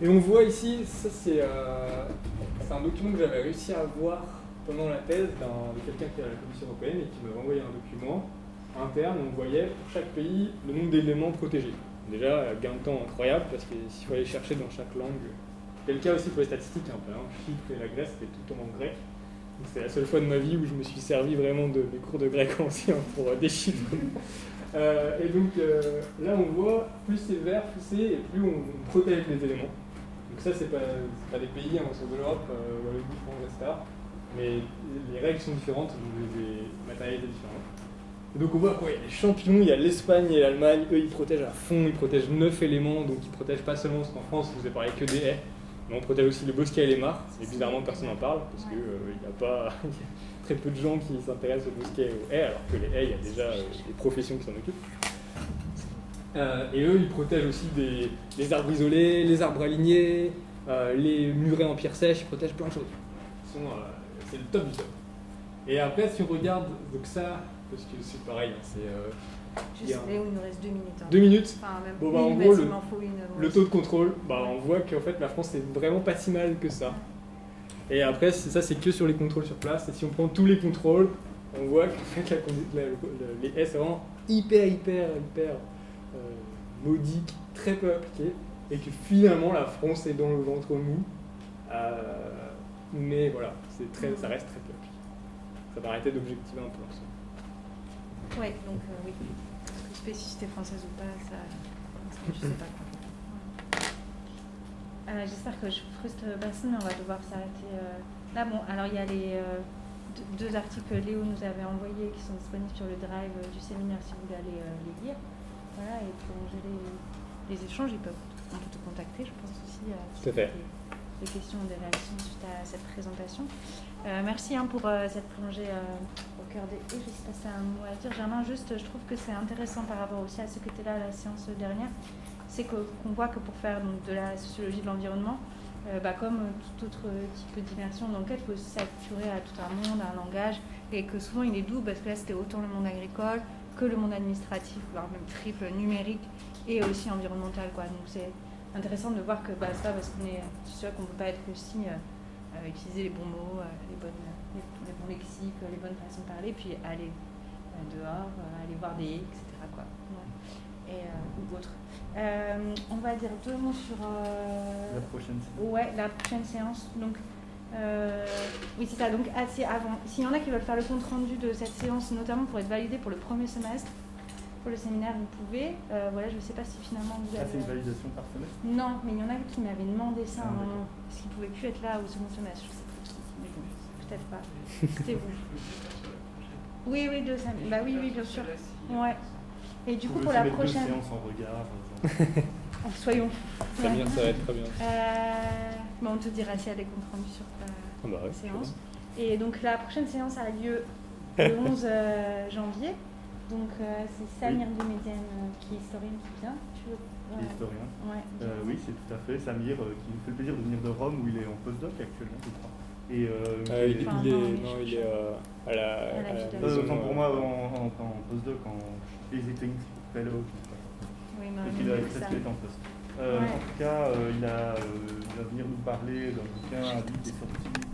Et on voit ici, ça c'est un document que j'avais réussi à avoir pendant la thèse de quelqu'un qui est à la Commission européenne et qui m'avait envoyé un document interne où on voyait pour chaque pays le nombre d'éléments protégés. Déjà, gain de temps incroyable parce que s'il faut aller chercher dans chaque langue, c'est le cas aussi pour les statistiques, hein, par exemple, Chypre et la Grèce c'était tout le temps en grec. C'est la seule fois de ma vie où je me suis servi vraiment de mes cours de grec ancien pour déchiffrer. Et donc là on voit plus c'est vert, plus c'est et plus on protège les éléments. Donc ça c'est pas des pays hein, sur de l'Europe, Wallonie, France, etc. Mais les règles sont différentes, les matérialités différentes. Et donc on voit quoi, il y a les champions, il y a l'Espagne et l'Allemagne, eux ils protègent à fond, ils protègent 9 éléments, donc ils protègent pas seulement parce qu'en France vous avez parlé que des haies, mais on protège aussi le bosquet et les mares, et bizarrement personne n'en parle, parce que il y a pas très peu de gens qui s'intéressent au bosquet et aux haies, alors que les haies, il y a déjà des professions qui s'en occupent. Et eux ils protègent aussi les arbres isolés, les arbres alignés, les murets en pierre sèche, ils protègent plein de choses. C'est le top du top. Et après, si on regarde donc ça, parce que c'est pareil, hein, c'est. Juste, Léo, il nous reste 2 minutes. Hein. 2 minutes. Enfin, même bon, bah, en gros, le taux de contrôle, bah, on voit qu'en fait, la France, c'est vraiment pas si mal que ça. Et après, ça, c'est que sur les contrôles sur place. Et si on prend tous les contrôles, on voit qu'en fait, les haies, c'est vraiment hyper modique, très peu appliqué. Et que finalement, la France est dans le ventre mou. Mais voilà, ça reste très peu appliqué. Ça va arrêter d'objectiver un peu l'ensemble. Ouais, donc oui. Spécificité française ou pas, ça, je sais pas quoi. J'espère que je frustre personne, mais on va devoir s'arrêter là. Bon, alors il y a les deux articles que Léo nous avait envoyés qui sont disponibles sur le drive du séminaire si vous voulez aller les lire. Voilà, et prolonger les échanges, on peut te contacter, je pense aussi. Tout à fait. Des questions ou des réactions suite à cette présentation. Merci pour cette plongée au cœur des haies. Je ne sais pas si tu as un mot à dire, Germain. Juste, je trouve que c'est intéressant par rapport aussi à ce que tu es là à la séance dernière. C'est qu'on voit que pour faire donc, de la sociologie de l'environnement, comme tout autre type d'immersion dans lequel il faut s'acturer à tout un monde, à un langage, et que souvent il est doux parce que là c'était autant le monde agricole que le monde administratif, voire même triple numérique et aussi environnemental, quoi. Donc c'est intéressant de voir que c'est pas parce qu'on est sûr qu'on ne peut pas être aussi utiliser les bons mots, les bons lexiques, les bonnes façons de parler, puis aller dehors, aller voir des etc. quoi. Ouais. Et, ou autre. On va dire 2 mots sur la prochaine séance. Ouais, la prochaine séance. Donc oui c'est ça. Donc avant, s'il y en a qui veulent faire le compte rendu de cette séance, notamment pour être validé pour le premier semestre. Pour le séminaire, vous pouvez. Voilà, je ne sais pas si finalement vous avez... c'est une validation par semestre ? Non, mais il y en a qui m'avaient demandé ça à un moment. Parce qu'ils ne pouvaient plus être là au second semestre. Je ne sais pas qui, mais bon, peut-être pas. C'était vous. Oui, de ça. Bah oui, bien sûr. Ouais. Et du coup, pour la prochaine... séance en regard. Soyons fous. Très bien, ça va être très bien. Mais on te dira s'il y a des comptes rendus sur la séance. Bien. Et donc, la prochaine séance a lieu le 11 janvier. Donc c'est Samir Dumédienne qui est historien qui vient. Qui est historien. Ouais. Oui, c'est tout à fait. Samir qui nous fait le plaisir de venir de Rome où il est en postdoc actuellement, je crois. Et, il est à la maison. Pour moi, en postdoc, les techniques fellow. Oui, mais il a presque été en poste. En tout cas, il va venir nous parler d'un bouquin, un livre qui est sorti